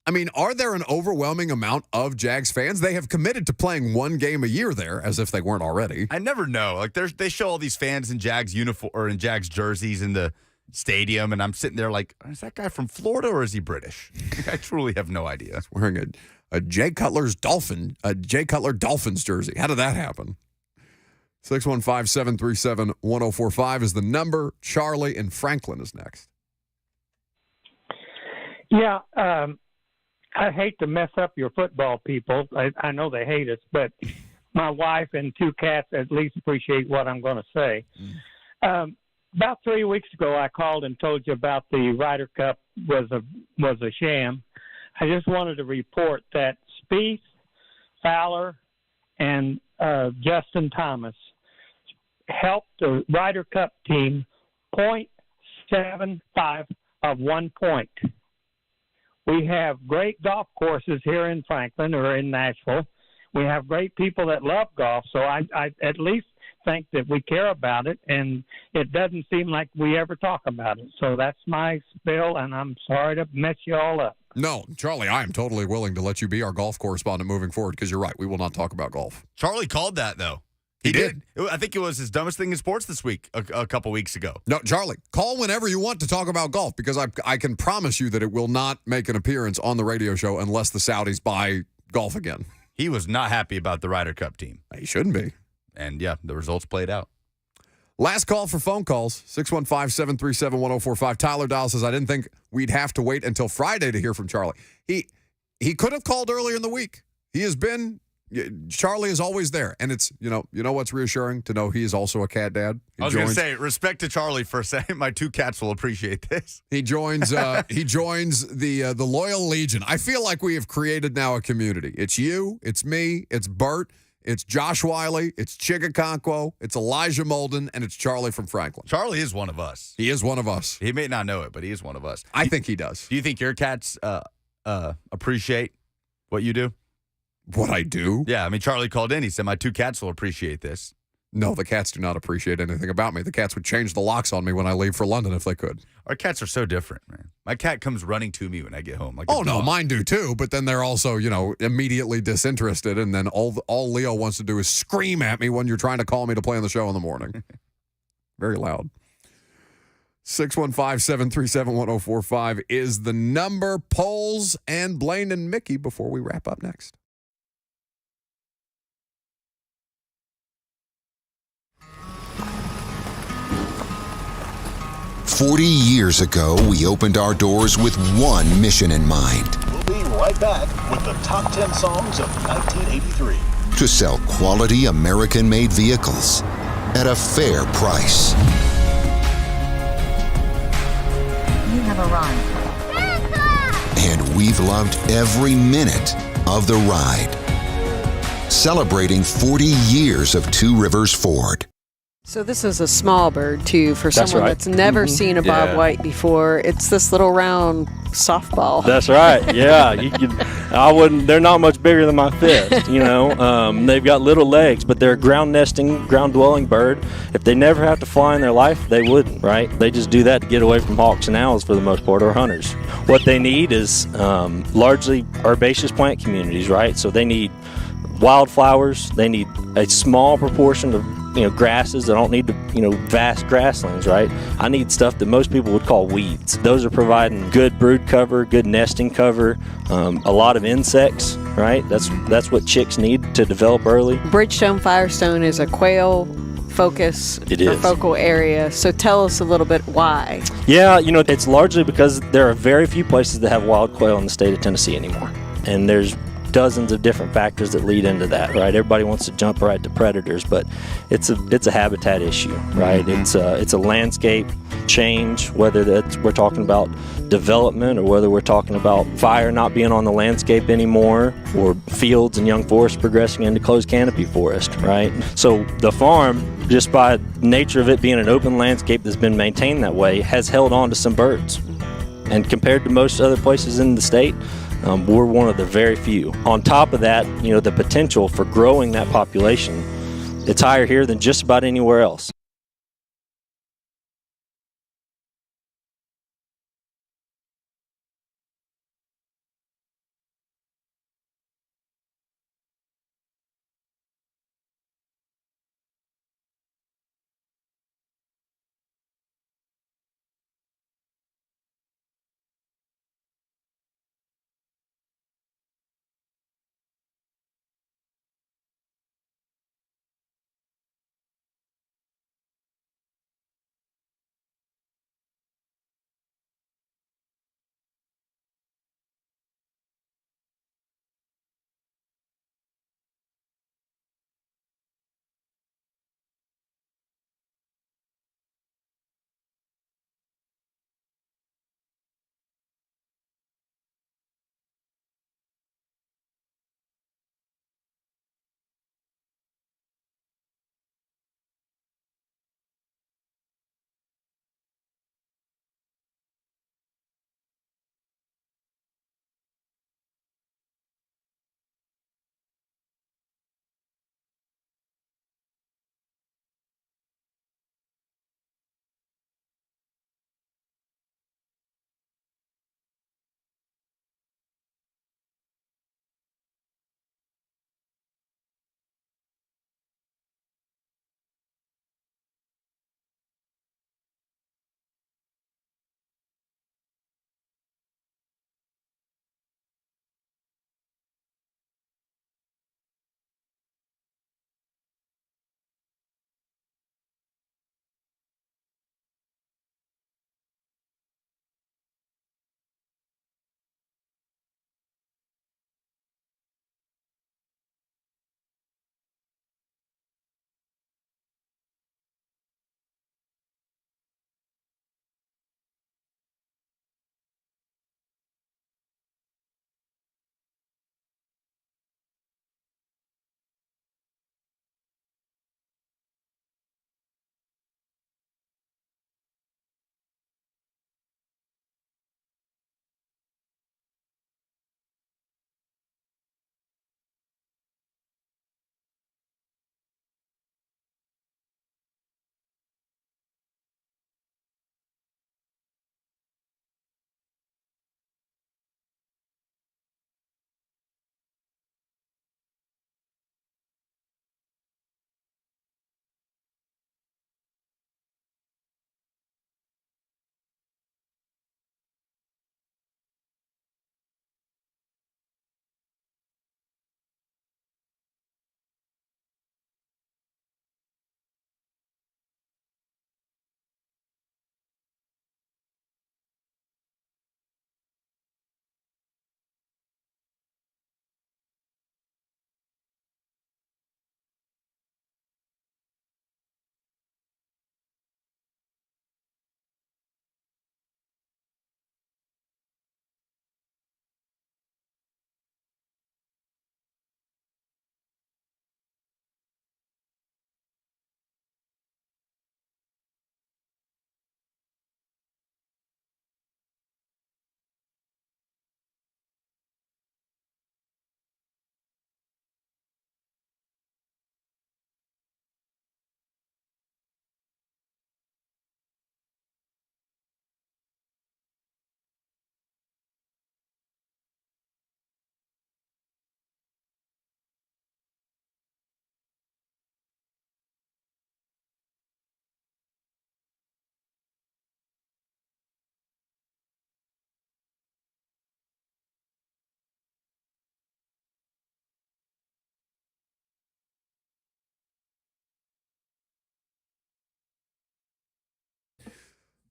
I mean, are there an overwhelming amount of Jags fans? They have committed to playing one game a year there, as if they weren't already. I never know. Like they show all these fans in Jags uniform or in Jags jerseys in the stadium, and I'm sitting there like, is that guy from Florida or is he British? I truly have no idea. He's wearing a Jay Cutler Dolphins jersey. How did that happen? 615-737-1045 is the number. Charlie in Franklin is next. Yeah, I hate to mess up your football people. I know they hate us, but my wife and two cats at least appreciate what I'm going to say. About 3 weeks ago, I called and told you about the Ryder Cup was a sham. I just wanted to report that Spieth, Fowler, and Justin Thomas helped the Ryder Cup team 0.75 of 1 point. We have great golf courses here in Franklin or in Nashville. We have great people that love golf, so I at least think that we care about it, and it doesn't seem like we ever talk about it. So that's my spill, and I'm sorry to mess you all up. No, Charlie, I am totally willing to let you be our golf correspondent moving forward because you're right. We will not talk about golf. Charlie called that, though. He did. I think it was his dumbest thing in sports this week, a couple weeks ago. No, Charlie, call whenever you want to talk about golf because I can promise you that it will not make an appearance on the radio show unless the Saudis buy golf again. He was not happy about the Ryder Cup team. He shouldn't be. And, yeah, the results played out. Last call for phone calls, 615-737-1045. Tyler Dial says, I didn't think we'd have to wait until Friday to hear from Charlie. He could have called earlier in the week. Charlie is always there. And it's, you know what's reassuring? To know he is also a cat dad. I was going to say, respect to Charlie for saying my 2 cats will appreciate this. He joins the Loyal Legion. I feel like we have created now a community. It's you, it's me, it's Bert, it's Josh Wiley, it's Chigaconquo, it's Elijah Molden, and it's Charlie from Franklin. Charlie is one of us. He is one of us. He may not know it, but he is one of us. I think he does. Do you think your cats appreciate what you do? What I do? Yeah, I mean, Charlie called in. He said, my 2 cats will appreciate this. No, the cats do not appreciate anything about me. The cats would change the locks on me when I leave for London if they could. Our cats are so different, man. My cat comes running to me when I get home. Like no, mine do too, but then they're also, immediately disinterested, and then all Leo wants to do is scream at me when you're trying to call me to play on the show in the morning. Very loud. 615-737-1045 is the number. Polls and Blaine and Mickey before we wrap up next. "40 years ago, we opened our doors with one mission in mind. We'll be right back with the top 10 songs of 1983. To sell quality American-made vehicles at a fair price. You have arrived. And we've loved every minute of the ride. Celebrating 40 years of Two Rivers Ford. So this is a small bird, too, for someone right. that's never seen a bobwhite before. It's this little round softball. That's right. Yeah, they're not much bigger than my fist. They've got little legs, but they're a ground-nesting, ground-dwelling bird. If they never have to fly in their life, they wouldn't, right? They just do that to get away from hawks and owls for the most part, or hunters. What they need is largely herbaceous plant communities, right? So they need wildflowers. They need a small proportion of grasses. I don't need vast grasslands, right? I need stuff that most people would call weeds. Those are providing good brood cover, good nesting cover, a lot of insects, right? That's what chicks need to develop early. Bridgestone Firestone is a quail focus or focal area. So tell us a little bit why. Yeah, it's largely because there are very few places that have wild quail in the state of Tennessee anymore. And there's dozens of different factors that lead into that, right? Everybody wants to jump right to predators, but it's a habitat issue, right? Mm-hmm. It's a landscape change, whether we're talking about development or whether we're talking about fire not being on the landscape anymore, or fields and young forests progressing into closed canopy forest, right? So the farm, just by nature of it being an open landscape that's been maintained that way, has held on to some birds. And compared to most other places in the state, we're one of the very few. On top of that, the potential for growing that population, it's higher here than just about anywhere else.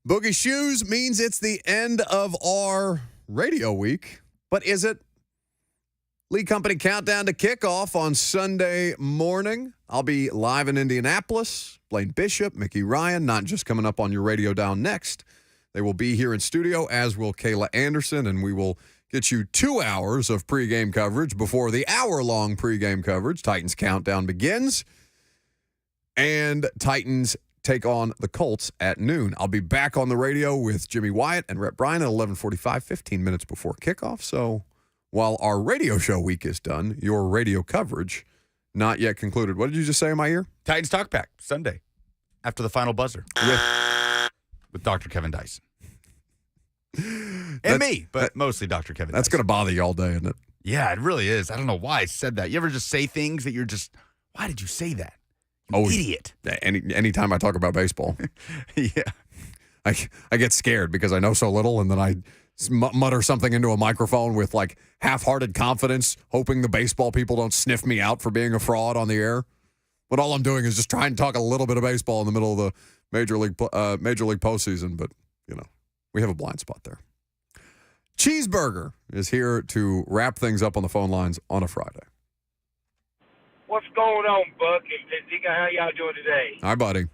Boogie Shoes means it's the end of our radio week. But is it? League Company countdown to kickoff on Sunday morning. I'll be live in Indianapolis. Blaine Bishop, Mickey Ryan, not just coming up on your radio down next. They will be here in studio, as will Kayla Anderson, and we will get you 2 hours of pregame coverage before the hour-long pregame coverage. Titans countdown begins, and Titans take on the Colts at noon. I'll be back on the radio with Jimmy Wyatt and Rhett Bryan at 11:45, 15 minutes before kickoff. So while our radio show week is done, your radio coverage not yet concluded. What did you just say in my ear? Titans Talk Back Sunday after the final buzzer with Dr. Kevin Dyson. And me, but mostly Dr. Kevin That's going to bother you all day, isn't it? Yeah, it really is. I don't know why I said that. You ever just say things that you're just, why did you say that? You idiot. Anytime I talk about baseball. Yeah. I get scared because I know so little, and then I mutter something into a microphone with like half-hearted confidence, hoping the baseball people don't sniff me out for being a fraud on the air. But all I'm doing is just trying to talk a little bit of baseball in the middle of the Major League postseason. But, we have a blind spot there. Cheeseburger is here to wrap things up on the phone lines on a Friday. What's going on, Buck and Zika? How y'all doing today? Hi, buddy.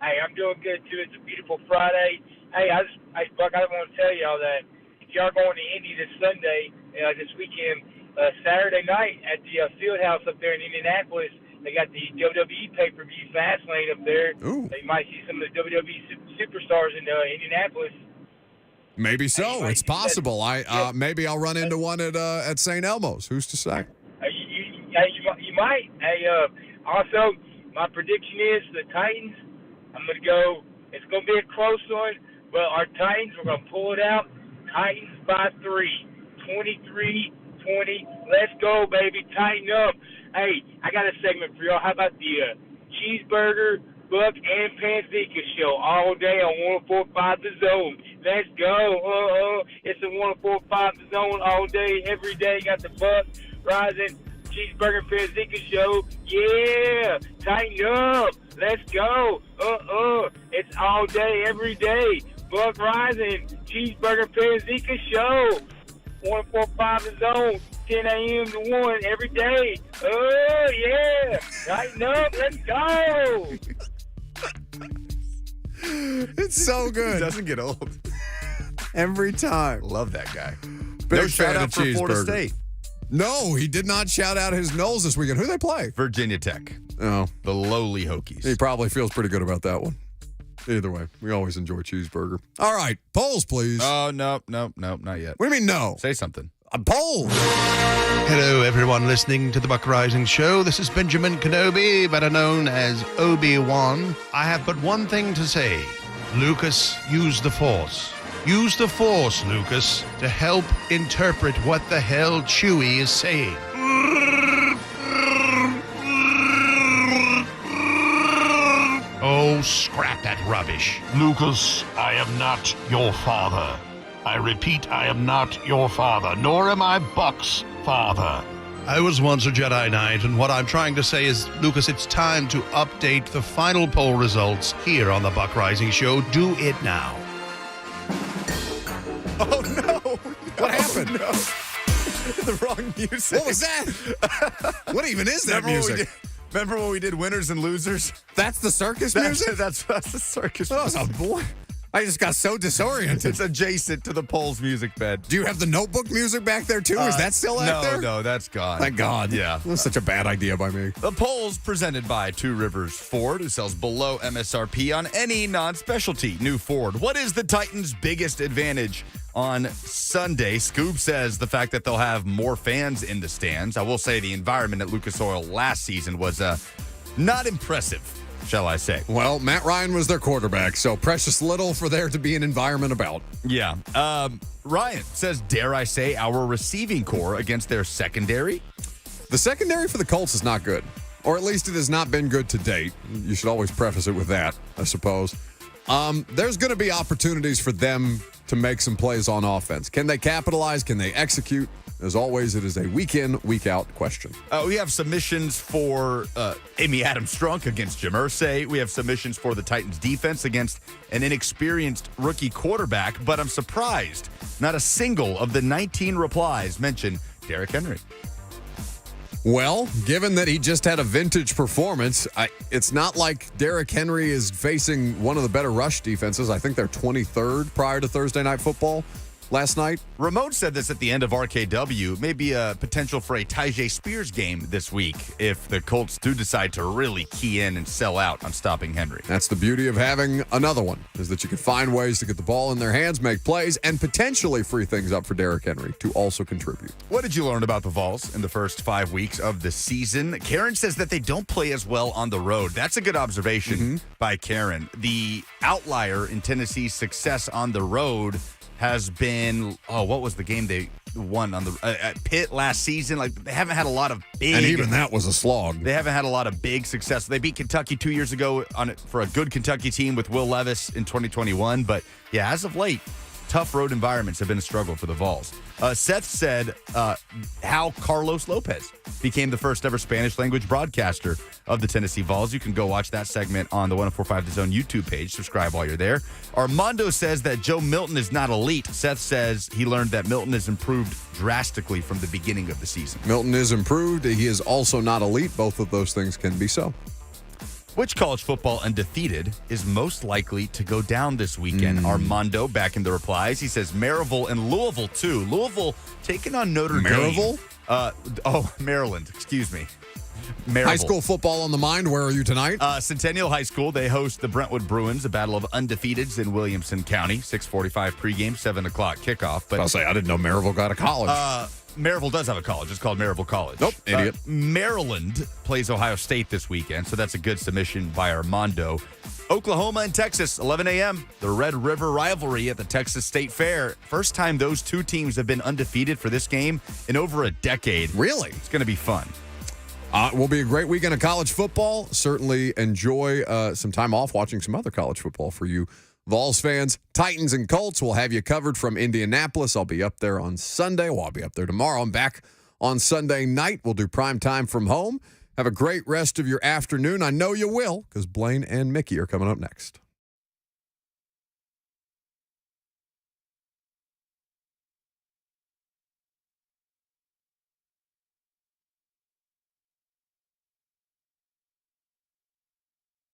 Hey, I'm doing good, too. It's a beautiful Friday. Hey, Buck, I want to tell y'all that if y'all are going to Indy this Sunday, this weekend, Saturday night at the field house up there in Indianapolis, they got the WWE pay-per-view Fastlane up there. Ooh. You might see some of the WWE superstars in Indianapolis. Maybe so. It's possible. Maybe I'll run into one at St. Elmo's. Who's to say? You might. Hey, also, my prediction is the Titans. I'm going to go. It's going to be a close one, but our Titans, we're going to pull it out. Titans by 3, 23-20. Let's go, baby. Tighten up. Hey, I got a segment for y'all. How about the Cheeseburger, Buck, and Panzika show all day on 104.5 The Zone? Let's go. It's a 104.5 The Zone all day, every day. Got the Buck, Rising, Cheeseburger, Panzika show. Yeah. Tighten up. Let's go. It's all day, every day. Buck Rising, Cheeseburger, Panzika show. 104.5 The Zone, 10 a.m. to 1 every day. Oh, yeah. Tighten up. Let's go. It's so good. It doesn't get old. Every time. Love that guy. Big No shout fan out of for Florida Cheeseburger. State. No, he did not shout out his Knowles this weekend. Who they play? Virginia Tech. Oh. The lowly Hokies. He probably feels pretty good about that one. Either way, we always enjoy Cheeseburger. All right, polls, please. Oh, no, not yet. What do you mean, no? Say something. A poll. Hello, everyone listening to the Buck Rising Show. This is Benjamin Kenobi, better known as Obi-Wan. I have but one thing to say. Lucas, use the Force. Use the Force, Lucas, to help interpret what the hell Chewie is saying. Oh, scrap that rubbish. Lucas, I am not your father. I repeat, I am not your father, nor am I Buck's father. I was once a Jedi Knight, and what I'm trying to say is, Lucas, it's time to update the final poll results here on the Buck Rising Show. Do it now. Oh, no. What happened? No. The wrong music. What was that? What even is that music? Remember when we did Winners and Losers? That's the circus music? That's the circus music. music. Oh, boy. I just got so disoriented. It's adjacent to the polls music bed. Do you have the Notebook music back there, too? Is that still out there? No, that's gone. Thank God. Yeah. That was such a bad idea by me. The polls presented by Two Rivers Ford, who sells below MSRP on any non-specialty new Ford. What is the Titans' biggest advantage on Sunday? Scoob says the fact that they'll have more fans in the stands. I will say the environment at Lucas Oil last season was not impressive, shall I say. Well, Matt Ryan was their quarterback, so precious little for there to be an environment about. Yeah. Ryan says, dare I say, our receiving core against their secondary? The secondary for the Colts is not good, or at least it has not been good to date. You should always preface it with that, I suppose. There's going to be opportunities for them to make some plays on offense. Can they capitalize? Can they execute? As always, it is a week in, week out question. We have submissions for Amy Adams-Strunk against Jim Irsay. We have submissions for the Titans defense against an inexperienced rookie quarterback, but I'm surprised not a single of the 19 replies mentioned Derrick Henry. Well, given that he just had a vintage performance, it's not like Derrick Henry is facing one of the better rush defenses. I think they're 23rd prior to Thursday Night Football last night. Ramon said this at the end of RKW, maybe a potential for a Tyjae Spears game this week if the Colts do decide to really key in and sell out on stopping Henry. That's the beauty of having another one, is that you can find ways to get the ball in their hands, make plays, and potentially free things up for Derrick Henry to also contribute. What did you learn about the Vols in the first 5 weeks of the season? Karen says that they don't play as well on the road. That's a good observation by Karen. The outlier in Tennessee's success on the road has been, what was the game they won on the at Pitt last season? Like, they haven't had a lot of big. And even that was a slog. They haven't had a lot of big success. They beat Kentucky 2 years ago for a good Kentucky team with Will Levis in 2021. But yeah, as of late, tough road environments have been a struggle for the Vols. Seth said how Carlos Lopez became the first ever Spanish language broadcaster of the Tennessee Vols. You can go watch that segment on the 1045 The Zone YouTube page. Subscribe while you're there. Armando says that Joe Milton is not elite. Seth says he learned that Milton has improved drastically from the beginning of the season. Milton is improved. He is also not elite. Both of those things can be so. Which college football undefeated is most likely to go down this weekend? Armando back in the replies. He says Maryville and Louisville, too. Louisville taking on Notre Dame. Maryland. Excuse me. Maryville. High school football on the mind. Where are you tonight? Centennial High School. They host the Brentwood Bruins, a battle of undefeateds in Williamson County. 6:45 pregame, 7 o'clock kickoff. But I'll say I didn't know Maryville got a college. Maryville does have a college. It's called Maryville College. Nope, idiot. Maryland plays Ohio State this weekend, so that's a good submission by Armando. Oklahoma and Texas, 11 a.m., the Red River rivalry at the Texas State Fair. First time those two teams have been undefeated for this game in over a decade. Really? It's going to be fun. Will be a great weekend of college football. Certainly enjoy some time off watching some other college football for you Vols fans. Titans and Colts will have you covered from Indianapolis. I'll be up there on Sunday. Well, I'll be up there tomorrow. I'm back on Sunday night. We'll do prime time from home. Have a great rest of your afternoon. I know you will, because Blaine and Mickey are coming up next.